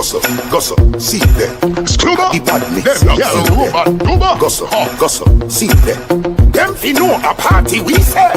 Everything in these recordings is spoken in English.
Gossa, see there. The badness, Gossa, see there. Them fi know a party we say.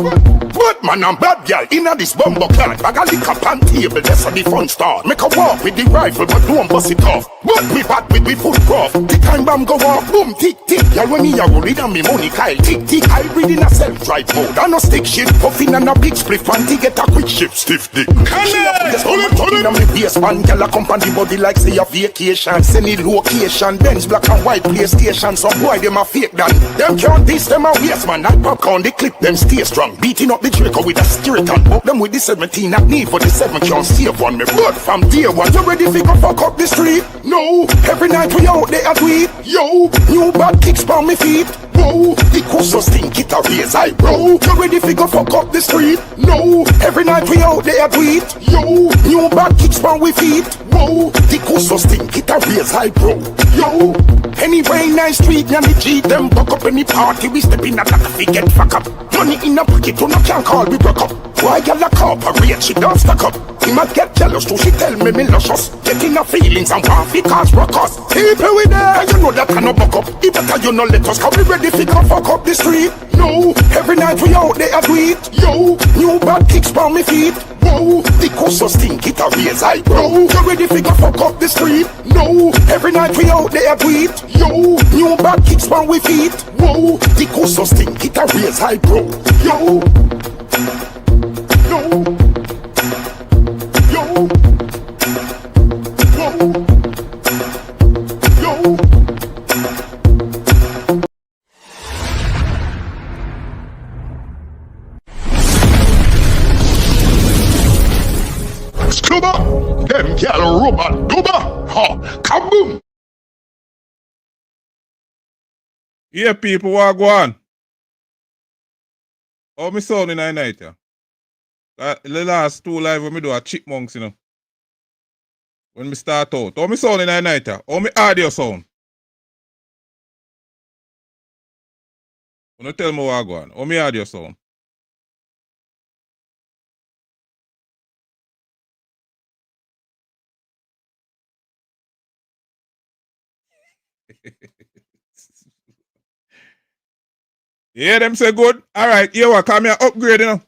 But man and bad girl inna this bumbo clan. Bag a liquor pan table, that's how the fun start. Make a walk with the rifle, but don't bust it off. But we back with we foot rough. The time bomb go off, boom, tick, tick. Y'all when me a roll it and me money Kyle, tick, tick. I read in a self-drive mode. I no stick shit, puffin' and a big split. Panty get a quick shift, stiff dick. Hold it, me waistband, girl a company body like say a vacation. Send it location, Benz black and white PlayStation. Some boy them a fake done. Them can't diss them a waste man. That popcorn they clip them stay strong. Beating up the Draco with a skeleton. Book them with the 17 not need for the 7 can't save one me. But from day one you ready fi go fuck up the street? No, every night we out there a tweet. Yo, new bad kicks on me feet. Whoa, the coast stink it a raise eyebrow. You ready fi go fuck up the street? No, every night we out there a tweet. Yo, new bad kicks on we feet. Whoa, the coast stink it a raise eyebrow. Yo, anyway nice street and the G them buck up any party we step in a tack fi get fuck up. Money in a pocket you no can call we broke up. Why y'all a cooperate she don't stack up. He might get jealous too, she tell me luscious. Getting her feelings and want fi cause ruckus. People with there, and you know that I no buck up. It better you no let us come we ready fi go fuck up the street. No, every night we out there a tweet. Yo, new bad kicks on me feet. Whoa, the coast stink it a raise eyebrow. You ready fi go fuck up the street? No, every night we out there a tweet. Yo, new bad kicks on we feet. Whoa, the coast stink it a raise eyebrow. Yo, yo. Them gyal rubber dubber, ha, kaboom. Yeah, people, what go on? Oh, me sound in the night, yeah. The last 2 live when me do a chipmunks, you know. When me start out. Oh, me sound in the night, yeah. Oh, me audio sound. You tell me what go on. Oh, me audio sound. Yeah, them say good. Alright, here what come here upgrade, you know.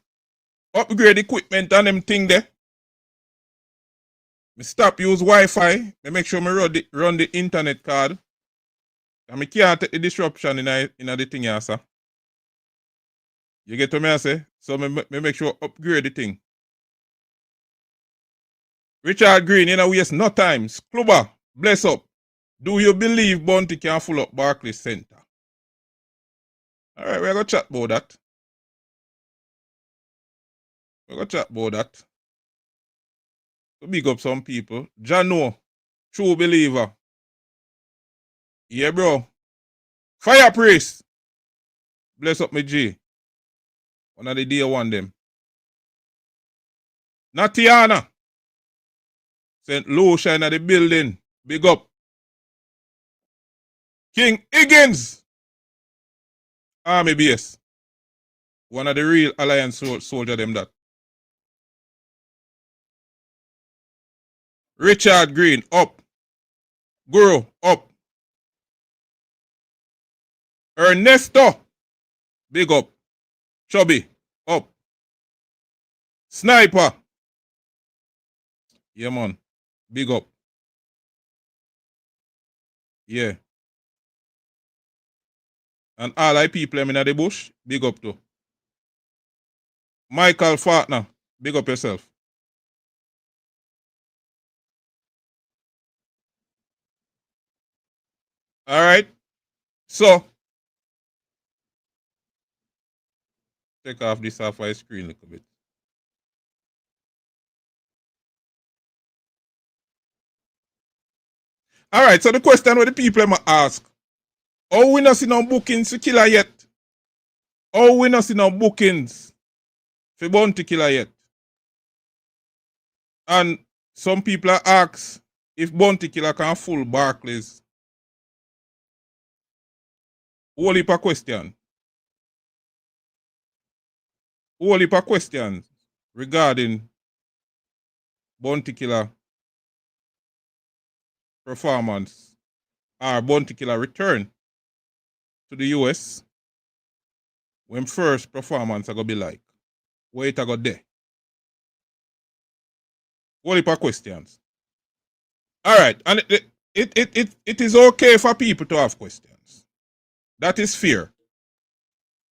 Upgrade equipment and them thing there. Me stop use Wi-Fi. Me make sure me run the internet card. And me can't take the disruption in the thing here, sir. You get what me I say? So me make sure upgrade the thing. Richard Green, you know, waste no time. Skluba, bless up. Do you believe Bounty can full up Barclays Center? Alright, we're going to chat about that. We're going to chat about that. So big up some people. Jano, true believer. Yeah, bro. Fire priest. Bless up me G. One of the day one them. Natiana. St. Lucia in the building. Big up. King Higgins. Army base. One of the real Alliance soldier them that. Richard Green, up. Guru, up. Ernesto, big up. Chubby, up. Sniper. Yeah, man. Big up. Yeah. And all I people in the bush, big up too. Michael Fartner, big up yourself. All right. So, take off this off my screen a little bit. All right. So the question what the people might ask: how we not see no bookings for killer yet? How we not see no bookings for bounty killer yet? And some people are ask if bounty killer can full Barclays. Whole heap of question. Whole heap of questions regarding bounty killer performance or Bounty Killer return to the US, when first performance are going to be like? Where it go there? Whole heap of questions. All right, and it is okay for people to have questions. That is fair.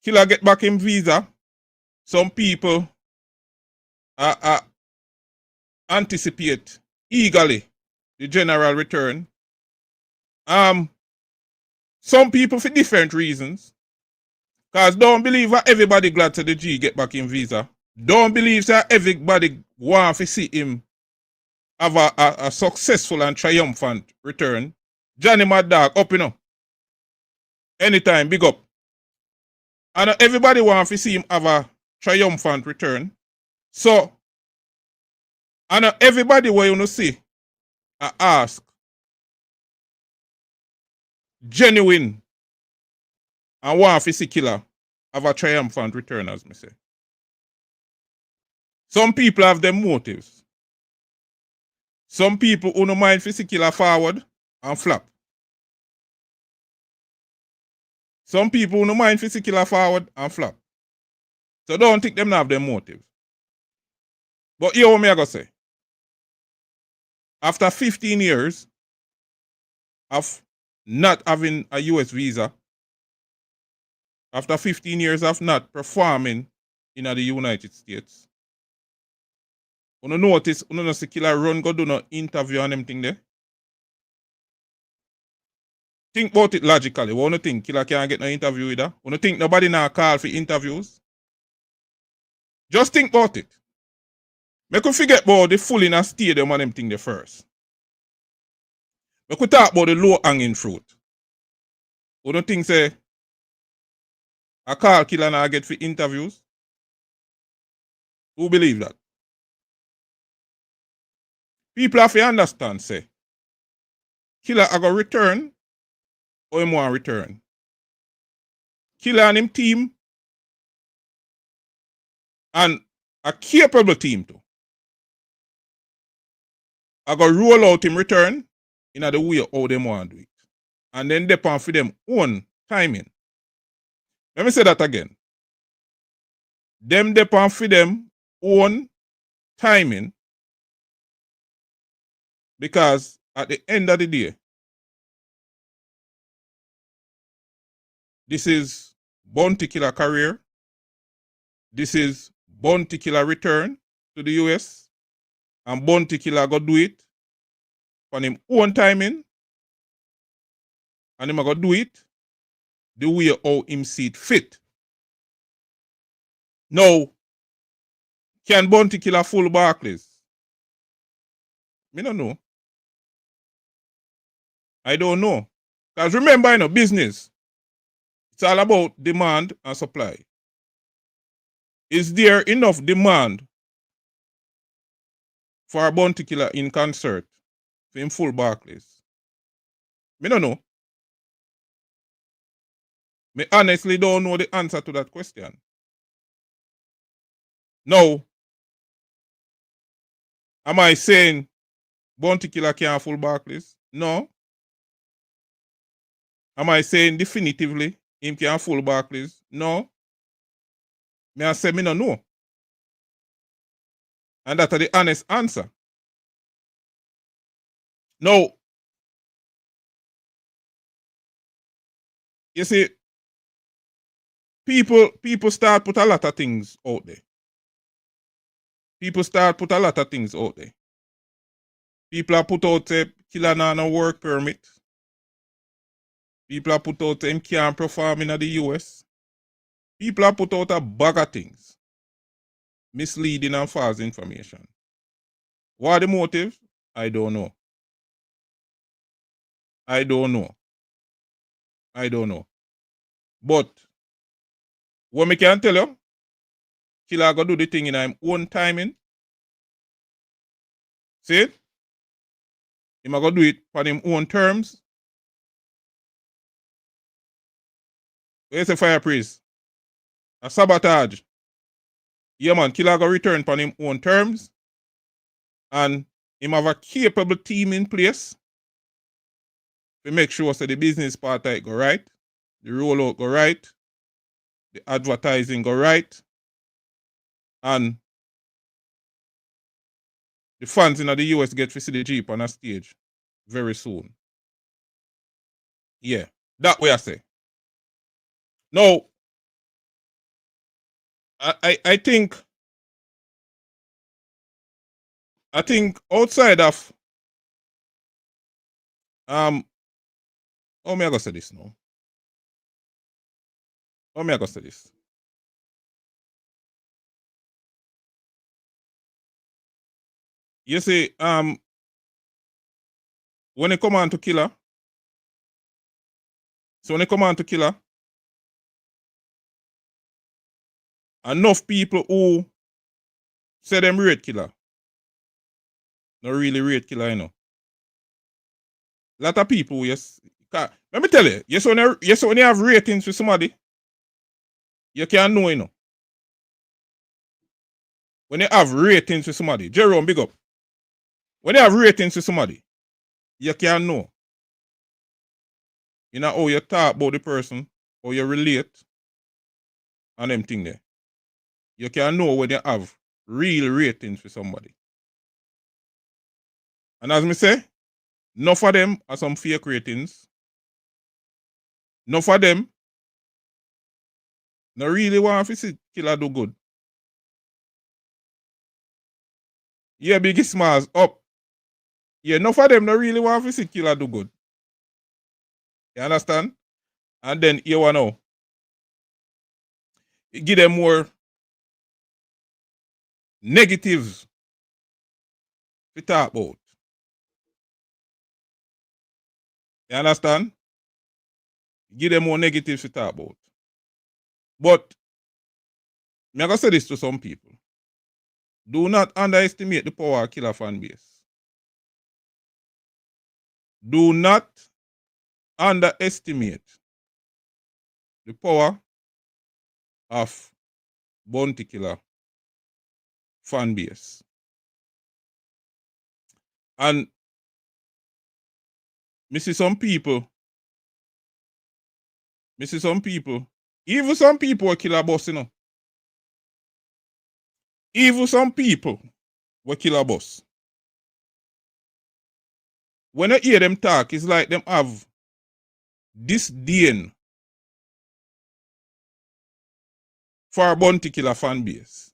Killer get back him visa. Some people anticipate eagerly the general return. Some people for different reasons. Because don't believe that everybody glad to the G get back in visa. Don't believe that everybody want to see him have a successful and triumphant return. Johnny Mad Dog, up, you know. Anytime, big up. And everybody want to see him have a triumphant return. So, and everybody where you see, I ask, genuine, and want to see Killer have a triumphant return, as me say. Some people have their motives. Some people who no mind to see Killer forward and flop. Some people who no mind to see Killer forward and flop. So don't think them have their motive. But here what me I go say. After 15 years of not having a US visa, after 15 years of not performing in the United States, you notice, you know, see Killer run go do no interview and them thing there. Think about it logically. What you think Killer can't get no interview with her? You think nobody now call for interviews? Just think about it. Make you forget about the full in a stadium and them thing there first. Make you talk about the low hanging fruit. You don't think say a call Killer now get for interviews? Who believe that? People have to understand, say, Killer are going to return or him want return. Killer and him team, and a capable team too, are going to roll out him return in the way how them want to do it. And then depend for them own timing. Let me say that again. Them depend for them own timing, because at the end of the day, this is Bounty Killer career. This is Bounty Killer return to the US. And Bounty Killer go do it on him own timing. And him go do it the way how him see it fit. Now, can Bounty Killer full Barclays? Me don't know. I don't know. Because remember, you know, business, it's all about demand and supply. Is there enough demand for a Bounty Killer in concert for him full Barclays? Me don't know. Me honestly don't know the answer to that question. Now, am I saying Bounty Killer can't full Barclays? No. Am I saying definitively him can't full Barclays? No. Me I say me no know. And that's the honest answer. Now, you see, people start put a lot of things out there. People start put a lot of things out there. People are put out Killer no work permit. People are put out him can't perform in the US. People are put out a bag of things. Misleading and false information. What are the motives? I don't know. I don't know. I don't know. But what me can tell you, Killer go do the thing in his own timing. See it? He go do it on his own terms. Where's the fire priest? A sabotage. Yeah, man, Killer go return on his own terms. And him have a capable team in place. to make sure so the business part of it go right, the rollout go right, the advertising go right, and the fans in the US get to see the Jeep on a stage very soon. Yeah, that way I say. Now, I think outside of how me I gonna say this now? How me I gonna say this? You see, when it come on to killer, enough people who say them rate killer, not really rate killer, you know. Lot of people, yes. Let me tell you, yes, when you have ratings for somebody, you can know, you know. When you have ratings for somebody, Jerome, big up. When you have ratings for somebody, you can know. You know how you talk about the person, how you relate, and them thing there. You can know when you have real ratings for somebody. And as me say, enough of them are some fake ratings. Enough of them no really want to see killer do good. Yeah, Biggie Smalls up. Yeah, enough of them no really want to see killer do good. You understand? And then you want to give them more negatives to talk about. You understand? Give them more negatives to talk about. But I'm going to say this to some people. Do not underestimate the power of killer fan base. Do not underestimate the power of bounty killer fan base. And me see some people, even some people will kill a boss, you know. Even some people will kill a boss. When I hear them talk, it's like them have disdain for a bounty killer fan base.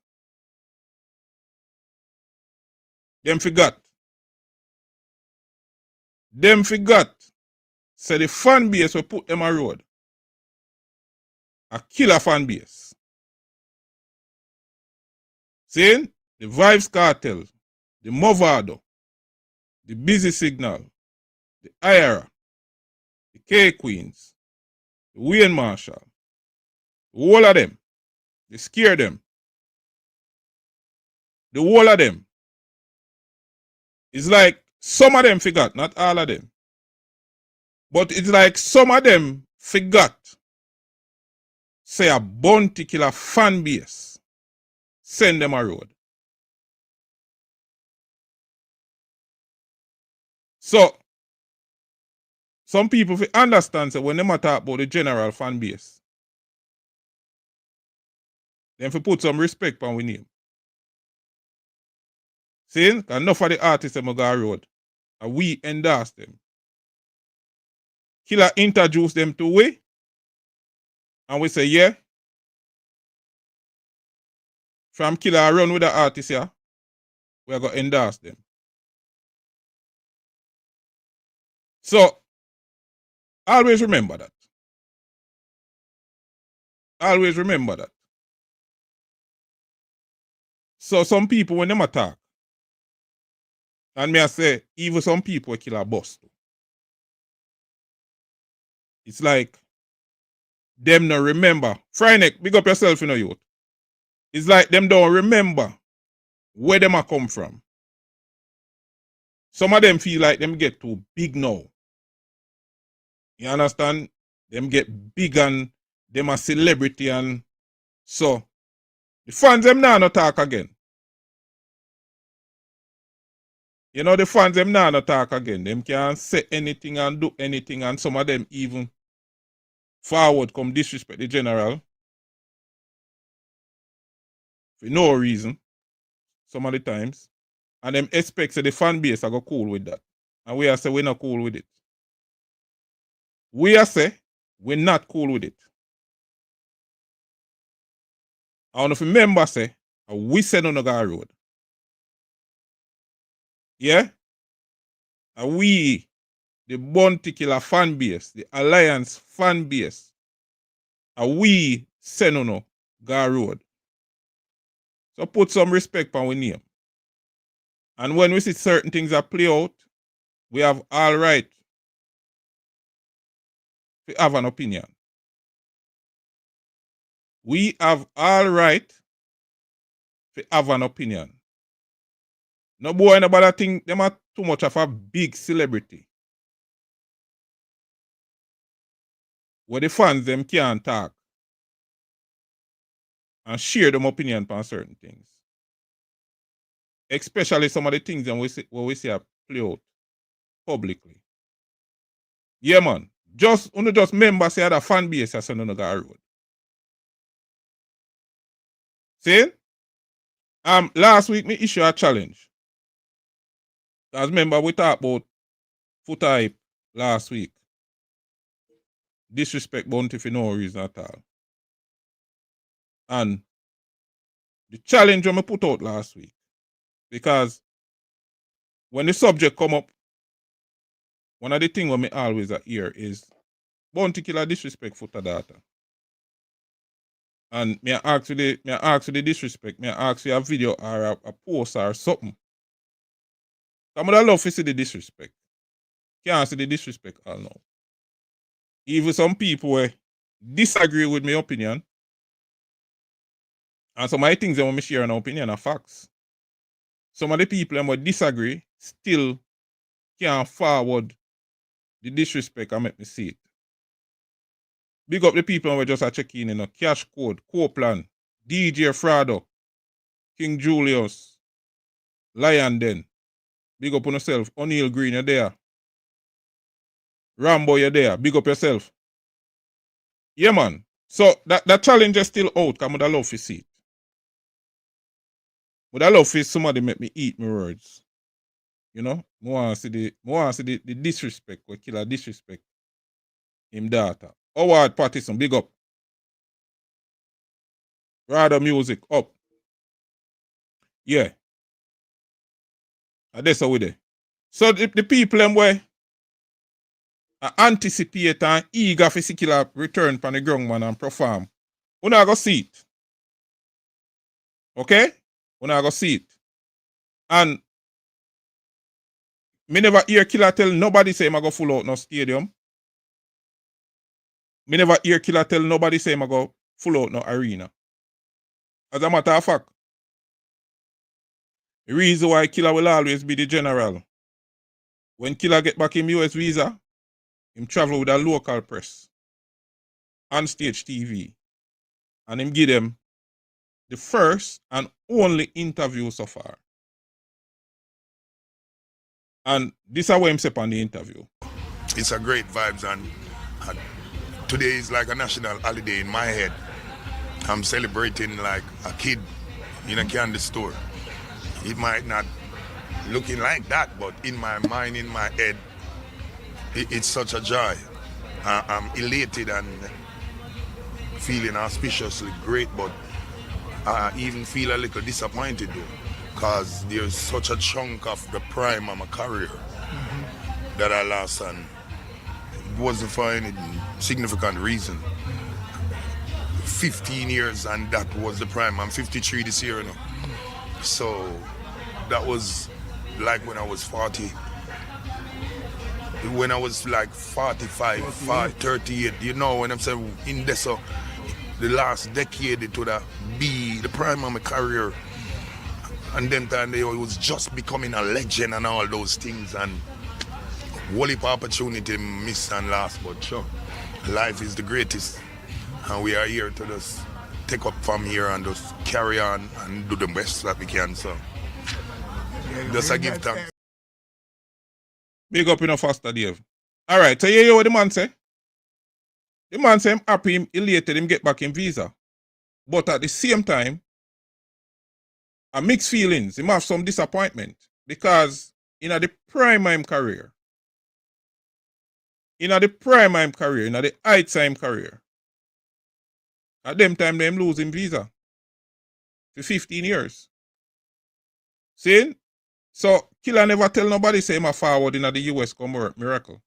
Them forgot. So the fan base will put them a road. A killer fan base. Saying the Vybz Kartel, the Movado, the Busy Signal, the IRA, the K Queens, the Wayne Marshall, the whole of them, they scare them. The whole of them. It's like some of them forgot, not all of them. But it's like some of them forgot. Say a bounty killer fan base. Send them a road. So, some people understand that when they talk about the general fan base, then if put some respect on we name. See, enough of the artists that go road, and we endorse them. Killer introduce them to we, and we say, yeah, from Killer run with the artist here, we are going to endorse them. So, always remember that. Always remember that. So, some people, when them attack, and me I say, even some people kill a boss too. It's like, them no remember. Fryneck, big up yourself, you know, youth. It's like them don't remember where them a come from. Some of them feel like them get too big now. You understand? Them get big and them a celebrity, and so the fans them now not talk again. You know the fans them now not talk again. Them can say anything and do anything, and some of them even forward come disrespect the general for no reason. Some of the times. And them expect the fan base are go cool with that. And we are say we're not cool with it. We are say we're not cool with it. I don't know if you remember say we said on the road. Yeah? And we, the Bounty Killer fan base, the Alliance fan base, and we send on the road. So put some respect on our name. And when we see certain things that play out, we have all right to have an opinion. We have all right to have an opinion. No boy, nobody think them are too much of a big celebrity. Where the fans them can't talk and share them opinion on certain things. Especially some of the things that we see play out publicly. Yeah, man. Just remember say the fan base as on the road. See? Last week me issue a challenge. As remember we talked about foot hype last week. Disrespect Bounty for no reason at all. And the challenge I put out last week, because when the subject come up, one of the things I always hear is Bounty Killer disrespect Foota data. And me ask you the disrespect, me ask you a video or a post or something. I would love to see the disrespect. Can't see the disrespect all now. Even some people disagree with my opinion. And some of the things that I share an opinion are facts. Some of the people that disagree still can't forward the disrespect and make me see it. Big up the people who just checking in, Cash Code, Copeland, DJ Frado, King Julius, Lion Den. Big up on yourself. O'Neal Green, you're there. Rambo, you're there. Big up yourself. Yeah, man. So that challenge is still out. I would love to see it. Would I love to see somebody make me eat my words. You know? I want to see the disrespect, or killer disrespect him data. Howard Pattison, big up. Rather music, up. Yeah. And that's how we do. So the people them where anticipate and eager for killer return from the ground man and perform. We not go see it. Okay? We not go see it. And me never hear Killer tell nobody say I go full out no stadium. Me never hear Killer tell nobody say I go full out no arena. As a matter of fact, the reason why Killer will always be the general. When Killer get back in US visa, him travel with a local press, on stage TV, and him give them the first and only interview so far. And this is what him say on the interview. It's a great vibes, and today is like a national holiday in my head. I'm celebrating like a kid in a candy store. It might not looking like that, but in my mind, in my head, it's such a joy. I'm elated and feeling auspiciously great, but I even feel a little disappointed though, because there's such a chunk of the prime of my career that I lost, and it wasn't for any significant reason. 15 years, and that was the prime. I'm 53 this year now. So that was like when I was 40. When I was like 45, 38, you know, when I'm saying in this, the last decade, it would be the prime of my career. And then it was just becoming a legend and all those things, and whole heap of opportunity missed and lost, but sure, life is the greatest. And we are here to just take up from here and just carry on and do the best that we can. So just I give thanks. Big up in a faster, Dave. Alright, so you hear what the man say? The man say him happy, him elated, him get back in visa. But at the same time, a mixed feelings. Him have some disappointment. Because in the prime of him career, in the heights of him career, at them time them losing visa for 15 years. See? So Killer never tell nobody say him a forward in the US come work miracle.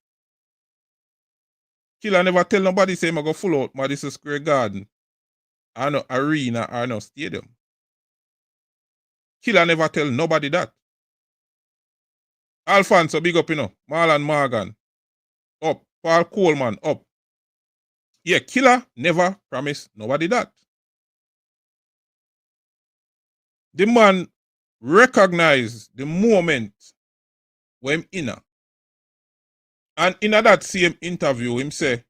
Killer never tell nobody say him a go full out Madison Square Garden or no arena or no stadium. Killer never tell nobody that. Alfonso, big up, Marlon Morgan, up. Paul Coleman, up. Yeah, Killer never promised nobody that. The man recognize the moment when him in. And in that same interview, him say,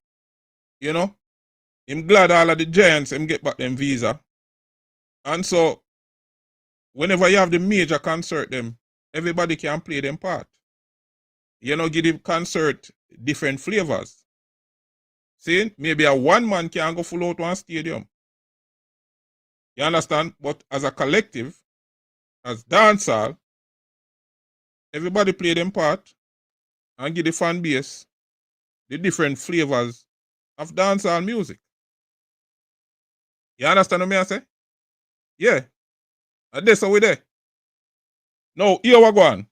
him glad all of the giants him get back them visa. And so, whenever you have the major concert them, everybody can play them part. Give the concert different flavors. See, maybe a one man can go full out one stadium. You understand? But as a collective, as dancehall, everybody play them part and give the fan base the different flavors of dancehall music. You understand what I say? Yeah. And that's how we there. Now, here we go on.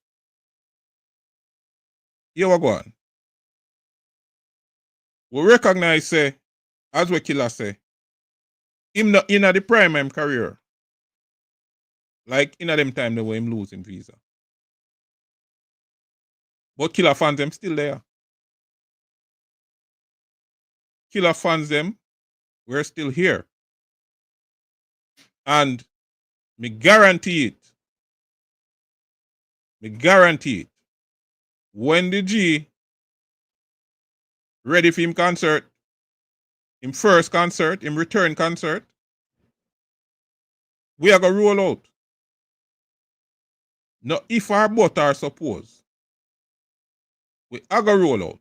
We recognize, say, as we Killer say, him not in the prime of him career. Like in them time they were him losing visa. But Killer fans them still there. Killer fans them, we're still here. And me guarantee it. When the G ready for him concert, him first concert, him return concert, we are going to roll out. No, if our but are suppose, we are going to roll out.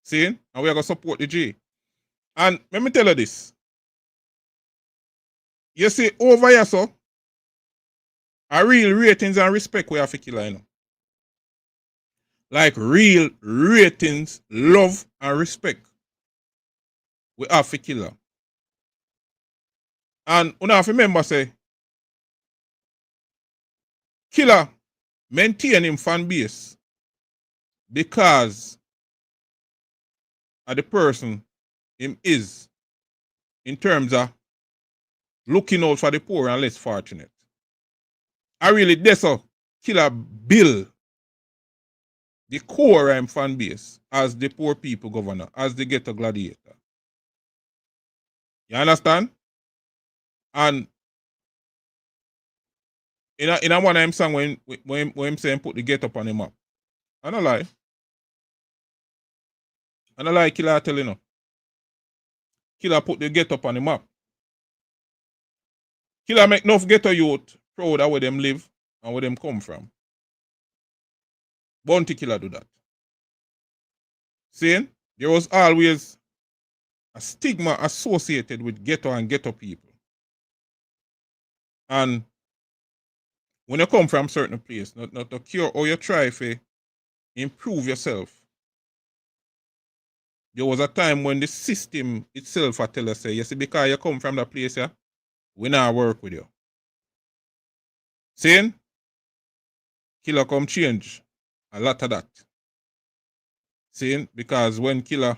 See? And we are going to support the G. And let me tell you this. You see, over here, so, a real ratings and respect we have for Killer, Like real ratings, love, and respect we have for Killer. And you have to remember, say, Killer maintain him fan base because of the person him is in terms of looking out for the poor and less fortunate. I really, that's how Killer build the core of him fan base as the poor people governor, as the ghetto gladiator. You understand? And in a one of him song when him saying put the ghetto on the map. I don't lie. Killer telling you. Killer put the ghetto on the map. Killer make enough ghetto youth proud of where them live and where them come from. Bounty Killer do that. Saying there was always a stigma associated with ghetto and ghetto people. And when you come from certain place, not to cure or you try to improve yourself, there was a time when the system itself I tell you, say, you see, because you come from that place, yeah, we not work with you. Saying, Killer come change a lot of that. Saying, because when Killer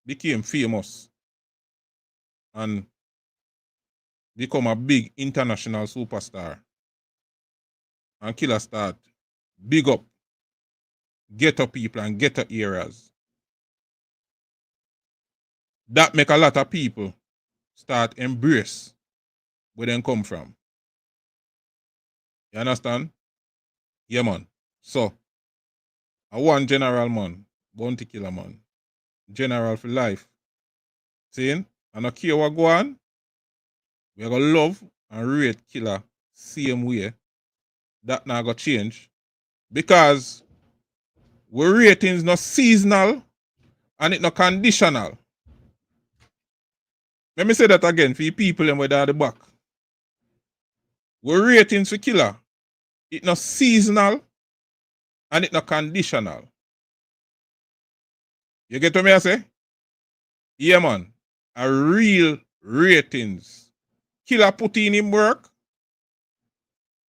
became famous and become a big international superstar, and Killer start big up ghetto people and ghetto areas, that make a lot of people start embrace where they come from. You understand? Yeah, man. So, I want general man, bounty killer man, general for life. Saying, and I care what go on, we are going to love and rate Killer same way that not gonna change because we ratings not seasonal and it not conditional. Let me say that again for you people and whether at the back. We ratings for killer. It not seasonal and it not conditional. You get what me I say? Yeah, man. A real ratings. Killer put in him work.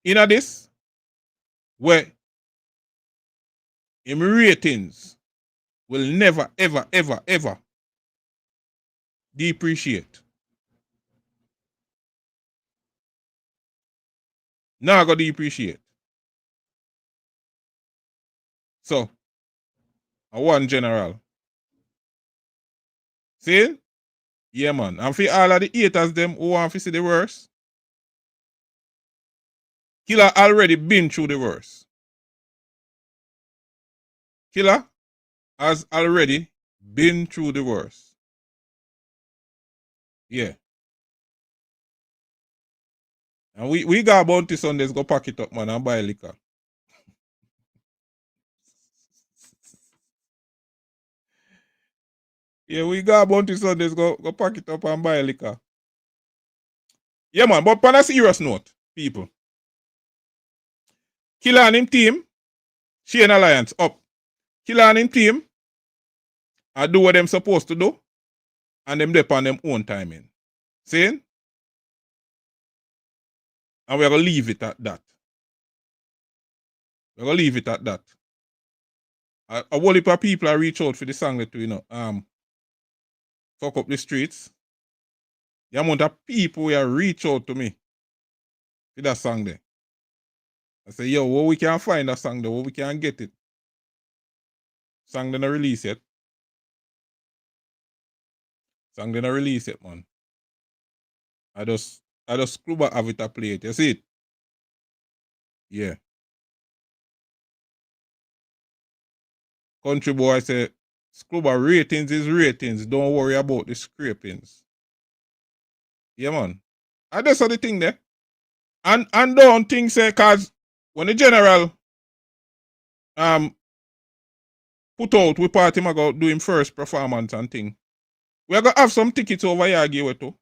In a this. Where him ratings will never, ever, ever, ever depreciate. Now I go depreciate. So, I want general. See? Yeah, man. And for all of the haters them who want to see the worst, Killer already been through the worst. Killer has already been through the worst. Yeah. And we got Bounty Sundays go pack it up, man, and buy liquor. Yeah, we got Bounty Sundays go pack it up and buy liquor. Yeah, man, but on a serious note, people. Killer and him team, Shane Alliance up. Killer and him team, I do what them supposed to do, and them dep on them own timing. Saying? And we're going to leave it at that. We're going to leave it at that. A whole heap of people are reach out for the song that, you know, fuck up the streets. The amount of people will reach out to me for that song there. I say, yo, where we can find that song there, where we can get it. Song they not release yet. Song they not release yet, man. I just Clubber have it to play it. You see it? Yeah. Country boy say, Clubber ratings is ratings. Don't worry about the scrapings. Yeah, man. And that's the thing there. And don't think say, cause when the general put out we party go do him first performance and thing. We're gonna have some tickets over here give too.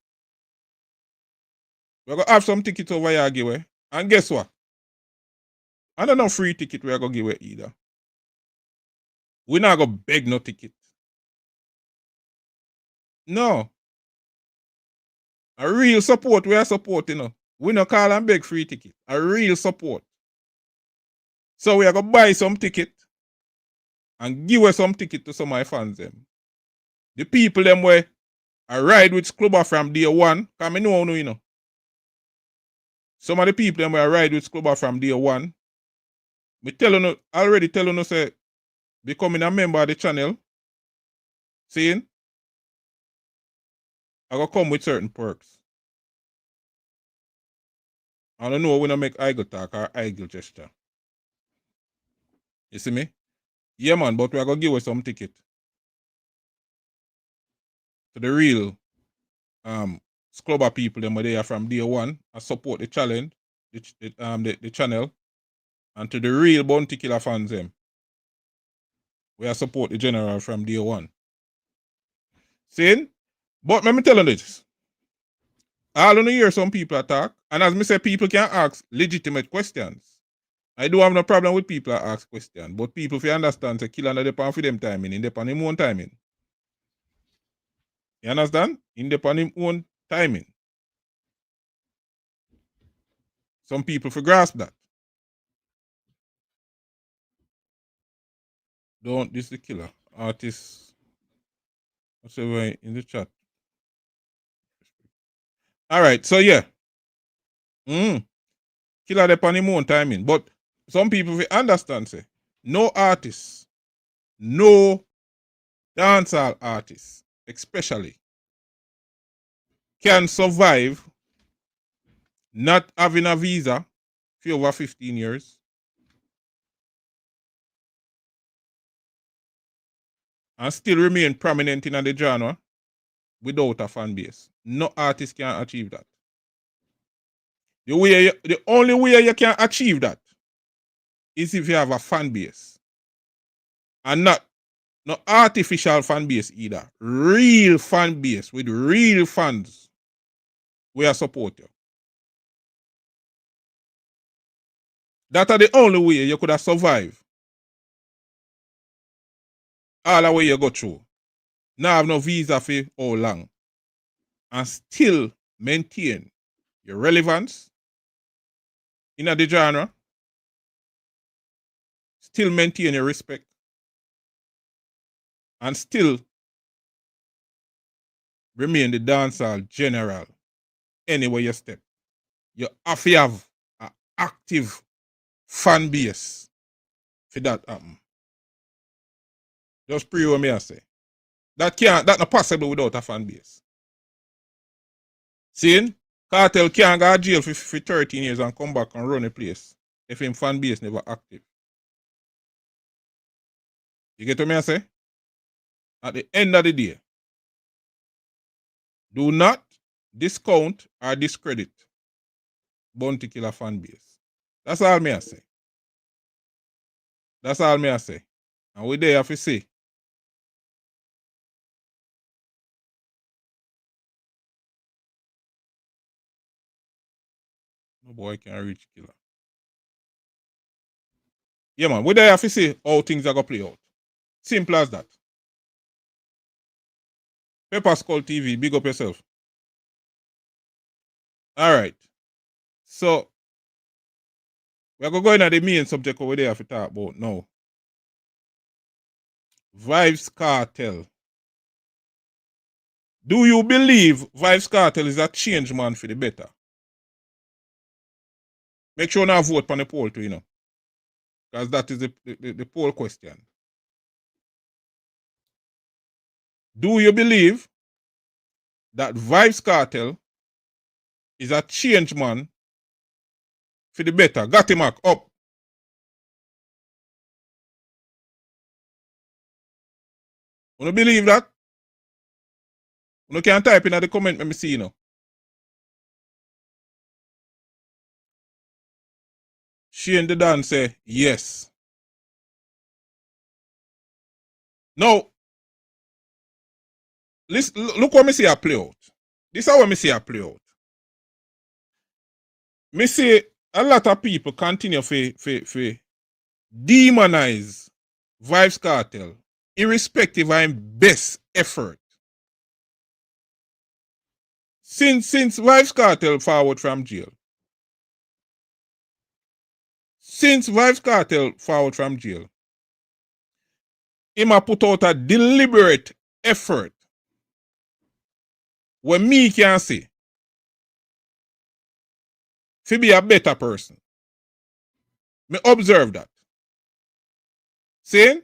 We're gonna have some tickets over here give. And guess what? I don't know free ticket we're gonna give either. We're not gonna beg no ticket. No. A real support, we are supporting, you know. We not call and beg free ticket. A real support. So we are gonna buy some ticket and give us some ticket to some of my fans them. The people them where I ride with Clubber from day one, because I know, you know. Some of the people them where I ride with Clubber from day one, me already telling you say becoming a member of the channel, saying I go come with certain perks. I don't know when I make idle talk or idle gesture. You see me? Yeah, man, but we are going to give us some ticket to the real Clubber people them where they are from day one and support the challenge, the channel, and to the real Bounty Killer fans them. We are support the general from day one. Saying? But let me tell you this. I don't hear some people attack, and as me say, people can ask legitimate questions. I do have no problem with people that ask questions, but people if you understand, say Killer not depend for them timing, in depend him own timing. You understand? In depend him own timing. Some people for grasp that. Don't this the killer. Artists. What's in the chat? Alright, so yeah. Killer depend him own timing. But some people will understand say no artist, no dancehall artist, especially, can survive not having a visa for over 15 years and still remain prominent in the genre without a fan base. No artist can achieve that. The only way you can achieve that is if you have a fan base. And not artificial fan base either. Real fan base with real fans. We are support you. That are the only way you could have survived. All the way you go through. Now have no visa for how long. And still maintain your relevance in the genre. Still maintain your respect. And still remain the dancehall general anywhere you step. You have to have an active fan base for that happen. Just pray what me I say. That not possible without a fan base. Seeing? Kartel can't go to jail for 13 years and come back and run a place if him fan base never active. You get what me I say? At the end of the day, do not discount or discredit Bounty Killer fan base. That's all me I say. That's all me I say. And we there have to say. No boy can reach Killer. Yeah, man. We there have to say how things are going to play out. Simple as that. Pepper Skull TV, big up yourself. All right. So, we're going to go into the main subject over there to talk about now. Vybz Kartel. Do you believe Vybz Kartel is a change man for the better? Make sure now vote on the poll too, you know. Because that is the poll question. Do you believe that Vybz Kartel is a change man for the better? Got him up. You believe that? You can type in the comment, let me see, you know. Shane the Dan say yes. Now, look what me see a play out. This is how me see a play out. Me see a lot of people continue to demonize Vybz Kartel irrespective of his best effort. Since Vybz Kartel forward from jail. Him a put out a deliberate effort when me can see to be a better person. Me observe that. Saying,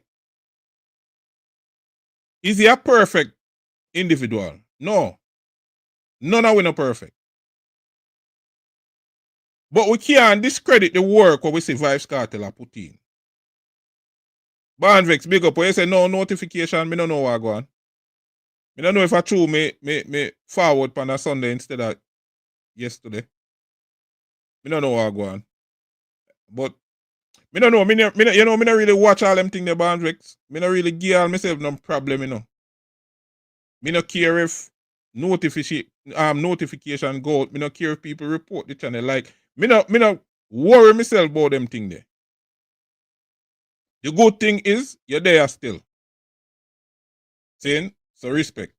is he a perfect individual? No. None of we not perfect. But we can't discredit the work what we see Vybz Kartel a put in. Bandvex, big up. When you say no notification, me don't know what go on. Me don't know if I true me forward on a Sunday instead of yesterday. Me don't know what go on. But me don't know. Me not really watch all them things the Bandvex. Me not really give all myself no problem, you know. Me not care if notification go out. Me not care if people report the channel. Like me not worry myself about them thing there. The good thing is you're there still. Saying so respect.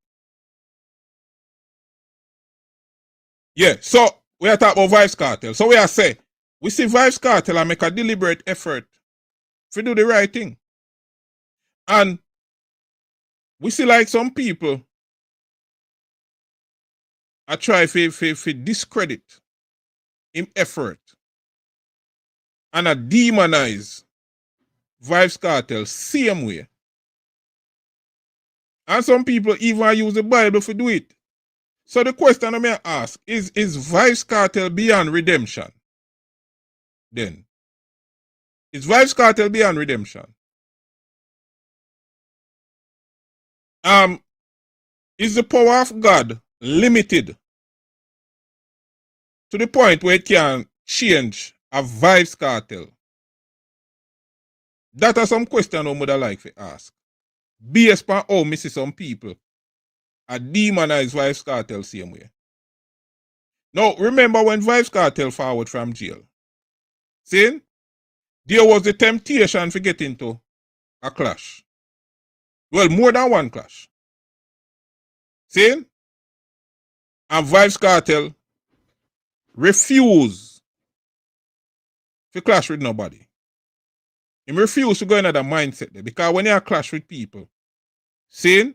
Yeah, so we are talking about Vybz Kartel. So we are say we see Vybz Kartel and make a deliberate effort to do the right thing. And we see like some people I try to discredit him effort and I demonize Vybz Kartel same way. And some people even use the Bible to do it. So the question I may ask is Vybz Kartel beyond redemption? Then is Vybz Kartel beyond redemption? Is the power of God limited to the point where it can change a Vybz Kartel That are some question I would like to ask. Based on how me see some people are demonize Vybz Kartel same way. Now, remember when Vybz Kartel forward from jail? See? There was the temptation to get into a clash. Well, more than one clash. See? And Vybz Kartel refused to clash with nobody. He refused to go in that mindset there. Because when you clash with people, see?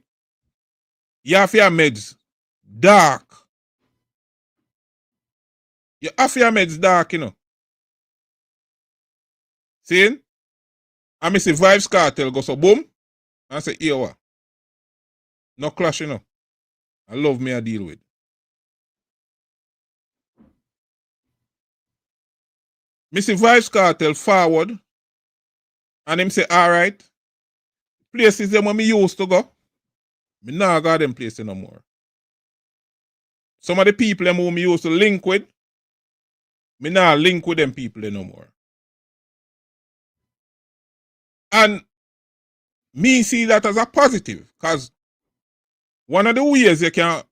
You have your meds dark. You have your meds dark, you know. See? And I see Vybz Kartel go so boom. And say, here what? No clash, you know. I love me I deal with. Me see Vybz Kartel forward. And him say, alright. Places them where me used to go. Me nah go them places no more. Some of the people them who me used to link with, me nah link with them people no more. And me see that as a positive, because one of the ways you can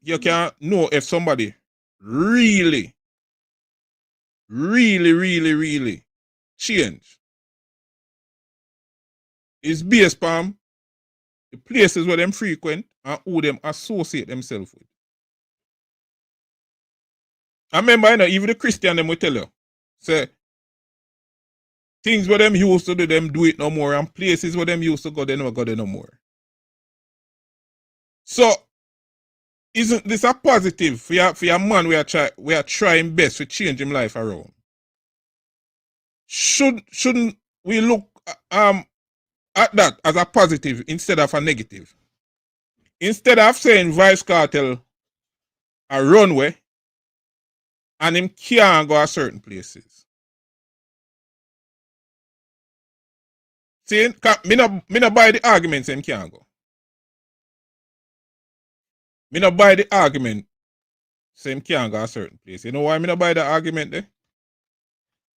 know if somebody really change is based on the places where them frequent and who them associate themselves with. I remember, you know, even the Christian them will tell you, say, things where them used to do, them do it no more, and places where them used to go, they never go there no more. So, isn't this a positive for your man we are trying best to change him life around? Shouldn't we look at that as a positive instead of a negative? Instead of saying Vybz Kartel a runway and him can't go to certain places. See, me no buy the argument him can't go. Me no buy the argument say him can't go to certain place. You know why me no buy the argument there?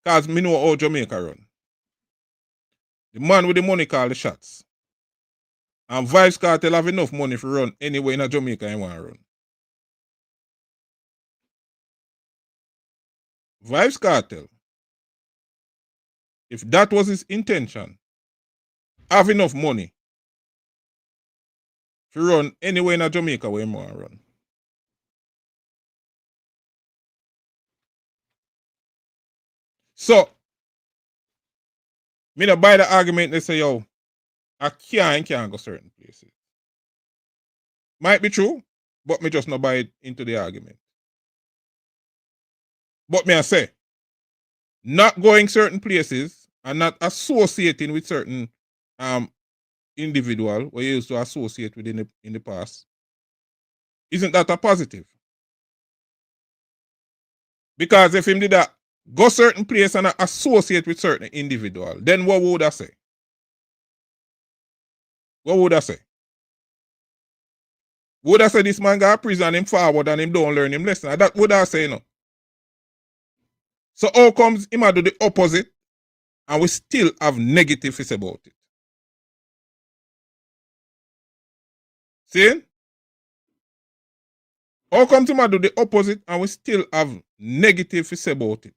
Because me know how Jamaica run. The man with the money call the shots. And Vybz Kartel have enough money to run anywhere in Jamaica he want to run. Vybz Kartel, if that was his intention, have enough money to run anywhere in Jamaica where he want to run. So, me no buy the argument they say, yo, I can't go certain places. Might be true, but me just not buy it into the argument. But me I say, not going certain places and not associating with certain individual where you used to associate with in the past, isn't that a positive? Because if him did that, go certain place and associate with certain individual, then what would I say? What would I say? Would I say this man got prison him forward and him don't learn him lesson? That would I say no? So how comes him do the opposite and we still have negative things about it? See? How comes him do the opposite and we still have negative things about it?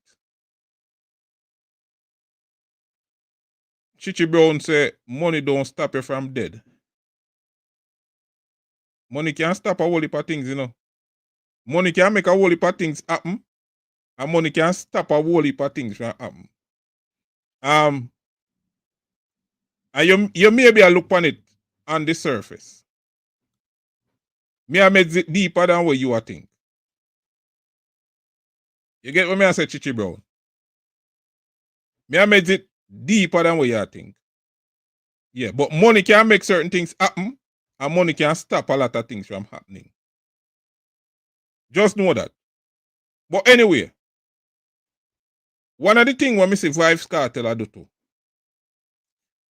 Chichi Brown say money don't stop you from dead. Money can't stop a whole heap of things, you know. Money can make a whole heap of things happen. And money can stop a whole heap of things from happen. And you maybe look on it on the surface. Me I made it deeper than what you are think. You get what me I say, Chichi Brown? Me I made it deeper than what you think. Yeah, but money can make certain things happen, and money can stop a lot of things from happening. Just know that. But anyway, one of the things when me see Vybz Kartel I do too,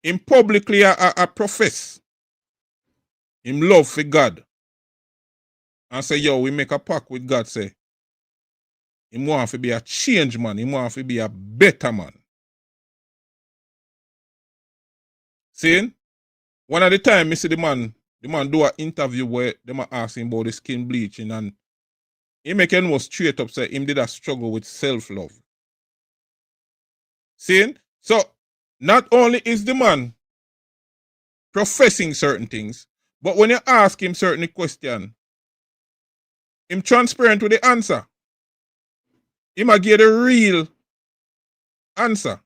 him publicly I profess him love for God. And say, yo, we make a pact with God, say, him want to be a change man, him want to be a better man. Saying, one of the time, I see the man do an interview where they are asking about the skin bleaching, and he make him was straight up say him did a struggle with self-love. Saying, so not only is the man professing certain things, but when you ask him certain questions, him transparent with the answer. He might get a real answer.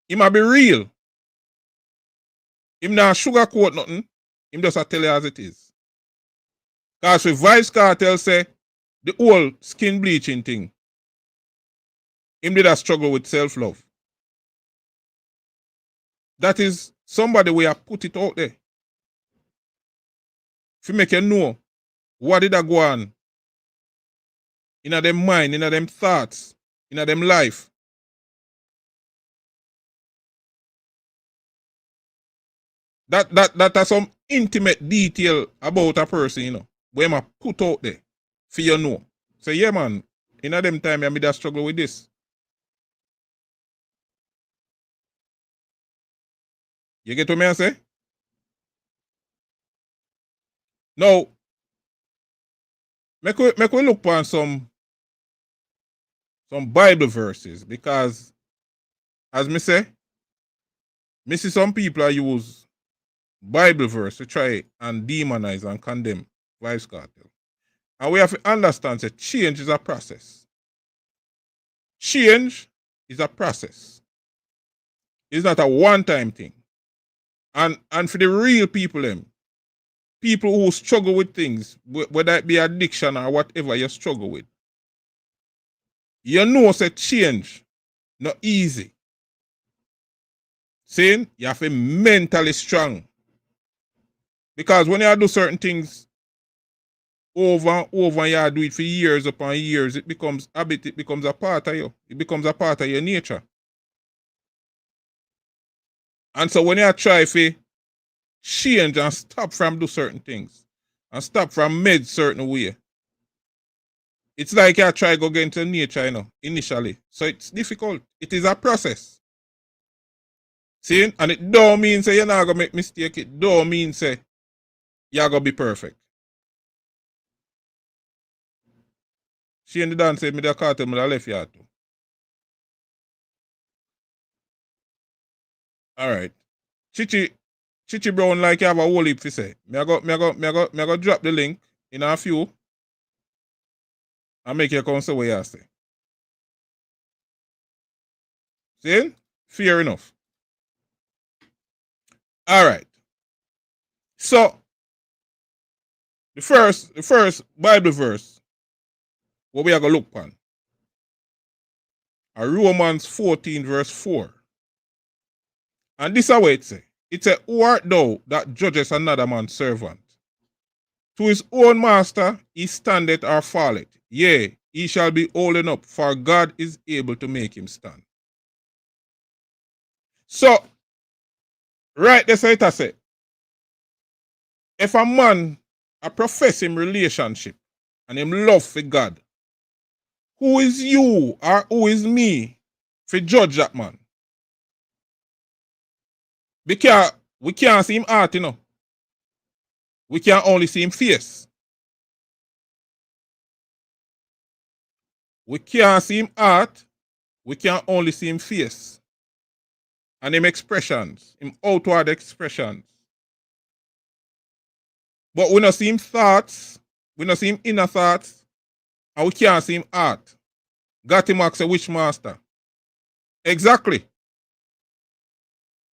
He might be real. Him not sugarcoat nothing. Him just a tell you as it is. Because with Vybz Kartel say the whole skin bleaching thing, him did a struggle with self-love. That is somebody where I put it out there. If you make you know what did I go on in a them mind, in a them thoughts, in a them life. That are some intimate detail about a person, you know, where I put out there for you know. So yeah man, in a them time I made a struggle with this. You get what me I say? Now, make we look on some Bible verses, because as me say, me see some people are use Bible verse to try and demonize and condemn Vybz Kartel. And we have to understand that change is a process. Change is a process. It's not a one-time thing. And for the real people, people who struggle with things, whether it be addiction or whatever you struggle with, you know that change not easy. Saying you have to be mentally strong. Because when you do certain things over and over and you do it for years upon years, it becomes habit, it becomes a part of you. It becomes a part of your nature. And so when you try to change and stop from do certain things and stop from med certain way, it's like you try to go into nature, you know, initially. So it's difficult. It is a process. See? And it don't mean say you're not gonna make mistake. It don't mean say you're gonna be perfect. She and the dance said me the cartel me the left yard too. Alright. Chichi Brown like you have a whole heap to say. Me I go drop the link in a few and make you come say what you say. See? Fair enough. Alright. So the first Bible verse what we are gonna look upon are Romans 14 verse 4. And this is what it say. It say, who art thou that judgest another man's servant? To his own master he standeth or falleth. Yea, he shall be holding up, for God is able to make him stand. So, right there, so it say, if a man a profess him relationship and him love for God, who is you or who is me for judge that man? Because we can't see him heart, you know. We can only see him face. We can't see him heart. We can only see him face. And him expressions, him outward expressions. But we don't see him thoughts. We don't see him inner thoughts. And we can't see him heart. Got him ask which master? Exactly.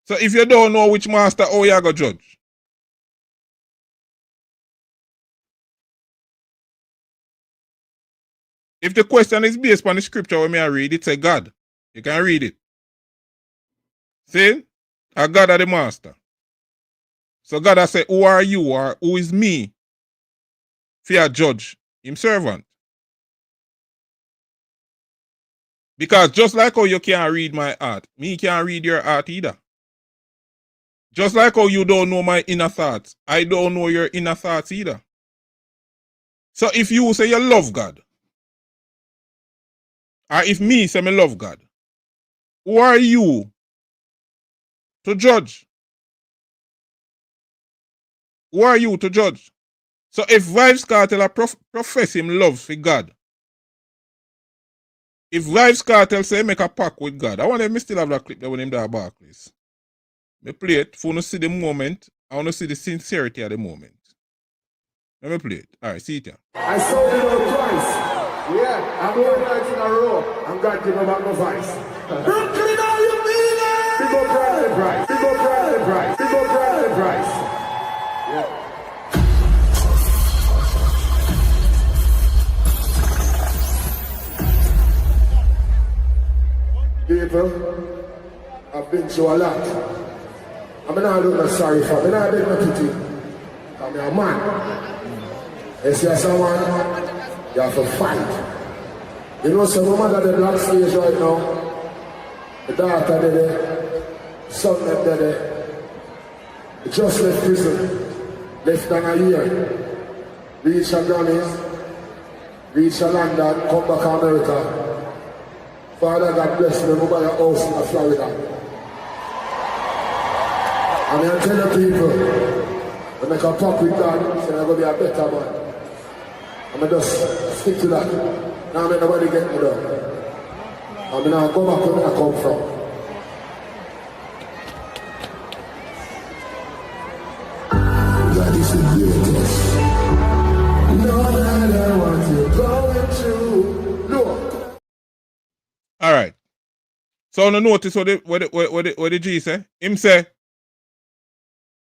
So if you don't know which master, how you go judge? If the question is based on the scripture when I read, it's a God. You can read it. See? A God are the master. So God has said, who are you or who is me? Fear judge him servant. Because just like how you can't read my heart, me can't read your heart either. Just like how you don't know my inner thoughts, I don't know your inner thoughts either. So if you say you love God, or if me say me love God, who are you to judge? Who are you to judge? So if Vybz Kartel profess him love for God, if Vybz Kartel say make a pact with God, I want to still have that clip there when him there back, please. Me play it for you to see the moment. I want to see the sincerity at the moment. Let me play it. Alright, see it here. I sold it all twice. Yeah, I'm 1 night in a row. I'm God give me back my vice. Brooklyn, how you feeling? Big up Bradley Price. Big up Bradley Price. Big up Bradley Price. Yeah. People, I've been through a lot. I'm not looking sorry for me. I'm not doing pity. I'm a man. You see someone, you have to fight. You know, some woman at the black stage right now, the daughter there, son there, just left prison, left than a year, reach a Grammys, reach a London, come back to America. Father, God bless me, move by your house in Florida. And I tell the people, when I can talk with God, say I'm going to be a better man. I'm going to just stick to that. Now I'm nobody get me done. I'm going to go back where I come from. God is the greatest. No matter what you're going through, look. All right. So on notice what the G say? Him say,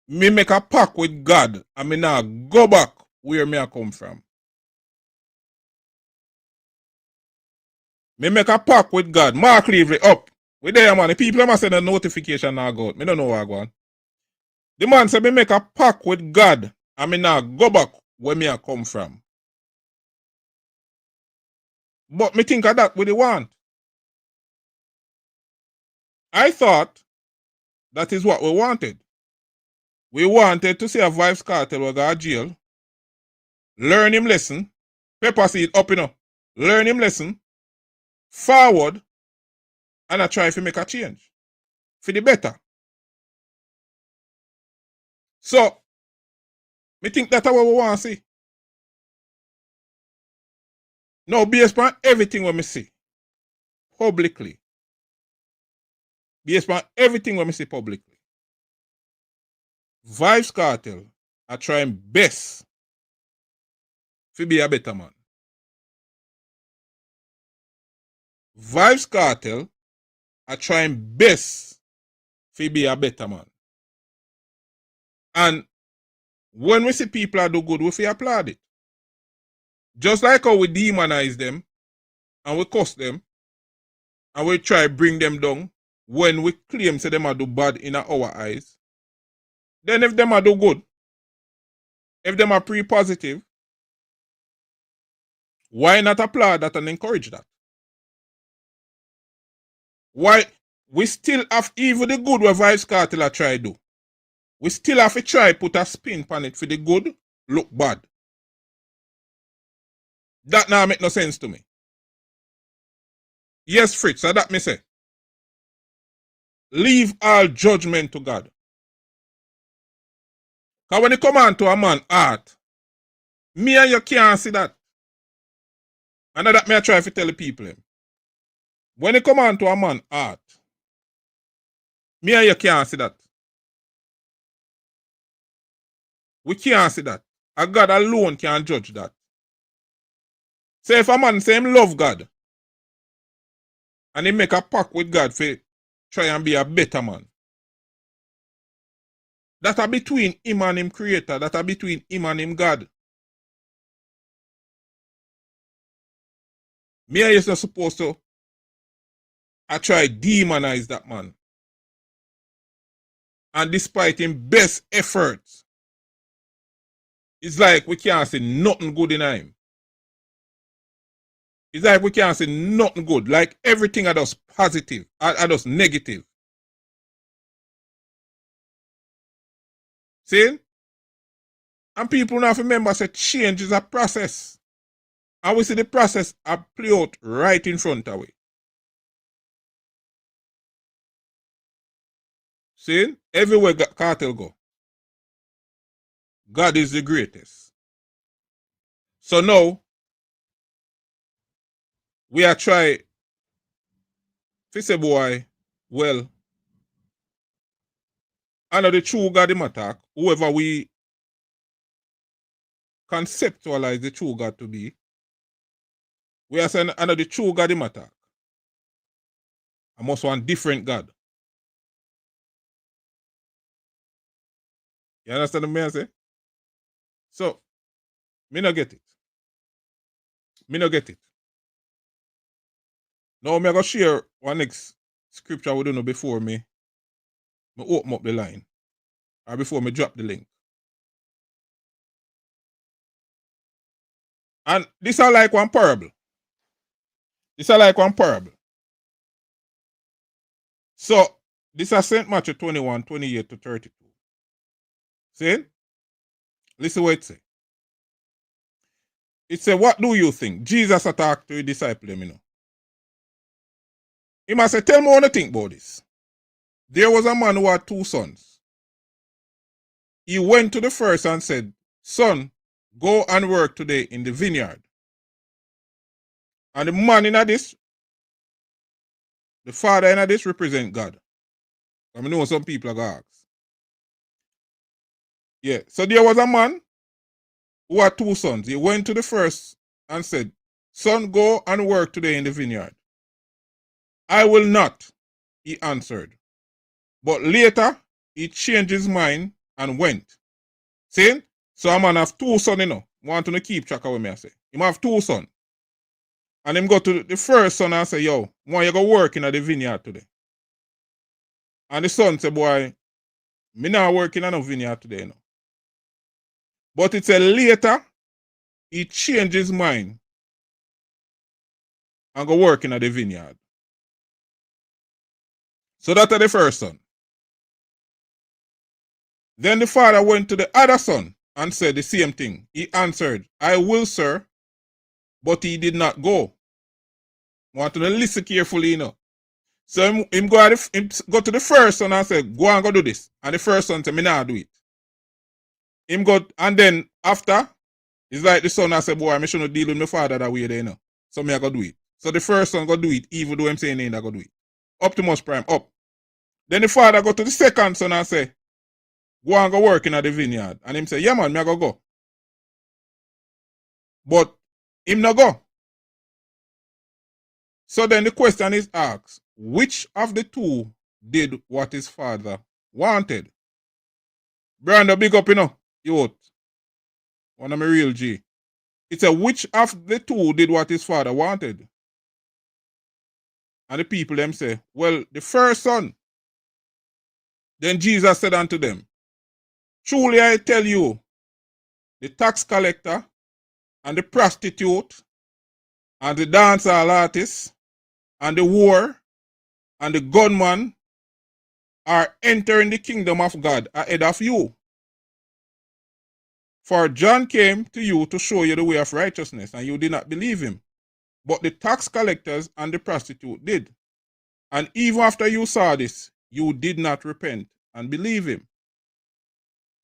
me make a pact with God and me now go back where me I come from. Me make a pact with God. Mark Leavely up. We there, man. The people must send a notification now go out. Me don't know what I go on. The man said me make a pact with God and me now go back where me I come from. But me think of that what they want. I thought that is what we wanted. We wanted to see a Vybz Kartel will go to jail, learn him lesson, pepper seed up, learn him lesson, forward, and I try to make a change for the better. So, me think that's what we want to see. Now, based on everything what me see publicly, based on everything what me see publicly, Vybz Kartel are trying best to be a better man. Vybz Kartel are trying best to be a better man. And when we see people do good, we feel applaud it. Just like how we demonize them and we curse them and we try bring them down when we claim say them are do bad in our eyes. Then if them are do good, if them are pre-positive, why not applaud that and encourage that? Why we still have even the good what Vybz Kartel are try do. We still have to try put a spin on it for the good look bad. That now make no sense to me. Yes, Fritz, so that me say. Leave all judgment to God. Because when it come on to a man art, me and you can't see that. And that me I try to tell the people him. When it come on to a man art, me and you can't see that. We can't see that. And God alone can judge that. So if a man say him love God, and he make a pact with God for try and be a better man, that are between him and him creator, that are between him and him God. Me and you not supposed to I try demonize that man. And despite him best efforts, it's like we can't say nothing good in him. It's like we can't say nothing good. Like everything are just positive, are just negative. See? And people now remember say change is a process. And we see the process play out right in front of we. See? Everywhere Cartel go. God is the greatest. So now, we are trying to say, boy, well, under the true God him attack, whoever we conceptualize the true God to be, we are saying under the true God him attack, I must want different God. You understand what I say? So, me not get it. Me not get it. Now, me going to share one next scripture we don't know before me open up the line. Or before me drop the link. And this are like one parable. This are like one parable. So, this is St. Matthew 21, 28 to 32. See? Listen what it says. It says, what do you think? Jesus attacked the disciple, you know. He must say, tell me what you think about this. There was a man who had 2 sons. He went to the first and said, son, go and work today in the vineyard. And the man in this, the father in this represent God. I know some people are going to ask. Yeah, so there was a man who had 2 sons. He went to the first and said, son, go and work today in the vineyard. I will not, he answered. But later, he changed his mind and went. See? So a man have 2 sons, you know. Want to keep track of what I say. He have 2 sons. And him go to the first son and say, yo, why you go work in the vineyard today? And the son say, boy, me not working in no vineyard today, you know. But it's a later, he changed his mind and go work in the vineyard. So that's the first son. Then the father went to the other son and said the same thing. He answered, I will, sir, but he did not go. Want to listen carefully, you know. So him go to the first son and said, go and go do this. And the first son said, me not do it. Him go, and then after, it's like the son I said, boy, I shouldn't deal with my father that way there, you know. So me I go do it. So the first son go do it, even though I'm saying he ain't go do it. Optimus Prime, up. Then the father go to the second son and say, go and go work in the vineyard. And him say, yeah man, me I go. But him not go. So then the question is asked, which of the 2 did what his father wanted? Brando, big up, you know, youth. One of my real G. It's a which of the 2 did what his father wanted? And the people them say, well, the first son. Then Jesus said unto them, truly I tell you, the tax collector and the prostitute and the dancehall artist and the war and the gunman are entering the kingdom of God ahead of you. For John came to you to show you the way of righteousness, and you did not believe him. But the tax collectors and the prostitute did. And even after you saw this, you did not repent and believe him.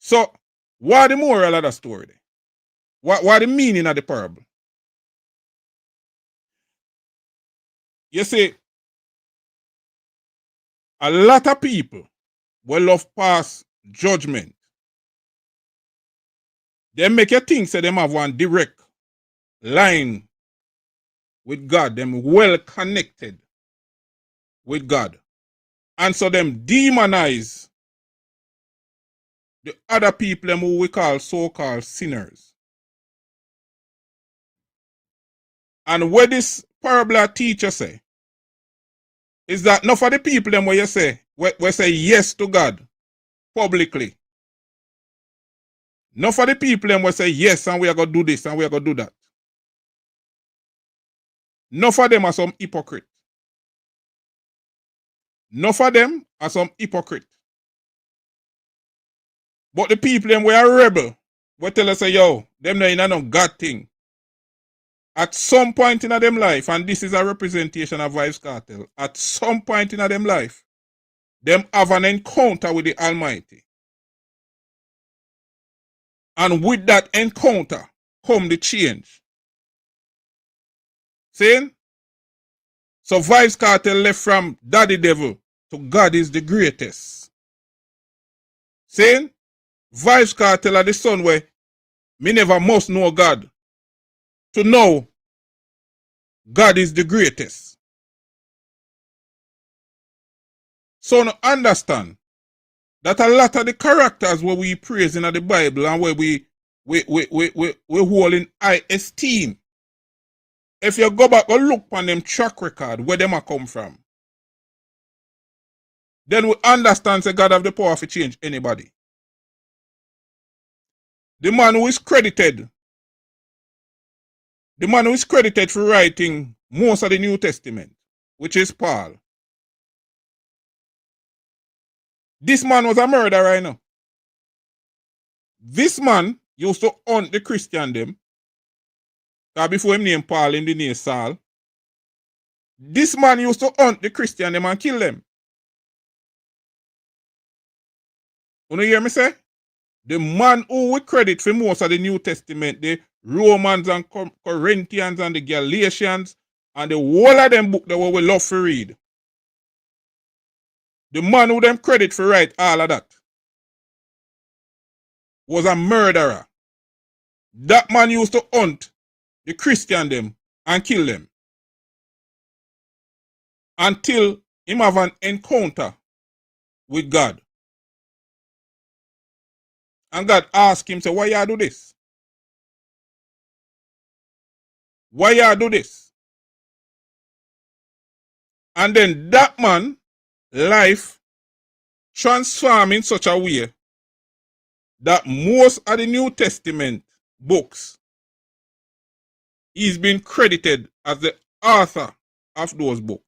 So, what the moral of the story? What the meaning of the parable? You see, a lot of people will love pass judgment. They make you think say them have one direct line with God, them well connected with God. And so them demonize the other people them who we call so-called sinners. And what this parable teacher say is that not for the people them where you say we say yes to God publicly. Not for the people them where say yes and we are gonna do this and we are gonna do that. Not for them are some hypocrite. Not for them are some hypocrite. But the people them we are rebel, we tell us say yo, them no in no God thing. At some point in them life, and this is a representation of Vybz Kartel, at some point in them life, them have an encounter with the Almighty. And with that encounter come the change. Saying? So Vybz Kartel left from Daddy Devil to God is the greatest. Saying? Vybz Kartel are the son where me never must know God. To know God is the greatest. So now understand that a lot of the characters where we praise in the Bible and where we hold in high esteem. If you go back and look on them track record, where them are come from, then we understand that God have the power to change anybody. The man who is credited for writing most of the New Testament, which is Paul. This man was a murderer right now. This man used to hunt the Christian them. Before him named Paul, him the name Saul. This man used to hunt the Christian them and kill them. You hear me say? The man who we credit for most of the New Testament, the Romans and Corinthians and the Galatians and the whole of them book that we love to read. The man who them credit for write all of that was a murderer. That man used to hunt the Christian them and kill them until him have an encounter with God. And God asked him, say, why you do this? Why you do this? And then that man life transformed in such a way that most of the New Testament books he's been credited as the author of those books.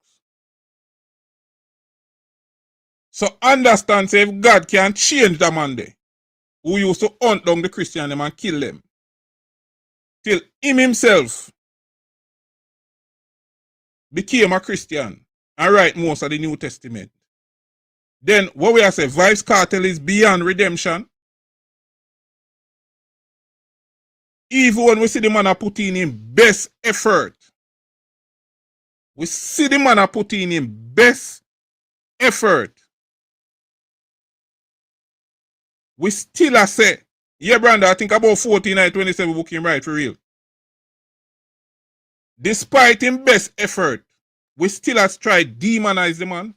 So understand, say, if God can change the man there, who used to hunt down the Christian them and kill them, till him himself became a Christian and write most of the New Testament. Then what we are saying, Vybz Kartel is beyond redemption. Even when we see the man put in his best effort, we see the man put in his best effort, we still say, yeah, Branda, I think about 14 and 27 book him right for real. Despite his best effort, we still has tried demonize the man.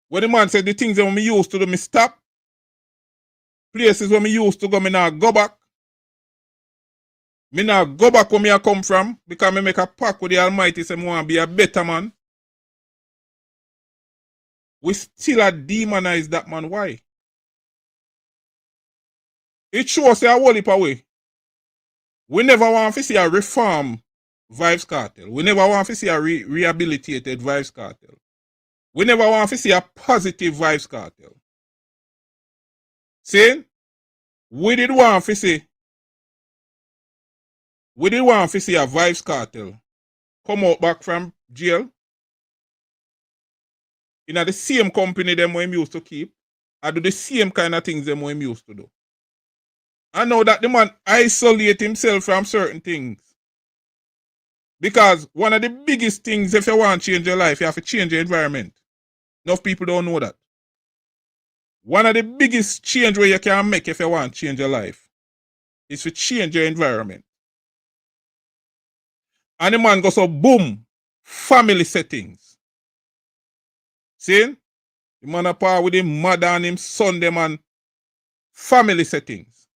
When the man said the things that me used to do, me stop. Places where me used to go, me now go back. Me now go back where me I come from because me make a pact with the Almighty, say me want to be a better man. We still a demonize that man. Why? It shows a whole heap away. We never want to see a reform Vybz Kartel. We never want to see a rehabilitated Vybz Kartel. We never want to see a positive Vybz Kartel. See? We did want to see a Vybz Kartel come out back from jail in the same company them we used to keep. I do the same kind of things them we used to do. I know that the man isolate himself from certain things. Because one of the biggest things if you want to change your life, you have to change your environment. Enough people don't know that. One of the biggest change where you can make if you want to change your life is to change your environment. And the man goes so boom, family settings. See? The man apart with him mother and him son, them and family settings.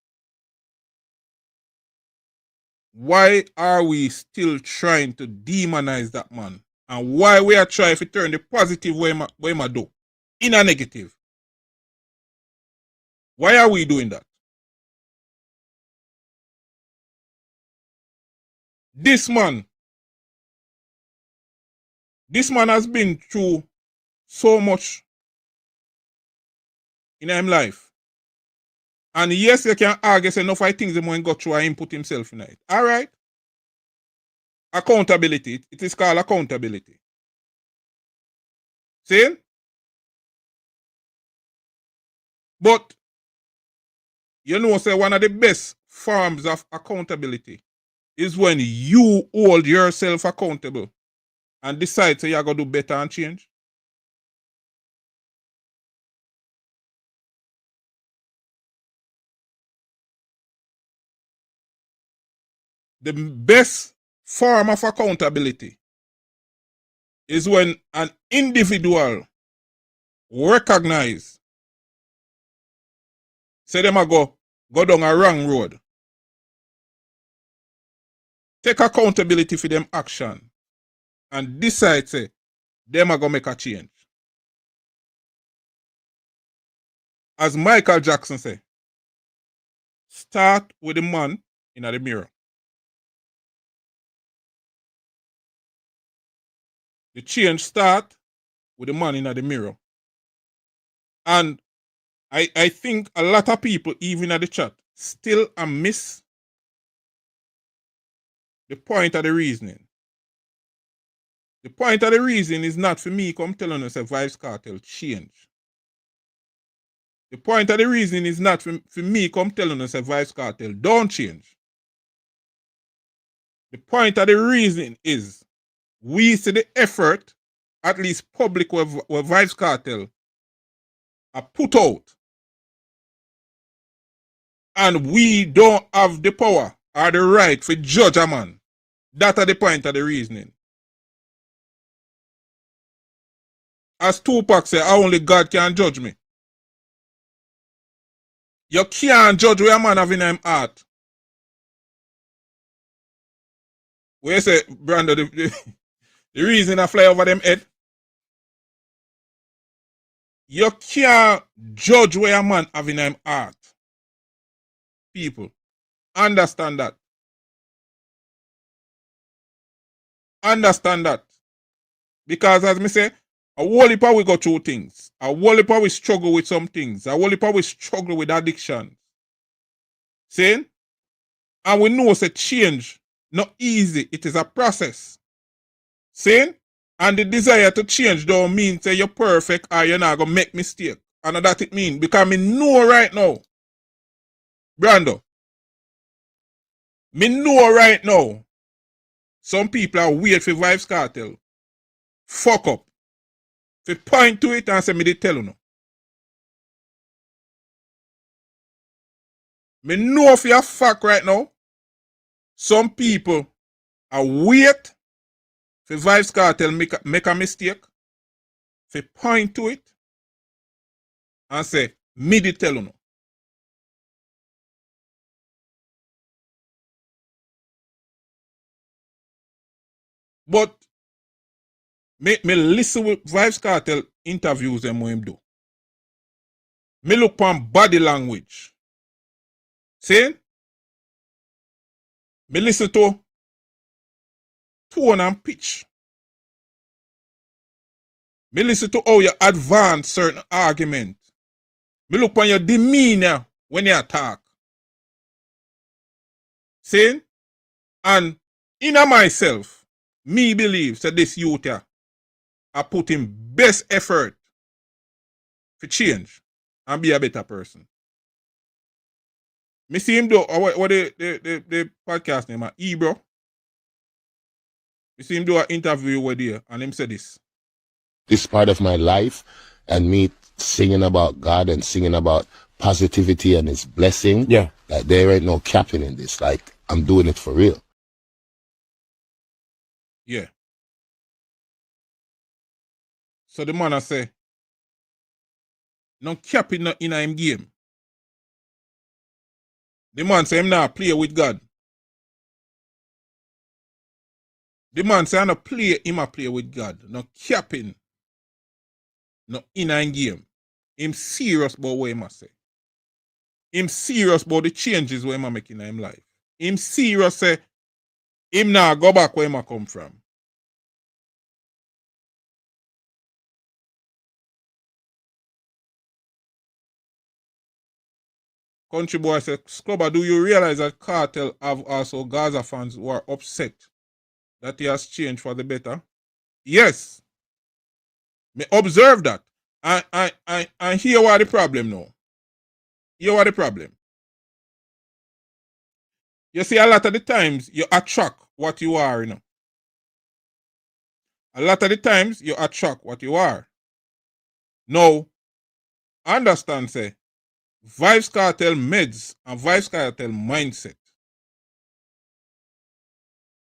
Why are we still trying to demonize that man? And why we are trying to turn the positive way I do in a negative? Why are we doing that? This man has been through so much in his life. And yes, you can argue enough things the man got through and put himself in it. All right. Accountability. It is called accountability. See? But you know, say one of the best forms of accountability is when you hold yourself accountable and decide to you're going to do better and change. The best form of accountability is when an individual recognize, say them a go down a wrong road. Take accountability for them action and decide, say, them are going to make a change. As Michael Jackson say, start with the man in the mirror. The change start with the man in the mirror. And I think a lot of people, even at the chat, still miss the point of the reasoning. The point of the reason is not for me come telling us a Vybz Kartel change. The point of the reason is not for me come telling us a Vybz Kartel don't change. The point of the reason is we see the effort, at least public, where Vybz Kartel are put out. And we don't have the power or the right to judge a man. That's the point of the reasoning. As Tupac said, only God can judge me. You can't judge where a man have in him heart. Where you say, Brando, the reason I fly over them head, you can't judge where a man have in him heart. People, understand that. Understand that. Because as me say, a whole heap we go through things. A whole heap we struggle with some things. A whole heap we struggle with addiction. Saying? And we know it's a change. Not easy. It is a process. Saying? And the desire to change don't mean say you're perfect or you're not going to make mistake. And that it mean. Because me know right now. Brando. Me know right now. Some people are weird for Vybz Kartel. Fuck up. If you point to it and say me they tell you no. Me know for a fact right now, some people are wait for Vybz Kartel make a mistake. If you point to it and say, me they tell you no. But me listen with Vybz Kartel interviews them what him do. Me look on body language. See? Me listen to tone and pitch. Me listen to how you advance certain argument. Me look on your demeanor when you talk. See? And in myself, me believe that this youth here are putting best effort to change and be a better person. Me see him do what the podcast name is bro. Me see him do an interview with you and him say this. This part of my life and me singing about God and singing about positivity and his blessing. Yeah. Like there ain't no capping in this. Like I'm doing it for real. Yeah. So the man I say, no cap in him game. The man say him not play with God. The man say I no play, him a play with God. No capping. No in him game. Him serious about what him a say. Him serious about the changes what him a make in him life. Him serious say him not go back where him a come from. Country boy said, Scrubber, do you realize that Kartel have also Gaza fans who are upset that he has changed for the better? Yes. Me observe that. And here what the problem now. Here what the problem. You see, a lot of the times you attract what you are, you know. A lot of the times you attract what you are. Now, understand, say, Vybz Kartel meds and Vybz Kartel mindset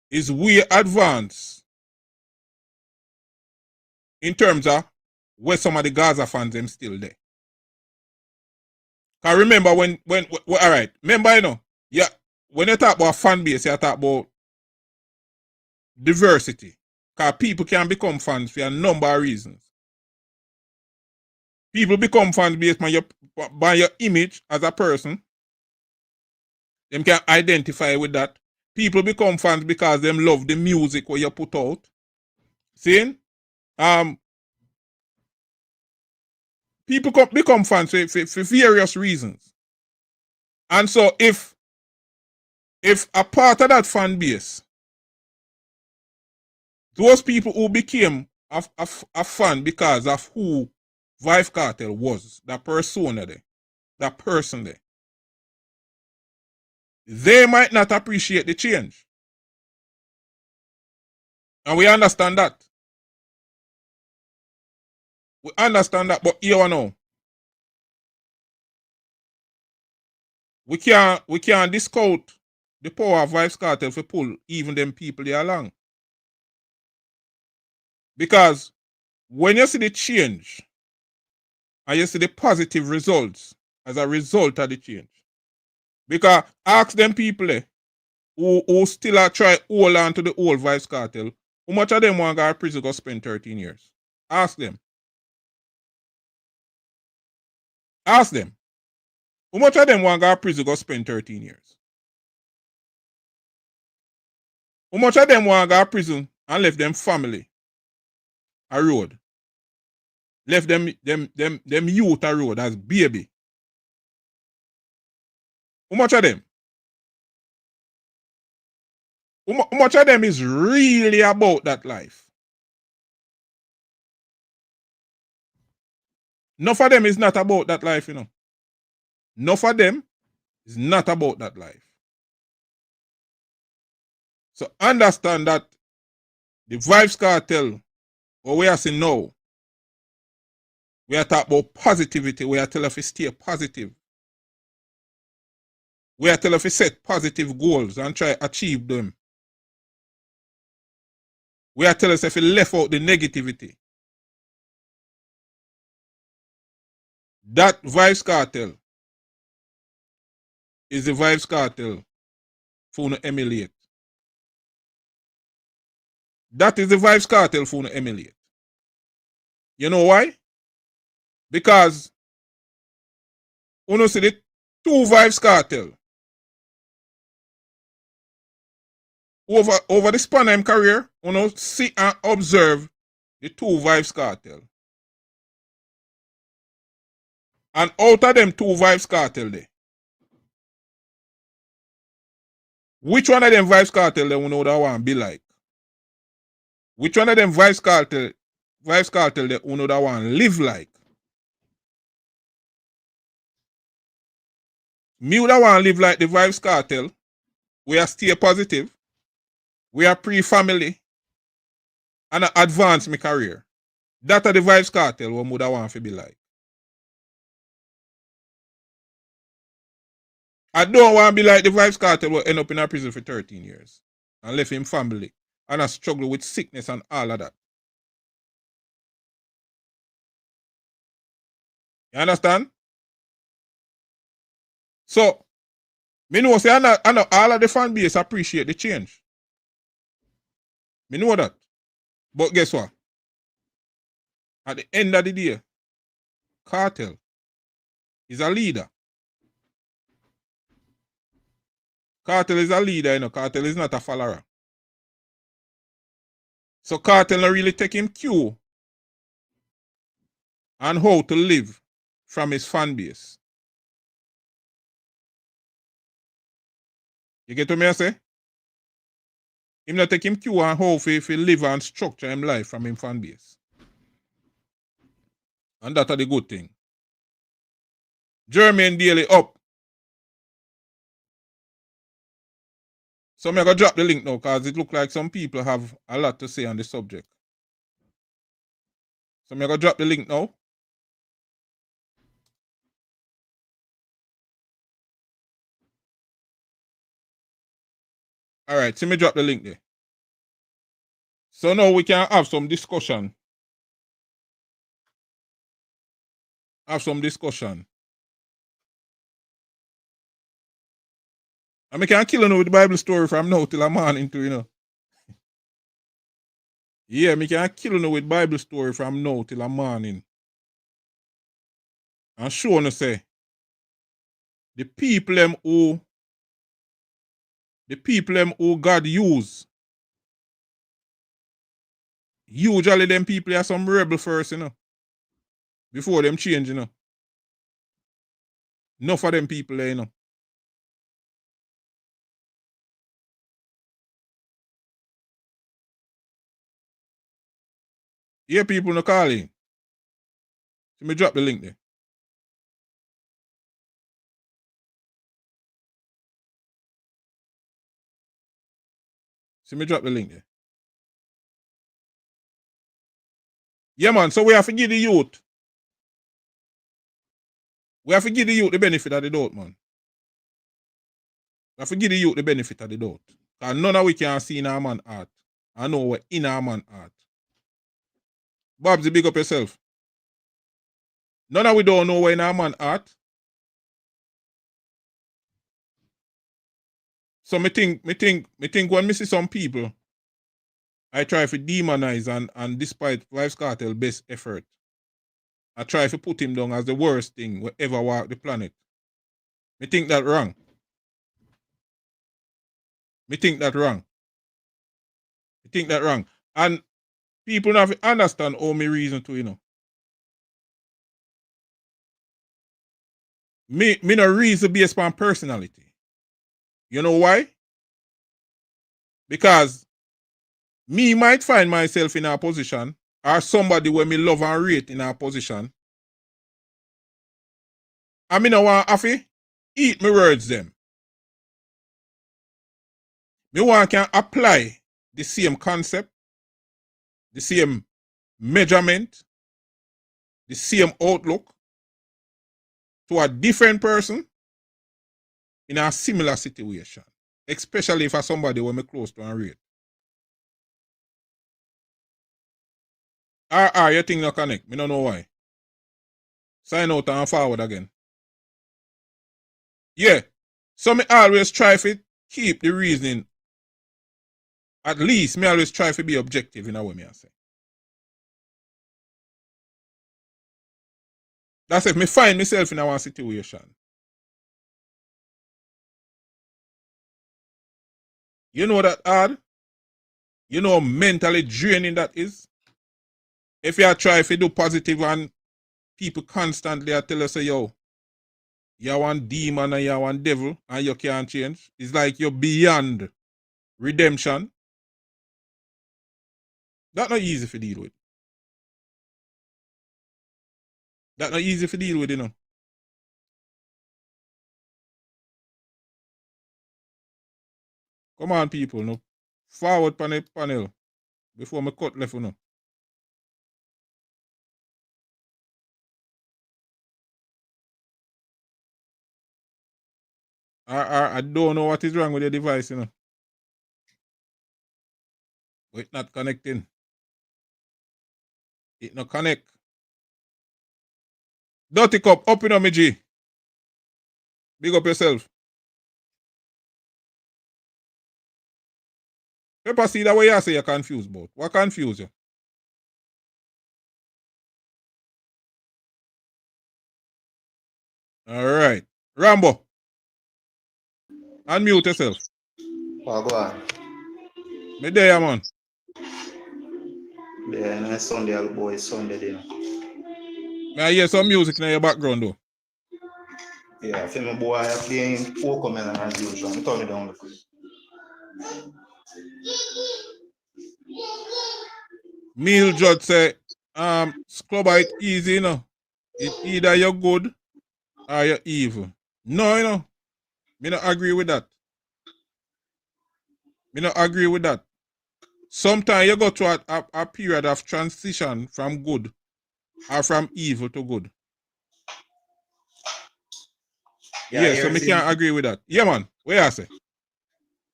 is way advanced in terms of where some of the Gaza fans them still there. Cause remember when all right, remember you know, yeah, when you talk about fan base, you talk about diversity. Cause people can become fans for a number of reasons. People become fans based by your image as a person. Them can identify with that. People become fans because them love the music where you put out. See? People become fans for various reasons. And so if a part of that fan base, those people who became a fan because of who Vybz Kartel was, that persona there, that person there, they might not appreciate the change. And we understand that. We understand that, but here now, we can't discount the power of Vybz Kartel for pull even them people there along. Because when you see the change and you see the positive results as a result of the change, because ask them people who still are try hold on to the old Vybz Kartel, how much of them want to go to prison go spend 13 years? Ask them. Ask them. How much of them want to go to prison go spend 13 years? How much of them want to go to prison and left them family a road? Left them youth a road as baby? How much of them? How much of them is really about that life? Enough of them is not about that life, you know. Enough of them is not about that life. So understand that the Vybz Kartel, what we are saying now, we are talking about positivity. We are telling you to stay positive. We are telling you to set positive goals and try to achieve them. We are telling you to left out the negativity. That Vybz Kartel is the Vybz Kartel for no emulate. That is the Vybz Kartel for no emulate. You know why? Because you see the two Vybz Kartel over the span of career, you see and observe the two Vybz Kartel. And out of them two Vybz Kartel there, which one of them Vybz Kartel they would want to be like? Which one of them Vybz Kartel they would want to live like? Me would want to live like the Vybz Kartel. We are stay positive. We are pre-family. And I advance my career. That are the Vybz Kartel what would want to be like. I don't want to be like the Vybz Kartel will end up in a prison for 13 years and left him family and I struggle with sickness and all of that. You understand? So, me know say I know all of the fan base appreciate the change. Me know that. But guess what? At the end of the day, Kartel is a leader. Kartel is a leader, you know. Kartel is not a follower. So Kartel not really take him cue on how to live from his fan base. You get what me I say? Him not take him cue on how to live and structure him life from him fan base. And that's the good thing. German daily up. So I'm going to drop the link now because it looks like some people have a lot to say on the subject. So I'm going to drop the link now. All right, so me drop the link there. So now we can have some discussion. And we can kill you with the Bible story from now till a morning too, you know. Yeah, me can kill you with Bible story from now till a morning. And show you say the people them who God use, usually them people are some rebel first, you know. Before them change, you know. Enough of them people there, you know. Yeah, people no calling. So me drop the link there. So me drop the link there. Yeah, man, so we have to give the youth. We have to give the youth the benefit of the doubt, man. We have to give the youth the benefit of the doubt. Because none of we can see in our man heart. I know we're in our man heart. Babs, big up yourself. None of we don't know we're in our man heart. So me think when me see some people, I try to demonize and despite Vybz Kartel best effort, I try to put him down as the worst thing we ever walk the planet. Me think that wrong. And people have to understand all my reason to, you know. Me no reason based on personality. You know why? Because me might find myself in a position or somebody where me love and rate in a position. I mean, I want to eat my words them. Me want can apply the same concept, the same measurement, the same outlook to a different person in a similar situation. Especially for somebody when me close to and rate. Your thing not connect. Me don't know why. Sign out and forward again. Yeah. So me always try to keep the reasoning. At least me always try to be objective in a way me I say. That's if me find myself in a one situation. You know that hard? You know how mentally draining that is? If you try to do positive and people constantly tell us, yo, you're one demon and you're one devil and you can't change. It's like you're beyond redemption. That's not easy to deal with. You know. Come on, people, no. Forward panel before me cut left, you know. I don't know what is wrong with your device, you know. But it's not connecting. It not connect. Dirty cup, up in on me, G. Big up yourself. Pepper see that way you say you're confused about. What confused you? Alright. Rambo. Unmute yourself. Oh, go on. Me there, man. Yeah, and it's Sunday, I'll boy, it's Sunday, you know. May I hear some music in your background, though? Yeah, I feel my boy, I'm playing folk man as usual. I'm turning down the food. Meal Judge say, Scrubber it easy, you know. It either you're good or you're evil. No, you know. Me not agree with that. Me not agree with that. Sometimes you go to a period of transition from good or from evil to good. Yeah, so me can't agree with that. Yeah, man. What you say?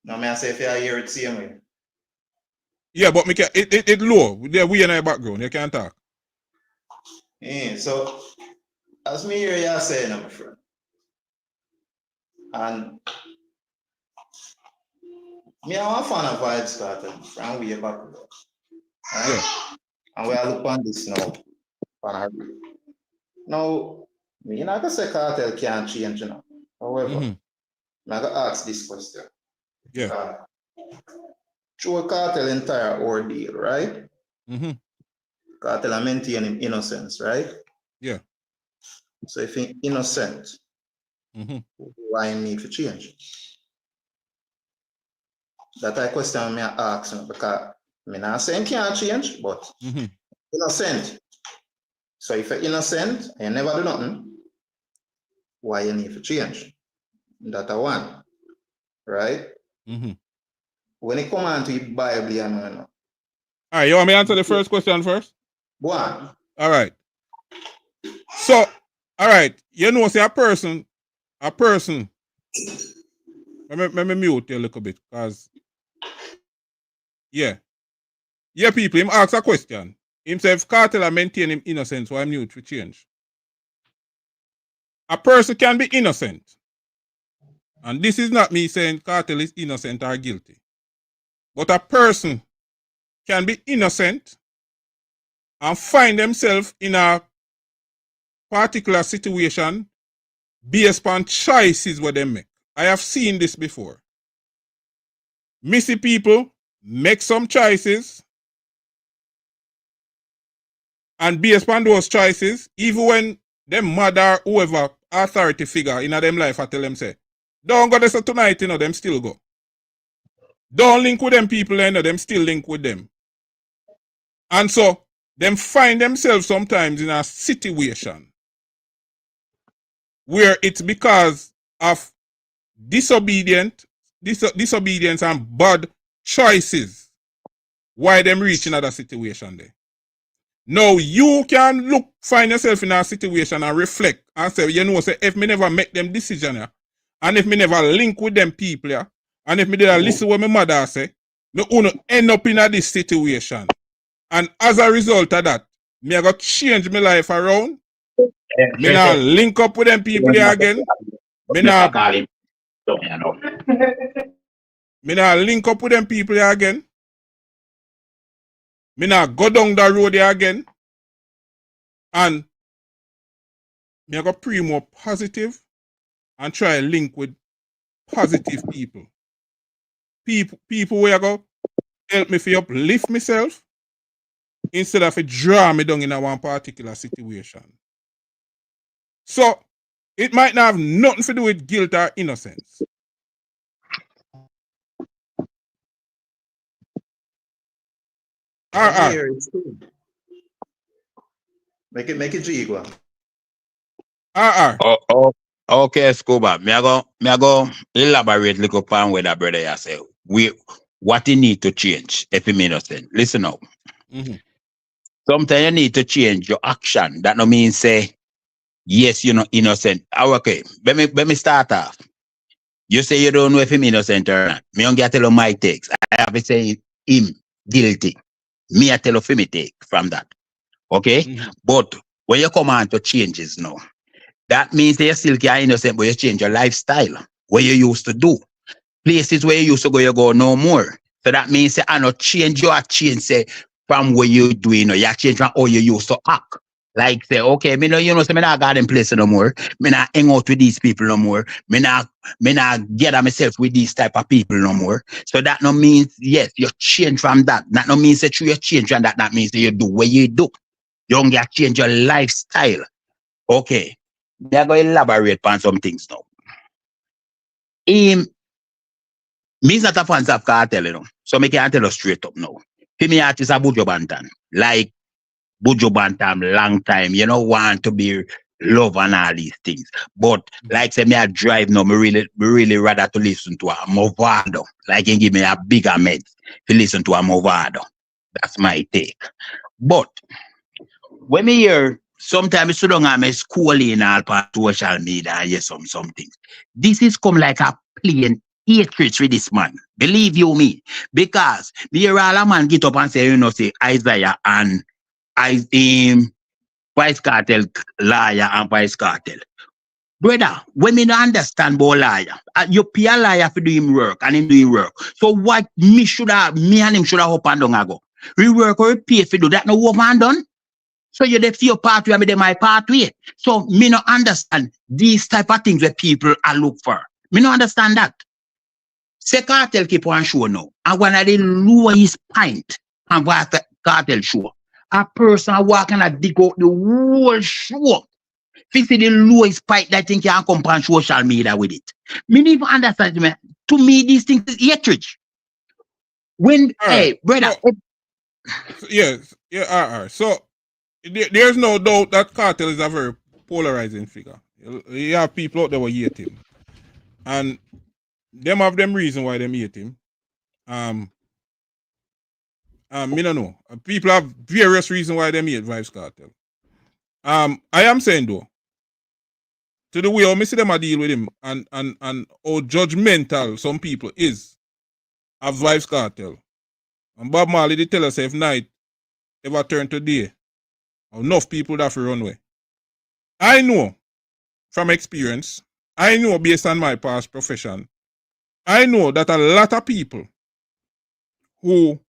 No, me I say if you hear it same way. Yeah, but me can it low. We in our background. You can't talk. Yeah, so as me hear you saying, my friend, and me I'm a fan of Vybz Kartel from way back. Right? Yeah. And we are look on this now. Now, me not gonna say Kartel can't change, you know. However, I'm gonna ask this question. Yeah. Through Kartel entire ordeal, right? Kartel maintain him innocence, right? Yeah. So if he's innocent, why he need to change? That I question me ask because me not saying can't change, but innocent. So if you're innocent and you never do nothing, why you need to change? That I want, right? When it come on to the Bible, you know. All right, you want me to answer the first question first? Go on. All right. So, all right, you know, say a person. Let me mute you a little bit, because, yeah, people, him ask a question. Him say, if Kartel maintain him innocence, why mute to change? A person can be innocent. And this is not me saying Kartel is innocent or guilty. But a person can be innocent and find themselves in a particular situation based on choices what they make. I have seen this before. Missy people make some choices, and based on those choices, even when them mother, whoever, authority figure in them life, I tell them, say, don't go this tonight, you know, them still go. Don't link with them people, you know, them still link with them. And so, them find themselves sometimes in a situation where it's because of disobedience and bad choices why them reach another situation there. Now you can find yourself in a situation and reflect and say, you know, say if me never make them decision here, and if me never link with them people here, and if me did listen what my mother say, me wanna end up in this situation. And as a result of that, me I got change my life around. Me now link up with them people here again. Me now link up with them people here again. Me now go down the road here again. And me I got pre more positive and try to link with positive people. People where I go help me to uplift myself instead of to draw me down in a one particular situation. So it might not have nothing to do with guilt or innocence. Make it G go. Okay, Scuba. Me I go elaborate little upon where that brother you say. What you need to change if you innocent. Listen up. Sometimes you need to change your action. That no mean say yes, you're not innocent. Okay, let me start off. You say you don't know if him innocent or not. Me don't get tell you my takes. I have to say him guilty. Me I tell you for me take from that. Okay? But when you come on to changes now, that means that you still can innocent, but you change your lifestyle. What you used to do. Places where you used to go, you go no more. So that means that I not change, you change say from what you doing, or you change from how you used to act. Like say, okay, me no, you know, so me not got them place no more. Me not hang out with these people no more. Me not get myself with these type of people no more. So that no means, yes, you change from that. That no means that you change from that. That means that you do what you do. You don't get change your lifestyle. Okay. Me are going to elaborate on some things now. Me is not a fan of Kartel, you know. So me can't tell you straight up now. For me, artist a Bujo Bantan. Like Bujo Bantam long time. You know, want to be love and all these things. But like say me I drive now, me really rather to listen to a Movado. Like you give me a bigger meds to listen to a Movado. That's my take. But when me hear sometimes sit down and me scrolling all part social media and hear some things. This is come like a plain hatred with this man. Believe you me. Because me hear all a man get up and say, you know, say Isaiah and Vybz Kartel liar and Vybz Kartel. Brother, when me no understand about liar, you pay a liar for doing work and him doing work. So what me and him should have up and down ago. We work or we pay for do that no work man done. So you left your pathway, I mean my pathway. So me no understand these type of things that people are look for. Me no understand that. Say Cartel keep on show now. And when I lower his pint and what Cartel show, a person walking and dig out the whole show. If you see the lowest pint that think you can come on social media with it. Me don't even understand. Me. To me, these things is hatred. When, hey, brother. Yes, yeah, So, there's no doubt that Cartel is a very polarizing figure. You have people out there who hate him. And them have them reason why they hate him. Me don't know. People have various reasons why they hate Vybz Kartel. I am saying though, to the way how me see them a deal with him and how judgmental some people is of Vybz Kartel. And Bob Marley did tell us if night ever turn to day, enough people that run away. I know from experience, I know based on my past profession, I know that a lot of people who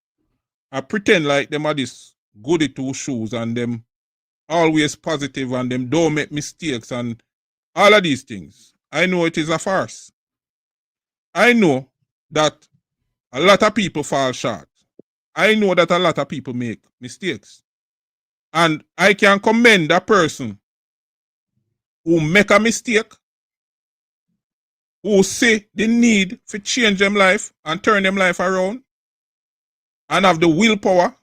pretend like them are this goody two shoes and them always positive and them don't make mistakes and all of these things. I know it is a farce. I know that a lot of people fall short. I know that a lot of people make mistakes. And I can commend a person who make a mistake, who see the need to change them life and turn them life around, and have the willpower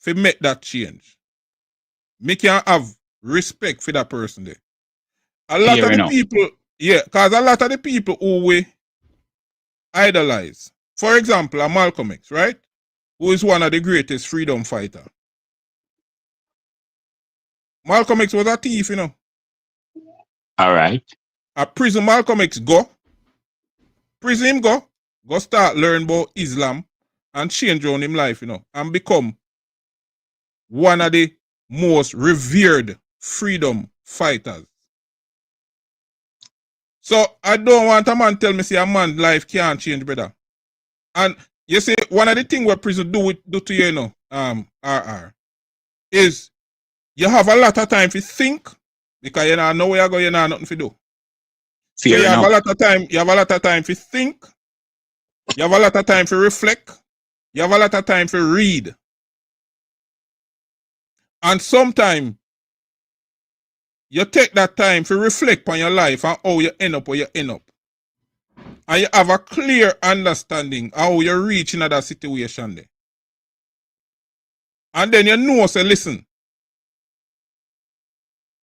to make that change. Me can have respect for that person there. A lot of the people, yeah, because a lot of the people who we idolize, for example, a Malcolm X, right? Who is one of the greatest freedom fighters. Malcolm X was a thief, you know. All right. A prison Malcolm X go. Prison him go start learn about Islam and change on him life, you know, and become one of the most revered freedom fighters. So I don't want a man tell me say a man's life can't change, brother. And you see, one of the things where prison do to you, you know, RR, is you have a lot of time to think because you know where you go, you know nothing to do. So you have a lot of time, to think, you have a lot of time to reflect, you have a lot of time to read. And sometimes you take that time to reflect on your life and how you end up where you end up. And you have a clear understanding how you reach in that situation there. And then you know, say, listen,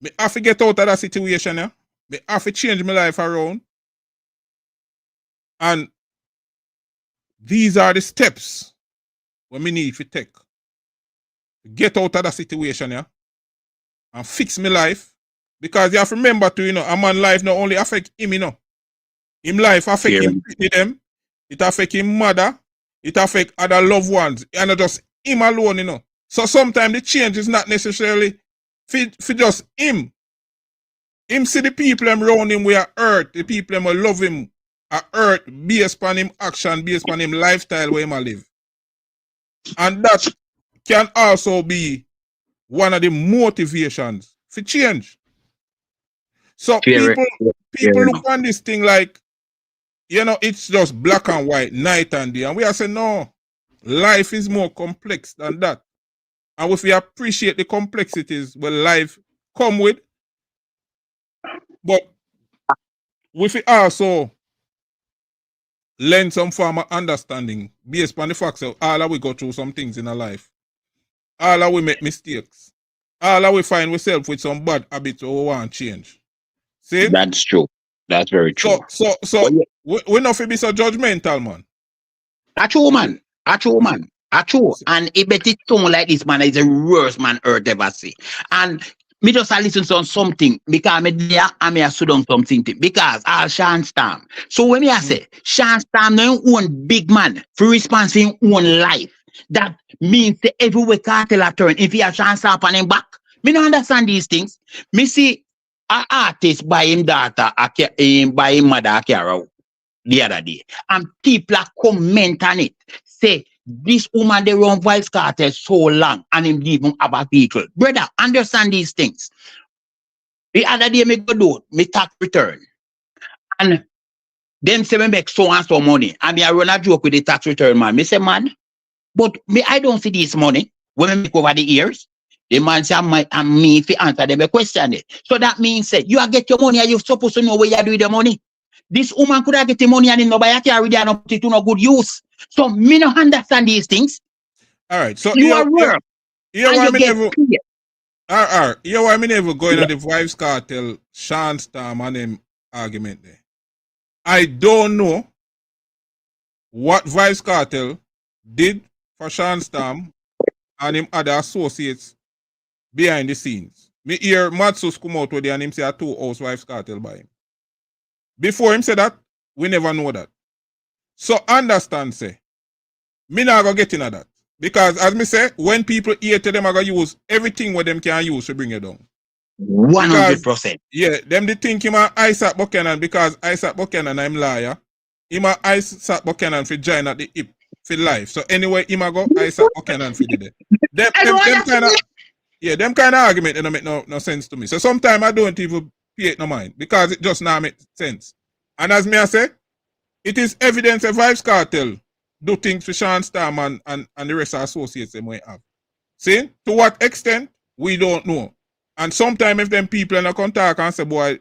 me have to get out of that situation, yeah? Me have to change my life around. And these are the steps what me need to take. Get out of that situation, yeah? And fix my life. Because you have to remember to, you know, a man's life not only affect him, you know. Him life affect him, them. It affect him mother. It affect other loved ones. And not just him alone, you know. So sometimes the change is not necessarily for just him. Him see the people around him we are hurt. The people who love him are hurt based on him action, based on him lifestyle where he live. And that can also be one of the motivations for change. So people look on this thing like, you know, it's just black and white, night and day. And we are saying, no, life is more complex than that. And if we appreciate the complexities where life come with, but if we also lend some form of understanding based on the fact that all of we go through some things in our life. All of we make mistakes. All of we find ourselves with some bad habits we want to change. See? That's true. That's very true. So But yeah, we not be so judgmental, man. a true man. A true man. A true. And it bet it sound like this man is the worst man earth ever see. And me just a listen to something because me there and me a sit down something because all Sean Storm. So when me I say Sean Storm no own big man for response for his own life. That means that everywhere Kartel a turn if he a Sean Storm on him back. Me no understand these things. Me see an artist by him daughter by him mother a carry the other day. And people are comment on it. Say, this woman they run Vybz Kartel so long and him leave him have a vehicle. Brother, understand these things. The other day me go do me tax return. And them say me make so and so money. And me I run a joke with the tax return man. Me say, man, but me I don't see this money when me make over the years. The man say, and me if you answer them a question. So that means say, you get your money and you're supposed to know where you do with the money. This woman could have get the money and nobody carry it and put it to no good use. So me no understand these things. All right. So You are work. Here And why you me get never clear. here why me never go into the Vybz Kartel, Sean Storm and them argument there. I don't know what Vybz Kartel did for Sean Storm and him other associates behind the scenes. Me hear Matsus come out with there and him say a 2 house Vybz Kartel by him. Before him say that, we never know that. So understand, say, me not go get into that. Because as me say, when people hear to them, I go use everything what them can use to bring it down. 100%. Yeah, them they think him a Isaac Buchanan because Isaac Buchanan I'm liar. Him a Isaac Buchanan for join at the hip for life. So anyway, him a go Isaac Buchanan for the day. Them kind of argument they don't make no sense to me. So sometimes I don't even pay it no mind because it just not make sense. And as me I say, it is evidence that Vybz Kartel do things for Sean Storm and the rest of associates they might have. See? To what extent, we don't know. And sometimes if them people in a contact and say, boy,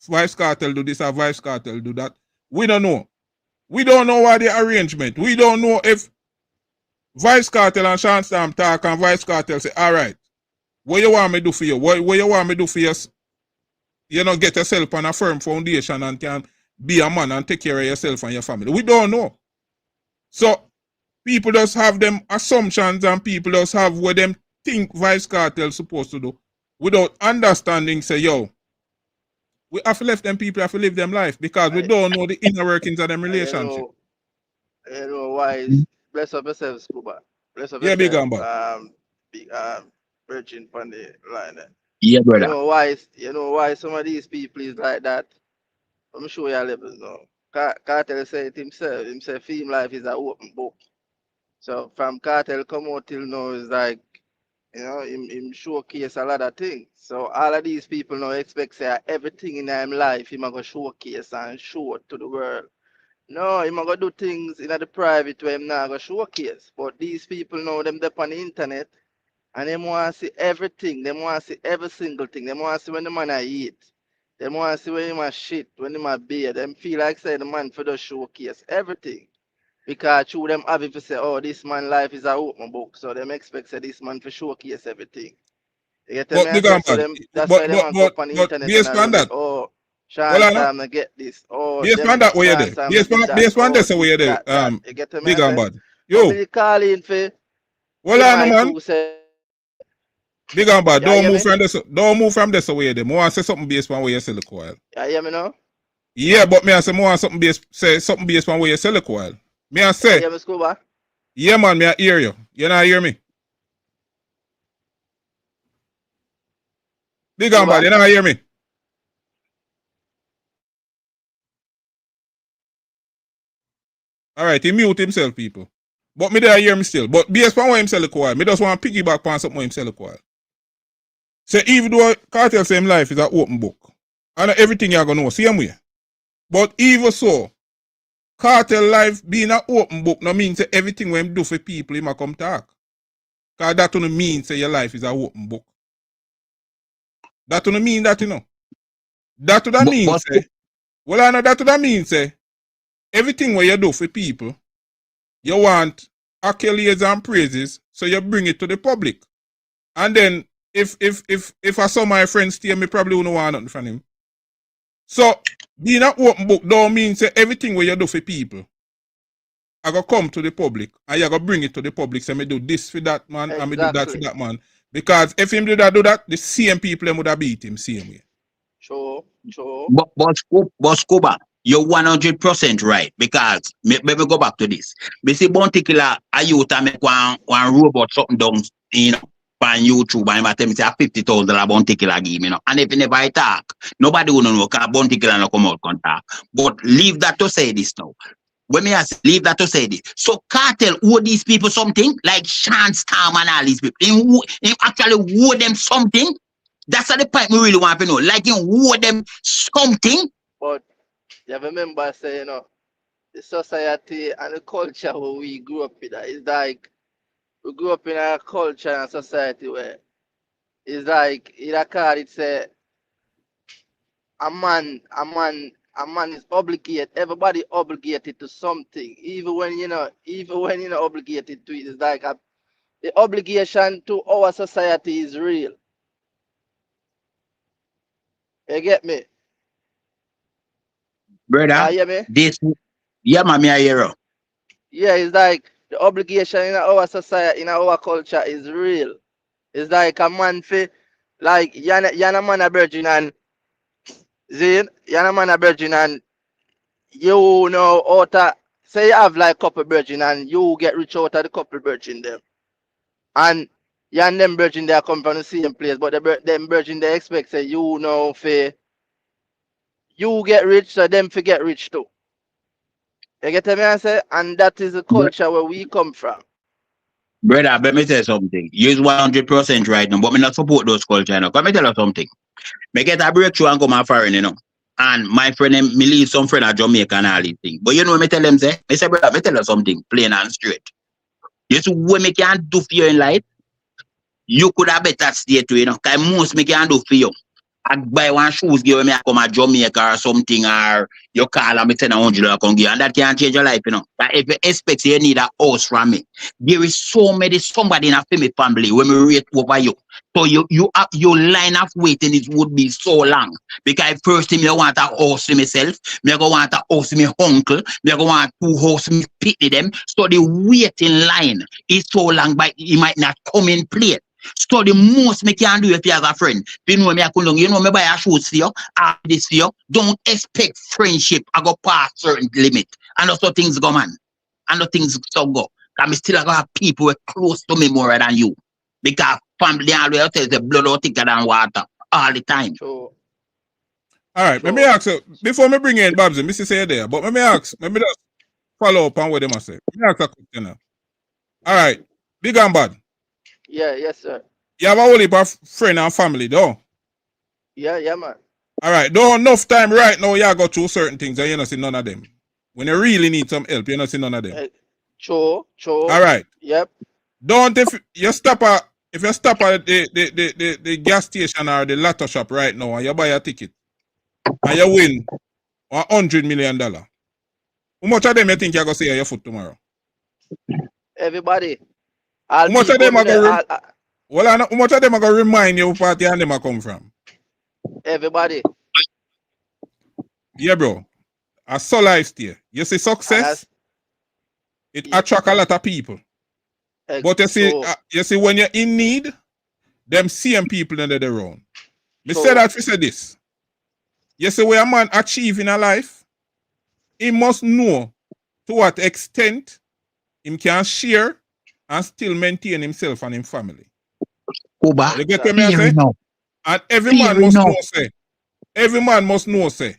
Vybz Kartel do this or Vybz Kartel do that, we don't know. We don't know what the arrangement. We don't know if Vybz Kartel and Sean Storm talk and Vybz Kartel say, all right, what you want me to do for you? What you want me to do for you? You know, get yourself on a firm foundation and can be a man and take care of yourself and your family. We don't know. So people just have them assumptions and people just have what them think Vybz Kartel supposed to do without understanding, say, yo, we have to let them people have to live them life because we don't know the inner workings of them relationship. You know why? Bless up yourself, Scuba. Bless up Yeah, yourself. big Virgin on the line there. Yeah, brother. You know why some of these people is like that? Let me show you a level now. Kartel said it himself. Himself, film life is an open book. So from Kartel come out till now is like, you know, him showcase a lot of things. So all of these people now expect say everything in him life him go showcase and show it to the world. No, him go do things in the private where him not go showcase. But these people now them up on the internet and they want to see everything. They want to see every single thing. They want to see when the man I eat. They want to see when him a shit, when him a beer. Them feel like say the man for the showcase everything. Because through them have if say, oh, this man life is a open book. So them expect say this man for showcase everything. You get me? So them, that's why they want to go up on the internet based on that, oh, Sean Storm get this. Oh, based on that way you there. Based on this way you there. You get me? Big and bad. Yo. Call in for Well, man. say, Big and bad. Don't move from this away there. More say something based on where you sell the coil. You hear me now? Yeah, but me I say more something based on where you sell the coil. Me I say. You hear me, Scuba? Yeah, man, me I hear you. You not hear me? Big and bad, you not hear me? Alright, he mute himself, people. But me there hear me still. But based on where him sell the coil, me just want to piggyback on something where him sell the coil. So even though Kartel same life is an open book, and everything you're gonna know, same way. But even so, Kartel life being an open book no means that everything when him do for people he might come talk. Because that don't mean say your life is an open book. That don't mean that, you know. That would mean say, well, I know that would mean say, everything what you do for people, you want accolades and praises, so you bring it to the public. And then if I saw my friends stay, me probably wouldn't want nothing from him. So being an open book don't mean say everything what you do for people, I go come to the public and you go bring it to the public. Say me do this for that man and me do that for that man. Because if him do that, the same people them would have beat him same way. Sure. But Scuba, you're 100% right. Because me go back to this. Me see particular a youth make one robot something down, you know, on YouTube and I tell me say $50,000 particular game, you know. And if you never talk, nobody will know because particular no come out contact. But leave that to say this now. When me ask, leave that to say this. So Kartel owe these people something, like Sean Storm and all these people. He actually owe them something. That's the point we really want to know. Like he owe them something. But you remember saying, you know, the society and the culture where we grew up in, it's like we grew up in a culture and society where it's like in a car it's a man is obligated, everybody obligated to something, even when you're not obligated to it. It's like the obligation to our society is real. You get me? Brother, hear me? Yeah, man, I hear you. Yeah, it's like the obligation in our society, in our culture is real. It's like a man like you're a man a virgin and Zane, you're a man a virgin and you know say you have like couple virgin and you get rich out of the couple virgin them. And you and them virgin they come from the same place, but them virgin they expect say you know you get rich, so them get rich too. You get me I say? And that is the culture where we come from. Brother, let me tell you something. You're 100% right now, but me not support those culture now. Let me tell you something. Me get a breakthrough and come a foreign, you know. And my friend, me leave some friend at Jamaica and all these things. But you know what me tell them say? Me say, brother, me tell you something, plain and straight. You see what me can do for you in life, you could have better stay to, you know. Because most me can do for you. I buy one shoes, give me I come at Jamaica or something, or you call and me send $100 come give, and that can change your life, you know. But if you expect you need a house from me, there is somebody in a family when we rate over you. So your line of waiting would be so long. Because first thing you want a house for myself, me go want a house for my uncle, me go want 2 houses me pity them. So the waiting line is so long, but it might not come in play. So the most me can do if you have a friend, you know me I could you know me buy a shoes for you, this for you. Don't expect friendship I go past certain limit. And also things go man. And the things so go. I'm still have people who are close to me more than you. Because family always tells the blood out thicker than water all the time. Sure. All right, let me ask you, before me bring in Babs, Mr. say there, but let me ask, let me just follow up on what they must say. Let me ask a question now. All right, big and bad. Yeah, yes, sir. You have a whole heap of friend and family, though? Yeah, man. All right, don't enough time right now you go through certain things and you don't see none of them. When you really need some help, you don't see none of them. Sure. All right. Yep. Don't if you stop at the gas station or the lotto shop right now and you buy a ticket and you win $100 million. How much of them you think you're going to see on your foot tomorrow? Everybody. How much of them are going to remind you what party and them are come from? Everybody. Yeah, bro. I saw lifestyle. You see success, it attract a lot of people. But you see when you're in need, them same people under the round. Me say that we say this. You see when a man achieve in a life, he must know to what extent he can share and still maintain himself and his family. Oba, you get what me say? And every man must know say,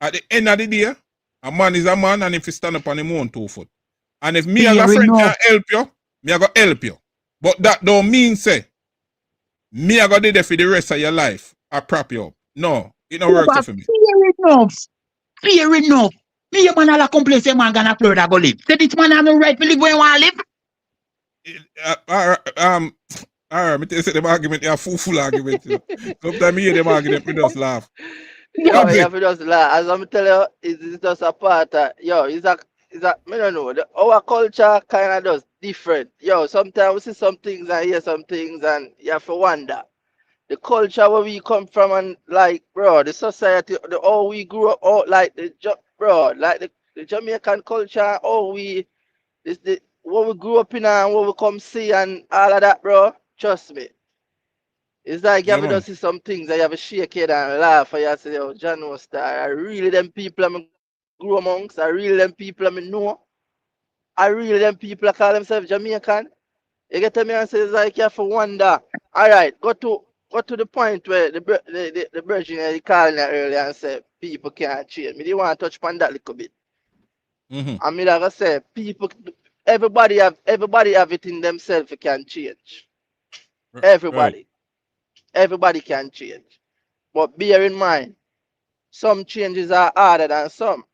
at the end of the day, a man is a man, and if he stand up on his own 2 foot. And if me as a friend can help you, me I go help you. But that don't mean say, me I go do that for the rest of your life. I prop you up. No, it don't work for me. Fair enough. Me a man ala complain say man gonna Florida go live. Say this man have no right to live where he want live. Alright, me tell you say them argument, they are full argument. Sometimes me hear them argument, me just laugh. Yo, you have to just laugh. As I'm telling you, it's just a part of, me don't know. Our culture kind of does different. Yo, sometimes we see some things and hear some things and you have to wonder. The culture where we come from and like, bro, the society, the all we grew up, all like bro, like the Jamaican culture, all we this the what we grew up in and what we come see and all of that, bro. Trust me. It's like you Yeah, have to man. see some things and you have to shake it and laugh and you say, yo, John was star. I really them people I'm grew amongst, I really them people I know. I really them people that call themselves Jamaican. You get to me and say it's like you have to wonder. All right, go to the point where the virgin you calling it earlier and say people can't change. Me do want to touch upon that little bit. I mean, like I say, people, everybody have it in themselves. It can change. Right. Everybody can change. But bear in mind, some changes are harder than some,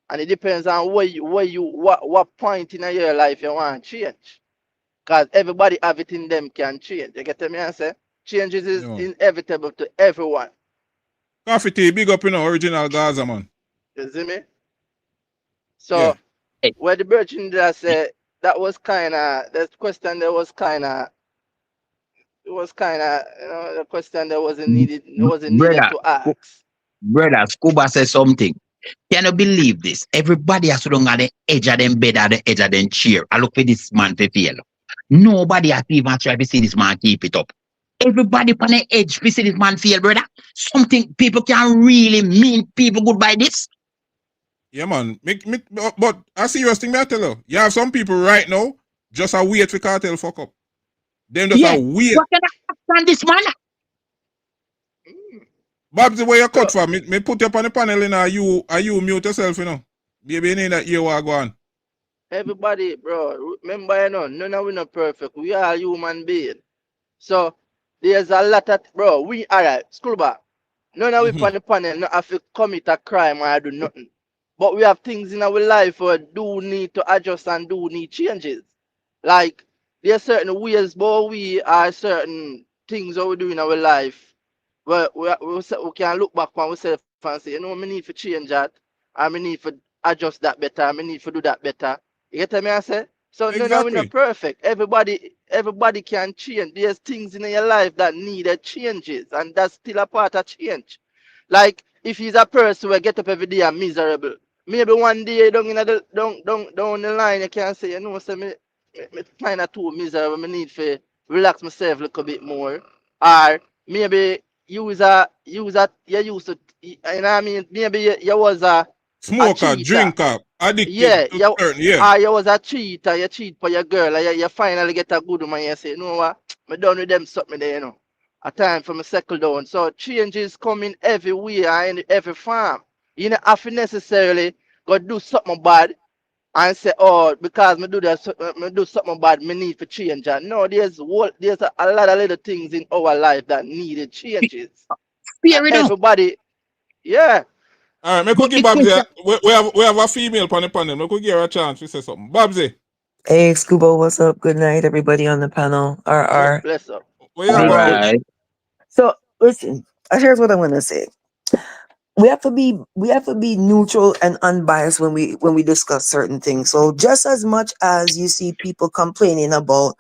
and it depends on what point in your life you want to change. Because everybody have it in them can change. You get me? I say changes Yeah, is man. inevitable to everyone. Coffee tea, big up, original Gaza, man. You see me? Yeah. So where the virgin that said that was the question that was the question that wasn't needed Brother, to ask. brother, Scuba says something. Can you believe this? Everybody has to go on the edge of them bed, at the edge of them chair. I look for this man to feel. Nobody has even tried to see this man keep it up. Everybody on the edge to see this man feel, brother. Something people can really mean people goodbye this. Yeah, man. But a serious thing, I tell you. You have some people right now just a wait for cartel fuck up. Them just Yeah. a wait. What can I understand this man? Babs, the way you cut So for me put you up on the panel, are you mute yourself, Maybe you need that ear what go on. everybody, bro, remember, none of we not perfect. We are human beings. So there's a lot of we alright, school back. None of we on the panel not have to commit a crime or do nothing. But we have things in our life where do need to adjust and do need changes. Like there's certain ways, but we are certain things that we do in our life where we can look back on ourselves and say, we need to change that, and we need to adjust that better, and we need to do that better. You get me? I say? So none of we not Exactly. perfect. Everybody can change. There's things in your life that needed changes, and that's still a part of change. Like if he's a person who get up every day and miserable, maybe one day down in the down the line you can say, say me kind of too miserable. I need to relax myself a little bit more, or maybe you used to, you know what I mean? Maybe you was a Smoker, cheater. drinker, addicted Yeah, to certain, you was a cheater, you cheat for your girl, and you finally get a good woman, you say, you know what, I'm done with them something there, A time for me settle down. So changes coming everywhere in every farm. You don't have to necessarily go do something bad and say, oh, because me do something bad, me need to change. And no, there's a lot of little things in our life that needed changes. And Fair enough. everybody, yeah. All right, me could But give the Babsy. question, We have a female on the panel. Me could give her a chance to say something. Babsy, Hey, Scuba, what's up? Good night, everybody on the panel. RR. Bless up. where you all go Big on up. with? right. So listen, here's what I want to say. We have to be neutral and unbiased when we discuss certain things. So just as much as you see people complaining about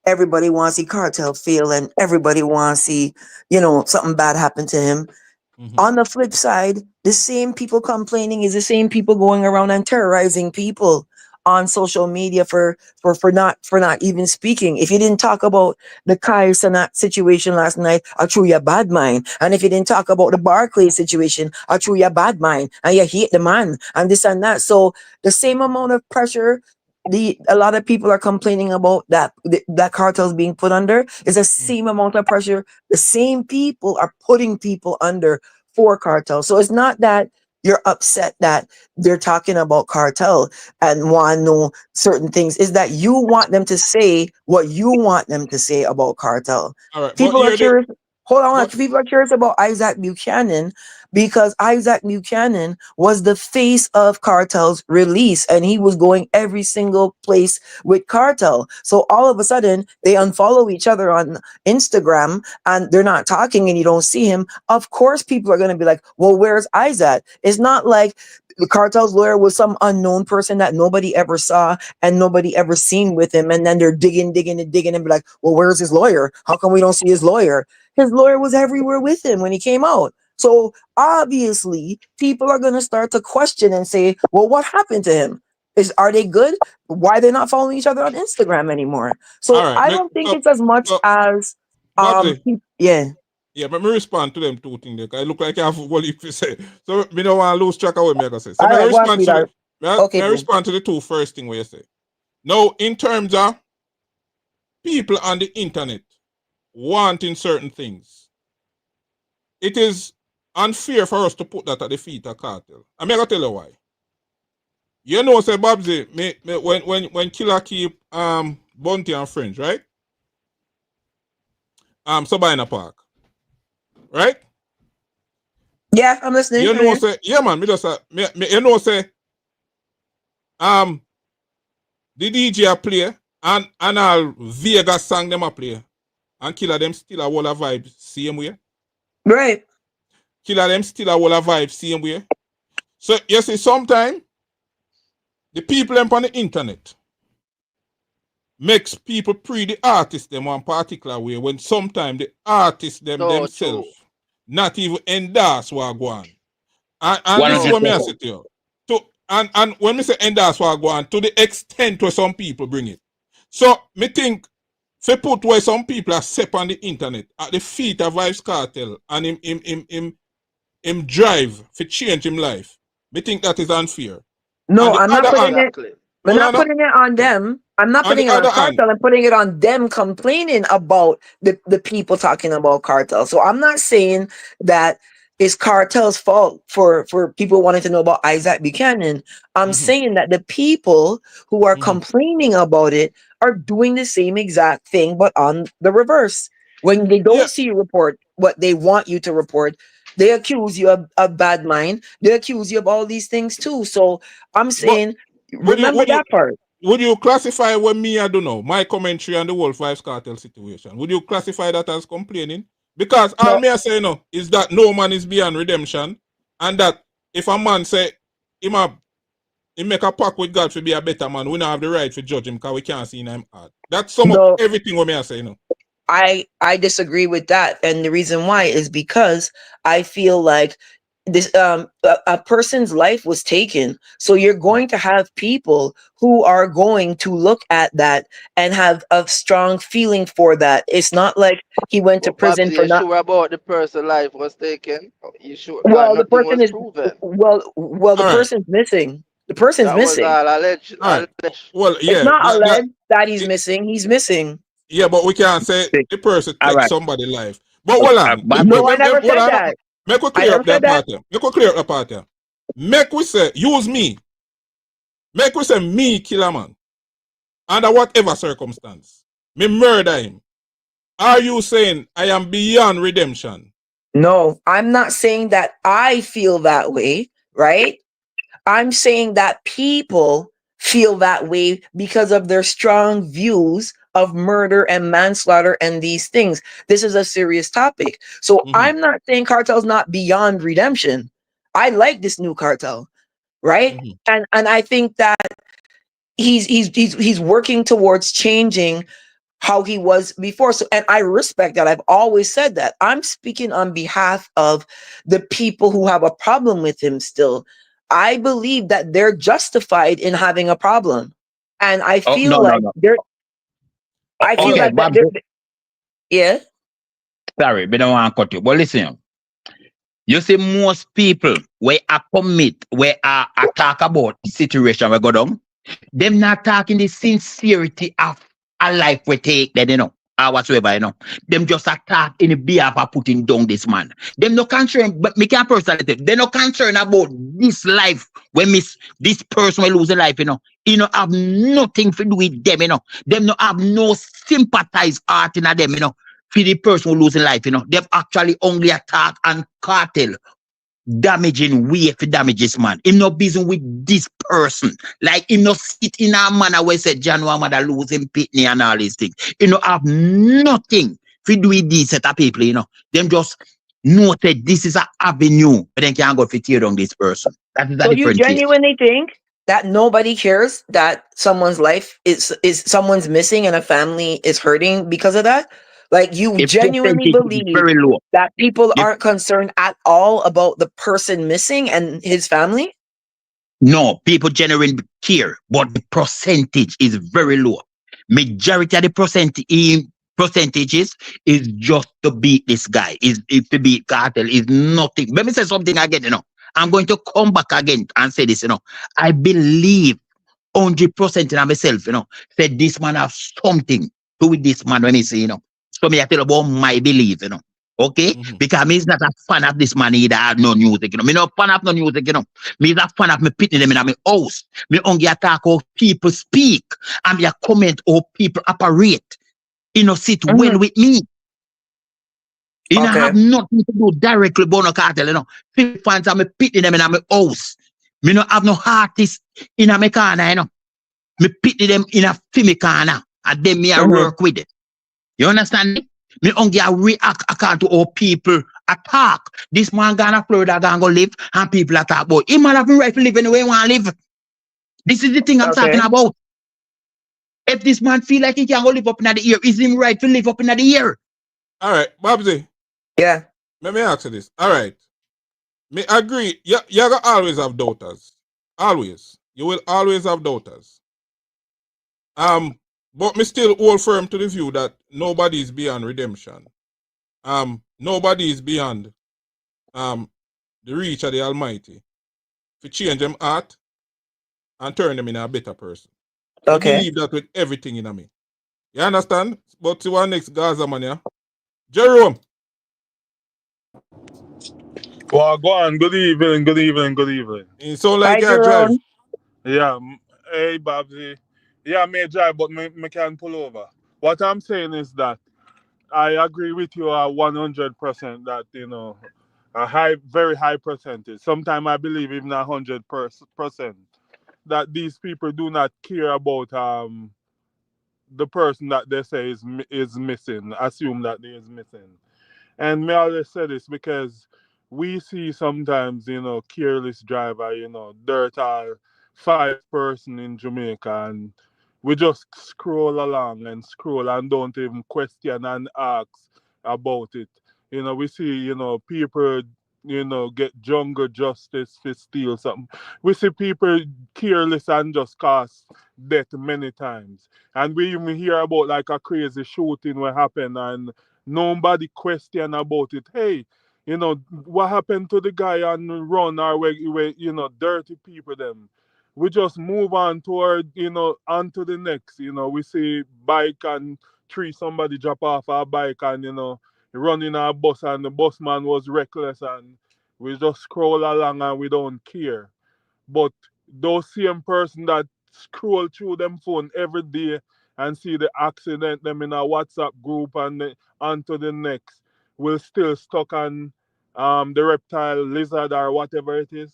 everybody wants to see Cartel fail and everybody wants to see, something bad happen to him. On the flip side, the same people complaining is the same people going around and terrorizing people on social media for not even speaking. If you didn't talk about the Kai Sanat situation last night, I threw you a bad mind. And if you didn't talk about the Barclay situation, I threw you a bad mind. And you hate the man and this and that. So the same amount of pressure a lot of people are complaining about that cartels being put under is the same amount of pressure the same people are putting people under for cartel. So it's not that you're upset that they're talking about cartel and want to know certain things. Is that you want them to say what you want them to say about cartel. All right, but People are here the curious. Hold on. but People are curious about Isaac Buchanan because Isaac Buchanan was the face of Cartel's release and he was going every single place with Cartel. So all of a sudden they unfollow each other on Instagram and they're not talking and you don't see him. Of course, people are going to be like, well, where's Isaac? It's not like the Cartel's lawyer was some unknown person that nobody ever saw and nobody ever seen with him. And then they're digging and be like, well, where's his lawyer? How come we don't see his lawyer? His lawyer was everywhere with him when he came out. So obviously people are going to start to question and say, well, what happened to him? Are they good? Why they're not following each other on Instagram anymore? So All right. I don't think it's as much as Babsy, yeah. yeah, but me respond to them two things there, 'cause I look like I have what you say. So me don't want to lose track of what me gonna say. So All me right, respond to sweetheart. Okay, me boo. respond to the two first thing where you say. Now, in terms of people on the internet wanting certain things, it is unfair for us to put that at the feet of Cartel. I'm gonna tell you why. You know, say Babsy, when Killer keep Bounty and Friends, right? Sabina Park, right? Yeah, I'm listening. You know, say, yeah, man, me just you know, say, the DJ a play and all Vegas song them a play, and Killer them still a whole of vibes same way. Right. Killer them still a whole of vibes same way. So you see, sometimes the people them on the internet makes people pre the artist them one particular way when sometimes the artists them themselves not even endorse what go on. And this is what me I say to you. And when me say endorse what go on, to the extent where some people bring it. So me think if put where some people are set on the internet at the feet of Vybz Kartel and him drive for change him life, me think that is unfair. No, I'm not putting it. We're not putting it on them. I'm not putting it on Cartel. I'm putting it on them complaining about the people talking about Cartel. So I'm not saying that it's Cartel's fault for people wanting to know about Isaac Buchanan. I'm saying that the people who are complaining about it are doing the same exact thing, but on the reverse. When they don't see you report what they want you to report, they accuse you of bad mind. They accuse you of all these things too. So I'm saying, remember that part. Would you classify what me I don't know, my commentary on the whole Vybz Kartel situation? Would you classify that as complaining? Because all me I say no is that no man is beyond redemption, and that if a man say he make a pact with God to be a better man, we don't have the right to judge him because we can't see in him heart. That's some of everything what me I say no. I disagree with that, and the reason why is because I feel like this a person's life was taken, so you're going to have people who are going to look at that and have a strong feeling for that. It's not like he went to prison for not sure about the person's life was taken. You sure? Well, the person is proven. Well, the person's missing. The person's missing. Was all alleged. Well, yeah, it's not alleged that he's missing. He's missing. Yeah, but we can't say the person takes somebody's life. But hold on. No, I never said that. Make we clear up that part. Make we clear up that part. Make we say, use me. Make we say me kill a man. Under whatever circumstance. Me murder him. Are you saying I am beyond redemption? No, I'm not saying that I feel that way, right? I'm saying that people feel that way because of their strong views of murder and manslaughter and these things. This is a serious topic. So I'm not saying Cartel's not beyond redemption. I like this new Cartel, right? And I think that he's working towards changing how he was before. So, and I respect that. I've always said that. I'm speaking on behalf of the people who have a problem with him still. I believe that they're justified in having a problem. And I feel they're I feel like that yeah. Sorry, but I don't want to cut you. But listen, you see most people where I commit, where I talk about the situation we go down, them not talking the sincerity of a life we take that, or whatsoever, Them just attack in the behalf of putting down this man. Them no concern, but me can't personality. They no concern about this life when this person will lose a life, have nothing to do with them, Them no have no sympathized heart in them, for the person who lose a life, They've actually only attack and Cartel damaging way for damages man. Him no busy with this person. Like him no sit in a manner where said John mother lose him pitney and all these things. Have nothing to do with these set of people, Them just noted this is an avenue, but then can't go to tear down this person. That is a So you different case. genuinely think that nobody cares that someone's life is someone's missing and a family is hurting because of that? Like you The genuinely percentage is believe very low. that people The- aren't concerned at all about the person missing and his family? no, people genuinely care, but the percentage is very low. Majority of the percentages is just to beat this guy. Is to beat Cartel is nothing. Let me say something again, I'm going to come back again and say this, I believe 100% in myself, said this man have something to do with this man when he say, So me I tell about my belief, Okay? Because me is not a fan of this man either. I have no music, Me not fan of no music, Me is a fan of me pitting them in my house. Me only attack how people speak. And me a comment how people operate. Sit well with me. Have nothing to do directly with no Cartel, People fans are me pitting them in my house. Me not have no artist in my corner, Me pity them in a filmy corner. And then me I work with it. You understand me? Me only react according to how people attack. This man gonna Florida gonna live and people attack about. He might have the right to live anywhere he want to live. This is the thing I'm talking about. If this man feel like he can go live up in the ear, is him right to live up in the ear? All right, Babsy. Yeah. Let me ask you this. All right. Me agree. You're gonna always have doubters. Always. You will always have doubters. But me still hold firm to the view that nobody is beyond redemption. Nobody is beyond the reach of the Almighty to change them heart and turn them in a better person. I believe that with everything in me. You understand? But to our next Gaza man, yeah? Jerome. Well, go on. Good evening, good evening, good evening. It sound like you drive. Yeah. Hey, Babsy. Yeah, I may drive, but me can pull over. What I'm saying is that I agree with you 100% that, a very high percentage. Sometimes I believe even 100% that these people do not care about the person that they say is missing. Assume that they is missing. And me always say this because we see sometimes, careless driver, dirt all 5 person in Jamaica, and we just scroll along and scroll and don't even question and ask about it. We see, people, get jungle justice to steal something. We see people careless and just cause death many times. And we even hear about like a crazy shooting what happened and nobody question about it. Hey, what happened to the guy on the run or where dirty people them. We just move on toward, on to the next. We see bike and somebody drop off our bike and, running our bus and the bus man was reckless and we just scroll along and we don't care. But those same person that scroll through them phone every day and see the accident them in a WhatsApp group and on to the next will still stuck on the reptile lizard or whatever it is.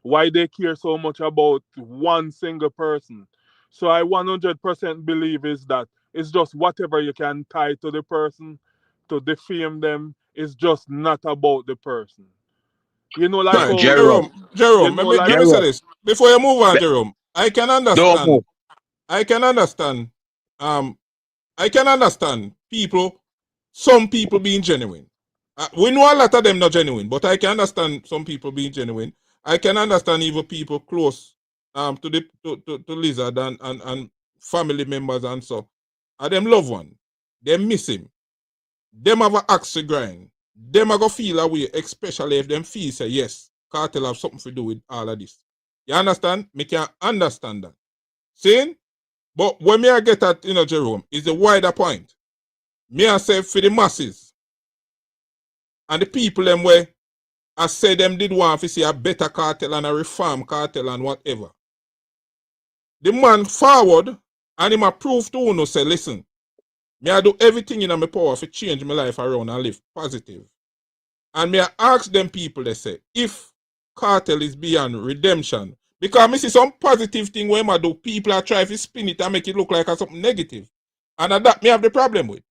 Why they care so much about one single person? So I 100% believe is that it's just whatever you can tie to the person to defame them. It's just not about the person. Like Right. how Jerome, let me say this. Before you move on, Jerome, I can understand. I can understand. I can understand some people being genuine. We know a lot of them not genuine, but I can understand some people being genuine. I can understand even people close to Lizard and family members and so. And them loved one. They miss him. Them have an axe to grind. Them are going to feel away, especially if them feel say, yes, Cartel have something to do with all of this. You understand? Me can understand that. See? But when me I get at, Jerome, is the wider point. Me I say for the masses and the people them where I say them did want to see a better cartel and a reform cartel and whatever. The man forward and him prove to uno say, listen, me I do everything in my power to change my life around and live positive. And me I ask them people, they say, if cartel is beyond redemption, because me see some positive thing where I do, people are trying to spin it and make it look like something negative. And that me have the problem with.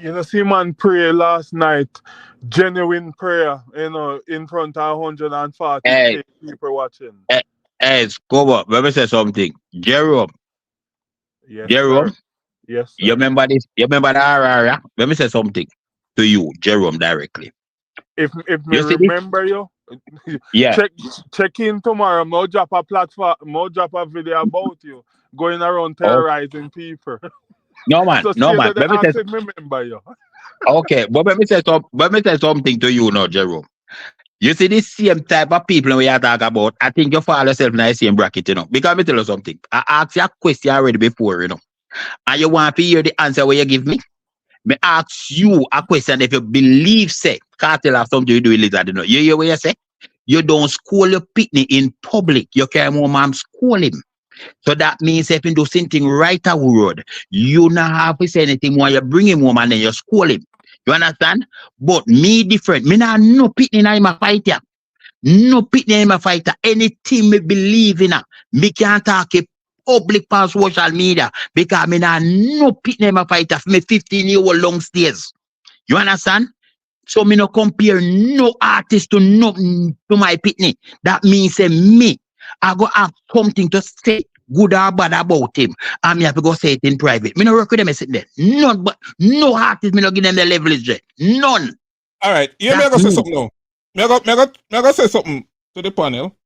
You know, see man pray last night, genuine prayer, in front of 140 Hey, people watching. hey, Scoba, let me say something. Jerome, Yes, sir. Jerome, Yes, you sir. remember this? You remember the area? Let me say something to you, Jerome, directly. If me You see this? remember you, Yeah. check in tomorrow. Mo drop a platform, mo drop a video about you going around Oh, terrorizing people. no man, So no see man. that they Let me say, ask if me remember you. okay, but let me say something to you now, Jerome. You see this same type of people we are talking about. I think you fall yourself in the same bracket, Because me tell you something. I asked you a question already before, and you want to hear the answer where you give me. Me ask you a question if you believe, say, Kartel have something to do with it, You hear what you say? You don't school your picnic in public. You carry more mom school him. So that means if you do something right a road, you not have to say anything when you bring him home and then you school him. You understand? But me different. Me not no picnic in my fight here. No picnic in my fighter. Anything me believe in, me can't talk it public on social media because me not no picnic in my fighter for me 15-year-old long stairs. You understand? So me no compare no artist to no to my picnic. That means me, I go have something to say, good or bad about him. And me have to go say it in private. Me no work with them sitting there. None, but no artist, me no give them the leverage there. None. All right. Yeah, me I That's go say me. something now. Me I go say something to the panel.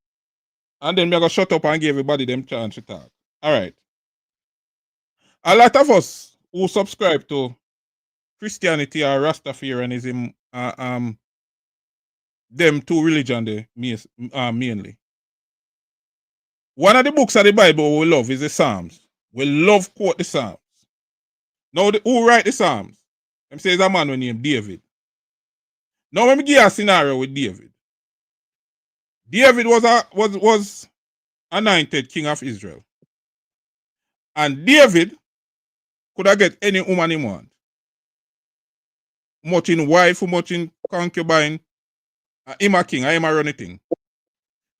And then me I go shut up and give everybody them chance to talk. All right. A lot of us who subscribe to Christianity or Rastafarianism, them two religion they mainly. One of the books of the Bible we love is the Psalms. We love quote the Psalms. Now, who write the Psalms? Them says a man named David. Now, let me give you a scenario with David. David was anointed king of Israel. And David could have get any woman he want. Much in wife, much in concubine. Him a king, him a run anything.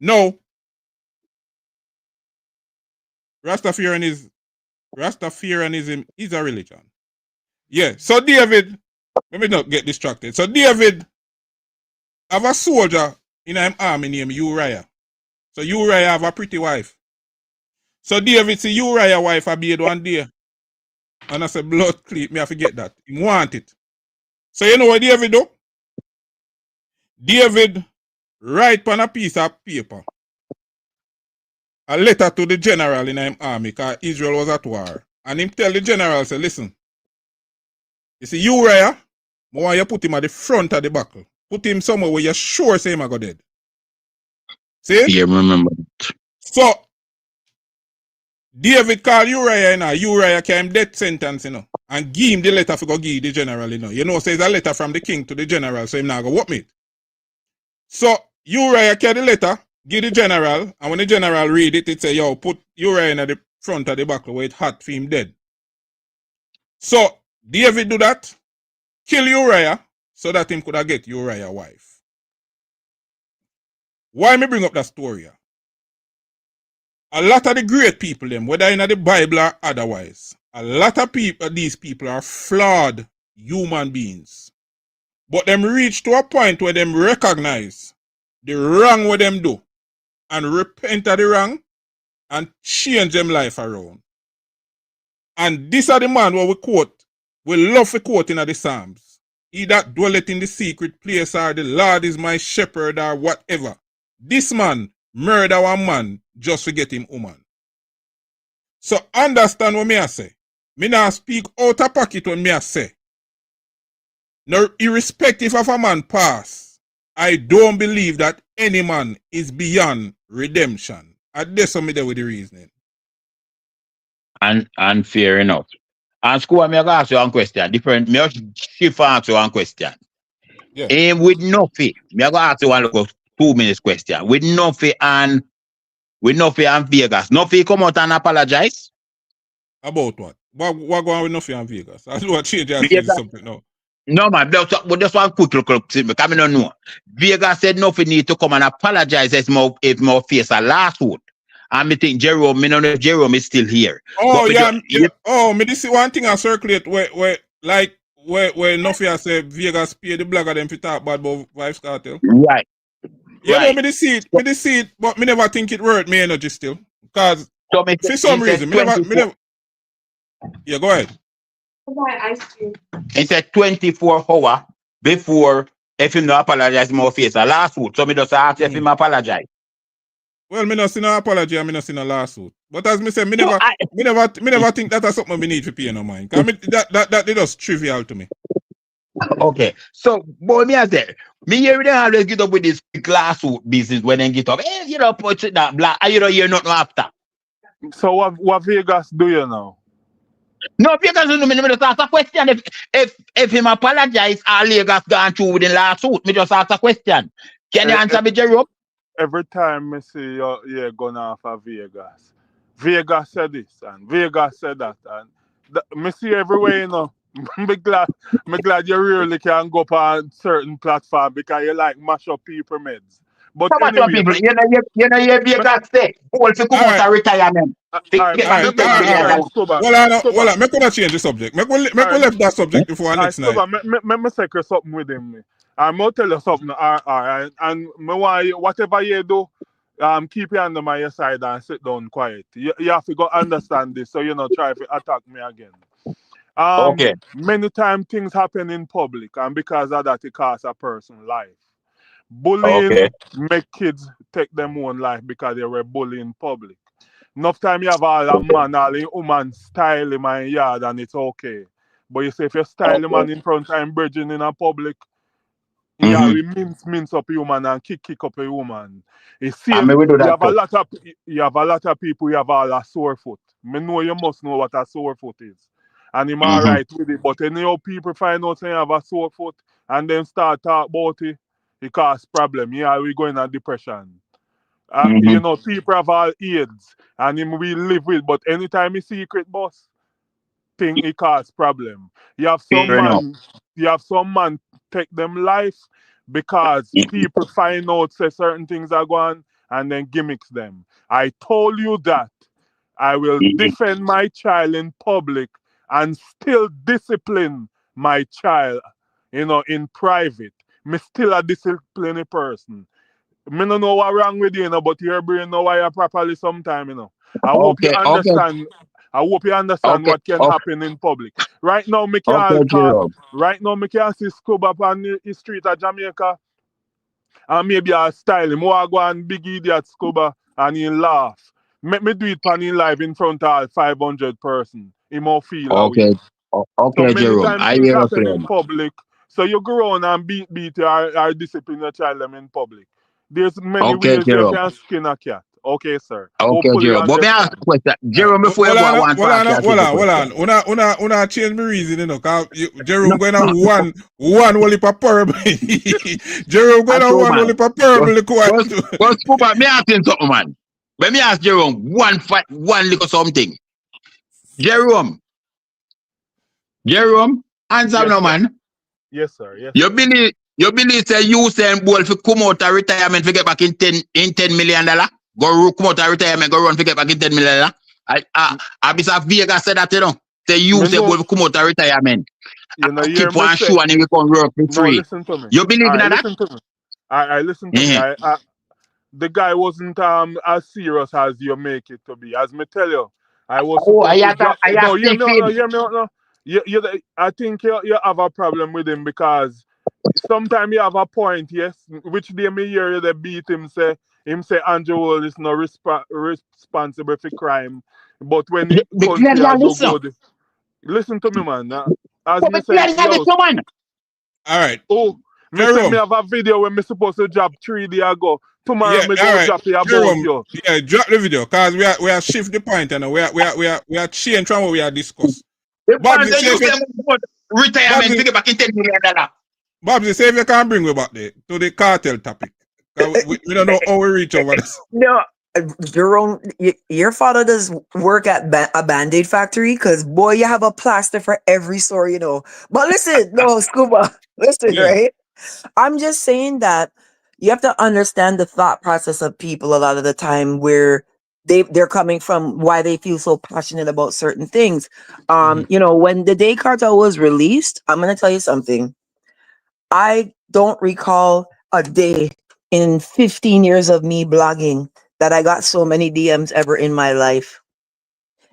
No. Rastafarianism is a religion. Yeah. So David, let me not get distracted. So David have a soldier in his army named Uriah. So Uriah have a pretty wife. So David see Uriah wife a beard one day. And I said, blood clean, me I forget that. He want it. So you know what David do? David write on a piece of paper a letter to the general in his army because Israel was at war. And him tell the general, say, listen, you see Uriah, I want you put him at the front of the battle. Put him somewhere where you're sure say him a go dead. See? Yeah, remember. So David called Uriah, Uriah came death sentence, and give him the letter for go give the general, You know, says a letter from the king to the general, so him now go what me. So Uriah carry the letter, give the general, and when the general read it, it say, yo, put Uriah in the front of the battle where it hot for him dead. So David do that, kill Uriah, so that him could have get Uriah wife. Why me bring up that story? A lot of the great people, them, whether in the Bible or otherwise, a lot of people, these people are flawed human beings. But them reach to a point where them recognize the wrong what them do and repent of the wrong and change them life around. And this are the man what we quote, we love to quote in the Psalms. He that dwelleth in the secret place or the Lord is my shepherd or whatever. This man murder one man just to get him woman. So understand what me I say. Me not speak out of pocket when me I say. Now, irrespective of a man pass, I don't believe that any man is beyond redemption. And that's what me there with the reasoning. And fair enough. And school, I'm going to ask you one question. Different, me shift ask you one question. Yeah. With Nuffy, me going to ask you one 2 minutes question. With Nuffy and Vegas. Nuffy come out and apologize? About what? What going on with Nuffy and Vegas? I do a change and Vegas, say something now. no, man, just one quick look, because I don't know. Vegas said Nuffy need to come and apologize if my face a lawsuit. And me think Jerome, me don't know if Jerome is still here. Oh, but yeah. Oh, me this is one thing I circulate where like where Nofia say Vegas pay the blogger them to talk bad about Vybz Kartel. Right. You know, Right. me see it, but me never think it worth me energy still. Because So for some reason, me never. Yeah, go ahead. It's a 24 hour before if him no apologize more face a lawsuit. So me just ask if him apologize. Well, me not see no apology and me not see no lawsuit. But as me say, me never think that's something we need to pay no mind. Cause that is just trivial to me. Okay. So, boy, me as there. Me hear them always get up with this lawsuit business when they get up. Hey, you know, put it that black. You don't hear nothing after. So what Vegas do you now? No, because me just ask a question. If him apologize, all Lagos gone through with the lawsuit. Me just ask a question. Can you answer me, Jerome? Every time I see you're going off of Vegas, Vegas said this and Vegas said that, and me see everywhere, you know. me glad you really can go up on certain platform because you like mash up people meds. But Some anyway, people, you know, Vegas say, all to come out of retirement. Well, I me could change the subject. Me left that subject before next night. Me say something with him. I'm gonna tell you something. And me want whatever you do, keep your hand on my side and sit down quiet. You have to go understand this, so you know try to attack me again. Okay. Many times things happen in public, and because of that, it costs a person life. Bullying make kids take their own life because they were bullied in public. Enough time you have all a man, all a woman style him in yard and it's okay. But you say if you style a man in front of him bridging in a public, yeah, we mince up a woman and kick up a woman. You see, you have a lot of people who have all a sore foot. Me know you must know what a sore foot is. And I'm alright with it. But anyhow people find out you have a sore foot and then start talk about it, it cause problem. Yeah, we go in a depression. You know, people have all AIDS and him we live with, but anytime he secret boss, thing it cause problem. You have some man take them life because people find out say certain things are going and then gimmicks them. I told you that I will defend my child in public and still discipline my child, you know, in private. Me still a disciplined person. Me no know what wrong with you, know, but your brain know why you properly sometime, you know. I hope you understand. I hope you understand what can happen in public. Right now, me can't talk. Right now, me can't see Scrub up on the street of Jamaica. And maybe I style him. I go and big idiot Scrub and he laugh. Make me do it on in live in front of 500 person. He more feel away. So many Jerome. times things happen in public. So you go on and beat or discipline your child them in public. There's many ways you can skin a cat. Okay, sir. Okay, Jerome. But may I ask a question? Jerome, before you go on, Una change my reason, you know, because Jerome going on one whole heap of parable. Jerome going on one whole heap of parable. But me ask him something, man. Let me ask Jerome one little something. Jerome, answer no, man. Yes, sir. Yes. You believe say you send boy to come out of retirement to get back in $10 million? Go come out of retirement, go run to get back in $10 million. I be Vegas said that, you know. Say you say boy come out of retirement. You know, keep one shoe and then we can work for free. Listen to me. You believe in that? Listen to me. I listen to me. The guy wasn't as serious as you make it to be. As me tell you, I was. Hear me out now. I think you have a problem with him because sometimes you have a point, yes. Which day me hear you they beat him say Andrew is not responsible for crime, but when he do good, listen to me, man. As me say, all right. Oh, me have a video when me supposed to drop 3 days ago. Tomorrow me go drop it about you. Yeah, drop the video because we are shift the point and we are change from what we are discuss. Retirement to get back in $10 million. Babsy, say if you can bring me back there to the cartel topic. We don't know how we reach over this. No, Jerome, your father does work at a Band-Aid factory because, boy, you have a plaster for every sore, you know. But listen, no, Scuba, listen, right? I'm just saying that you have to understand the thought process of people a lot of the time where they're coming from, why they feel so passionate about certain things. Mhm. You know, when the Day Cartel was released, I'm gonna tell you something. I don't recall a day in 15 years of me blogging that I got so many DMs ever in my life.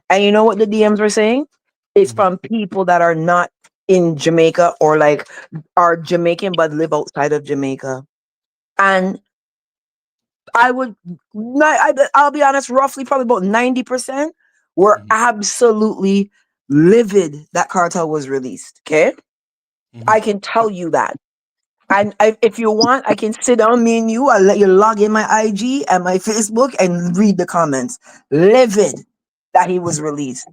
And you know what the DMs were saying? It's Mhm. from people that are not in Jamaica, or like are Jamaican but live outside of Jamaica. And I would not, I'll be honest, roughly probably about 90% were Mhm. absolutely livid that Cartel was released. Okay. Mhm. I can tell you that. And if you want, I can sit down, me and you. I'll let you log in my IG and my Facebook and read the comments. Livid that he was released.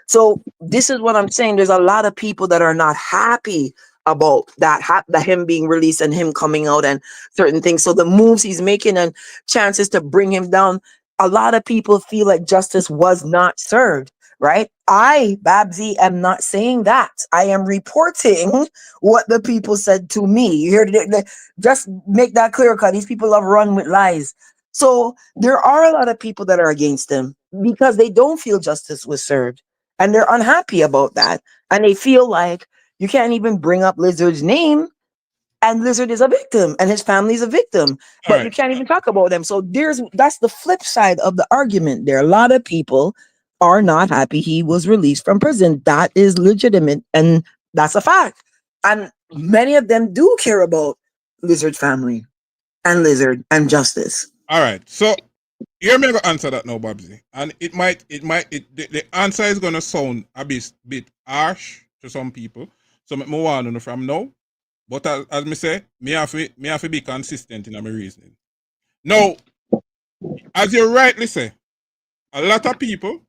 So this is what I'm saying. There's a lot of people that are not happy about that, that him being released and him coming out and certain things. So the moves he's making and chances to bring him down, a lot of people feel like justice was not served. Right? I, Babsy, am not saying that. I am reporting what the people said to me. You hear? Just make that clear, because these people have run with lies. So there are a lot of people that are against him because they don't feel justice was served, and they're unhappy about that, and they feel like you can't even bring up Lizard's name, and Lizard is a victim and his family is a victim, All but you right. can't even talk about them. So that's the flip side of the argument. There are a lot of people are not happy he was released from prison. That is legitimate, and that's a fact. And many of them do care about Lizard family and Lizard and justice. All right. So you're going to answer that now, Babsy. And the answer is going to sound a bit harsh to some people. So me want to know from now. But as me say, me have to be consistent in my reasoning. Now, as you rightly say, a lot of people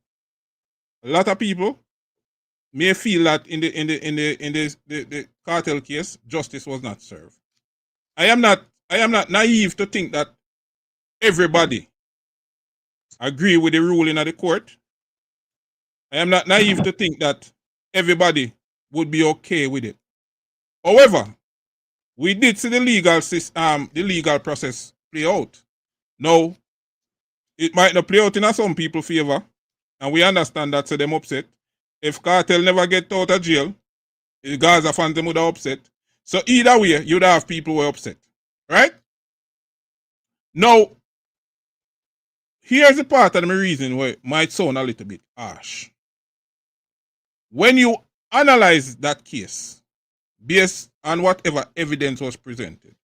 may feel that in the cartel case, justice was not served. I am not naive to think that everybody agree with the ruling of the court. I am not naive to think that everybody would be okay with it. However, we did see the legal process play out. Now, it might not play out in some people's favor, and we understand that, so them upset. If Cartel never get out of jail, the Gaza fans them would have upset. So either way, you'd have people who are upset. Right? Now, here's the part of my reason where it might sound a little bit harsh. When you analyze that case, based on whatever evidence was presented,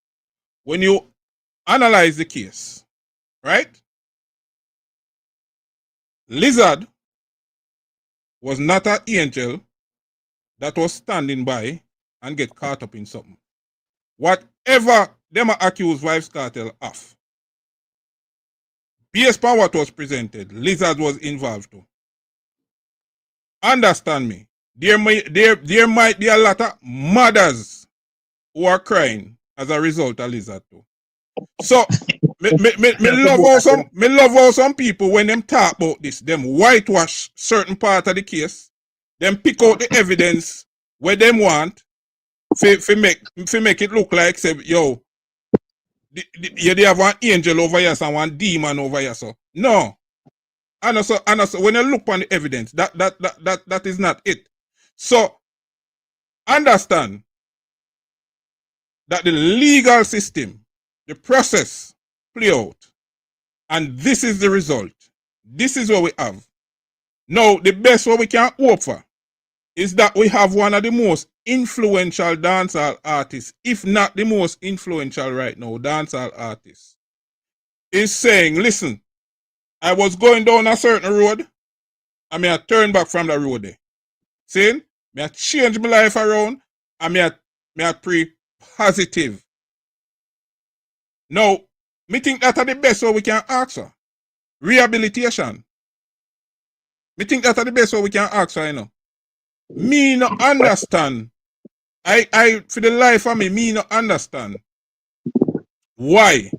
when you analyze the case, right? Lizard was not an angel that was standing by and get caught up in something. Whatever them accuse Vybz Kartel of, based on what was presented, Lizard was involved too. Understand me. There might be a lot of mothers who are crying as a result of Lizard too. So me love how some people, when them talk about this, them whitewash certain part of the case, them pick out the evidence where them want for make it look like, say, yo, they have one angel over here and one demon over here. So no. And also when you look on the evidence, that is not it. So understand that the legal system, the process play out. And this is the result. This is what we have. Now, the best what we can hope for is that we have one of the most influential dancehall artists, if not the most influential right now, dancehall artist, is saying, listen, I was going down a certain road, and I turn back from the road there. Saying, I change my life around, and I pre positive. Now, me think that are the best what we can ask for. Rehabilitation. Me think that are the best what we can ask for, you know. Me no understand. I for the life of me no understand why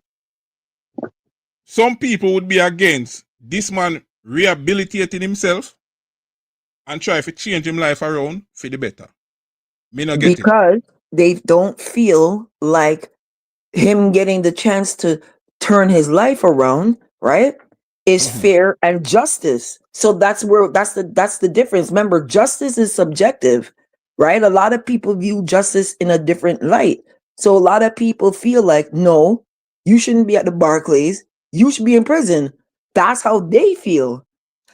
some people would be against this man rehabilitating himself and try to change his life around for the better. Me no get it. Because they don't feel like him getting the chance to turn his life around, right? is fair and justice. So that's the difference. Remember, justice is subjective, right? A lot of people view justice in a different light. So a lot of people feel like, no, you shouldn't be at the Barclays. You should be in prison. That's how they feel.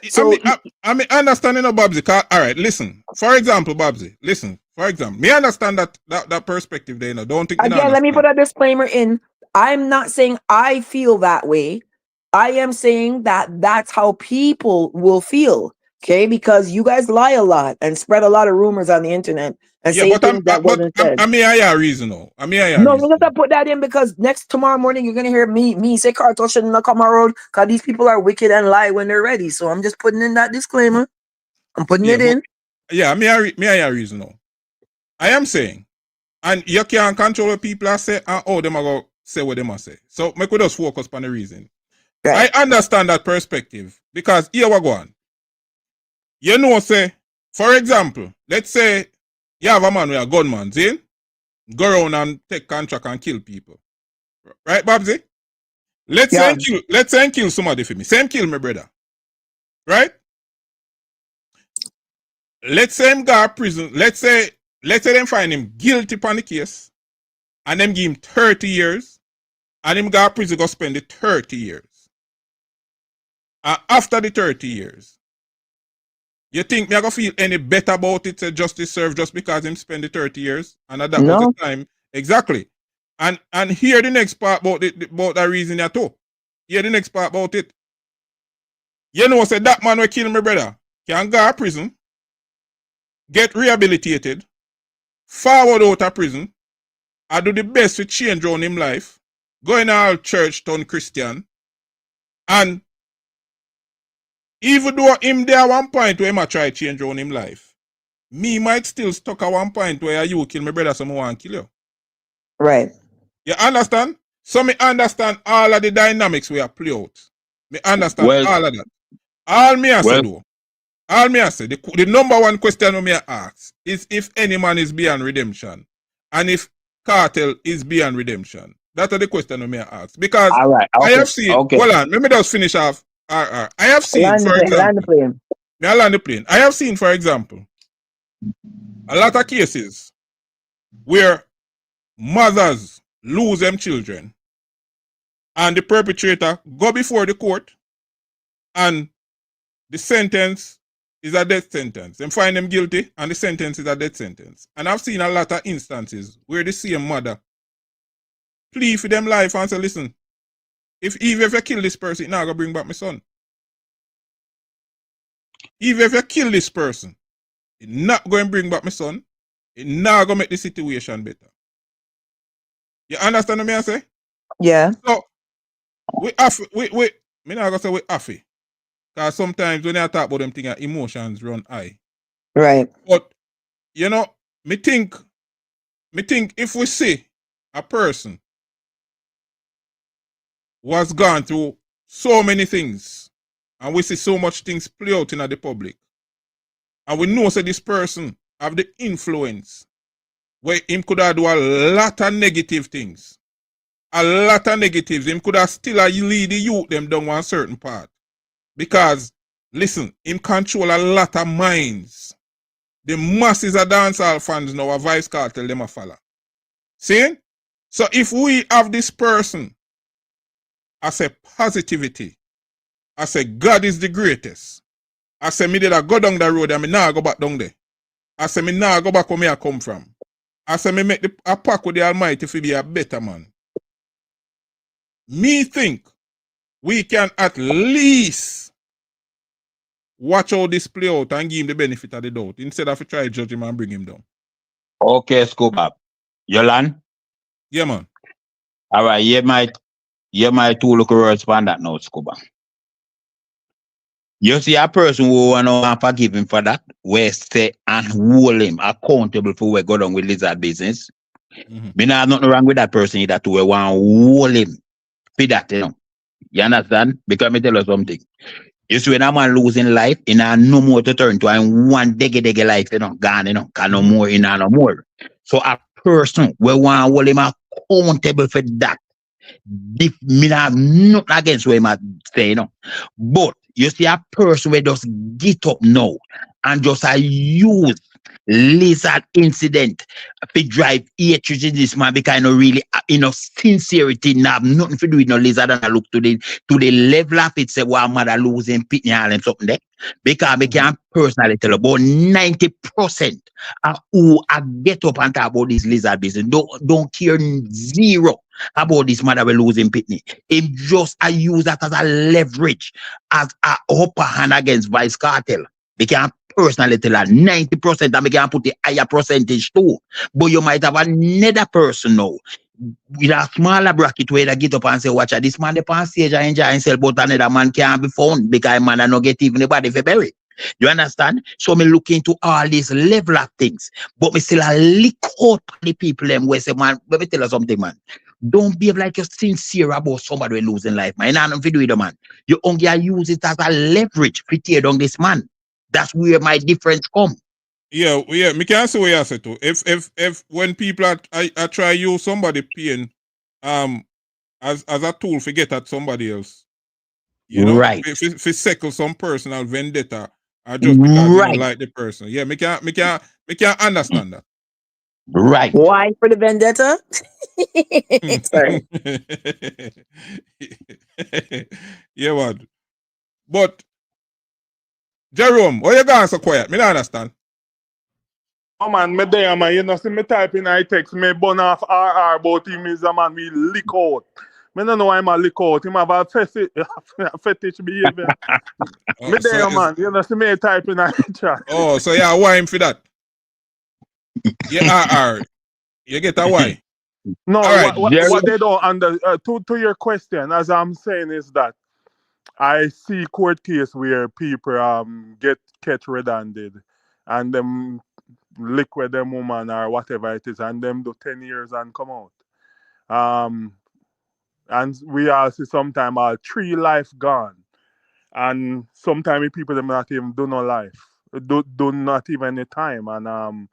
So I mean, understanding of Babsy. All right, listen. For example, Babsy, listen. For example, me understand that perspective there. You know, don't think. Again, let me put a disclaimer in. I'm not saying I feel that way. I am saying that that's how people will feel. Okay, because you guys lie a lot and spread a lot of rumors on the internet and say things that wasn't said. I mean, I have reason now. I mean, I have no, reason. we're gonna put that in because tomorrow morning you're gonna hear me say Kartel shouldn't have come around because these people are wicked and lie when they're ready. So I'm just putting in that disclaimer. I'm putting it in. Yeah, me I have reason now. I am saying, and you can't control what people are saying and how them are going to say what them are say. So make we just focus on the reason. Right. I understand that perspective because here we go on. You know, say, for example, let's say you have a man with a gunman, see? Go around and take contract and kill people. Right, Babsy? Let's say and kill somebody for me. Same kill my brother. Right? Let's say him go to prison. Let's say them find him guilty upon the case and them give him 30 years and him go to prison go spend the 30 years. And after the 30 years, you think me I go feel any better about it to justice served just because him spend the 30 years? And that was the time. Exactly. And hear the next part about that reason there too. Hear the next part about it. You know, say that man will kill my brother can go to prison, get rehabilitated, forward out of prison, I do the best to change on him life, go in all church, turn Christian, and even though him there one point where him try change on him life, me might still stuck at one point where you kill my brother, someone want kill you. Right. You understand? So me understand all of the dynamics we are play out. Me understand all of that. All me I say though, all me I say, the number one question me I ask is if any man is beyond redemption and if Kartel is beyond redemption. That's the question me I ask. Because I have seen, hold on, let me just finish off. I have seen, for example, I land the plane. I have seen, for example, a lot of cases where mothers lose them children and the perpetrator go before the court and the sentence is a death sentence. Them find them guilty and the sentence is a death sentence. And I've seen a lot of instances where the same mother plead for them life and say, listen, even if I kill this person, it's not going to bring back my son. Even if I kill this person, it's not going to bring back my son. It's not going to make the situation better. You understand what I say? Yeah. So, me not going to say we affy. Because sometimes when I talk about them things, emotions run high. Right. But, you know, me think if we see a person was gone through so many things and we see so much things play out in the public and we know that this person have the influence where him could have do a lot of negative things. A lot of negatives. Him could have still lead the youth them down one certain part. Because, listen, him control a lot of minds. The masses of dancehall fans now are Vybz Kartel them a follow. See? So if we have this person as a positivity, I say God is the greatest. I say me did I go down the road and me now go back down there. I say me now go back where me I come from. I say me make a pact with the Almighty to be a better man. Me think we can at least watch how this play out and give him the benefit of the doubt instead of try to judge him and bring him down. Okay, Scuba. Yolan? Yeah, man. All right, you might two look words on that now, Scuba. You see a person who want to forgive him for that, we say and hold him accountable for what go down with lizard business. Me not nothing wrong with that person that we want to hold him for that, you know. You understand? Because me tell you something. You see when a man losing life, he no more to turn to and one deggy life, you know, gone, you know, can no more, no more. So a person we want to hold him accountable for that. Me not have nothing against what I'm saying, but you see a person where just get up now and just use lizard incident to drive hatred in this man because I know really sincerity now have nothing to do with no lizard and I look to the level of it say what mother losing pitney and something there because I can personally tell about 90% of who I get up and talk about this lizard business don't care zero about this mother we losing pitney. Him just I use that as a leverage as a upper hand against Vybz Kartel. They can personally tell her 90% and we can put a higher percentage too. But you might have another person now with a smaller bracket where they get up and say, watch out, this man the on stage and enjoy himself, but another man can't be found because man not get even the body for bury. You understand? So me look into all these level of things, but me still a lick out the people them where say, man, let me tell you something, man. Don't behave like you're sincere about somebody losing life, man. You know nothing to do with the man. You only use it as a leverage to tear down this man. That's where my difference come. Yeah, me can see what you say too. If when people are try use somebody pain as a tool to get at somebody else, you know, right. if settle some personal vendetta or just because you don't like the person. Yeah, me can understand that. Right. Why for the vendetta? Sorry. Yeah, man. But Jerome, why you going so quiet? Me don't understand. Oh man, me there, man. You know, see me type in I text me burn off RR about him is a man we lick out. Me don't know why I'm a lick out. Him have a fetish behavior. Me there, man. You know, see me type in I chat. Oh, so yeah, why him for that? Yeah, RR. You get a why? No, right. what they don't under to your question, as I'm saying, is that I see court case where people get catch red-handed and them lick with them woman or whatever it is, and them do 10 years and come out. And we all see sometime 3 life gone, and sometimes people them not even do no life, do not even any time, and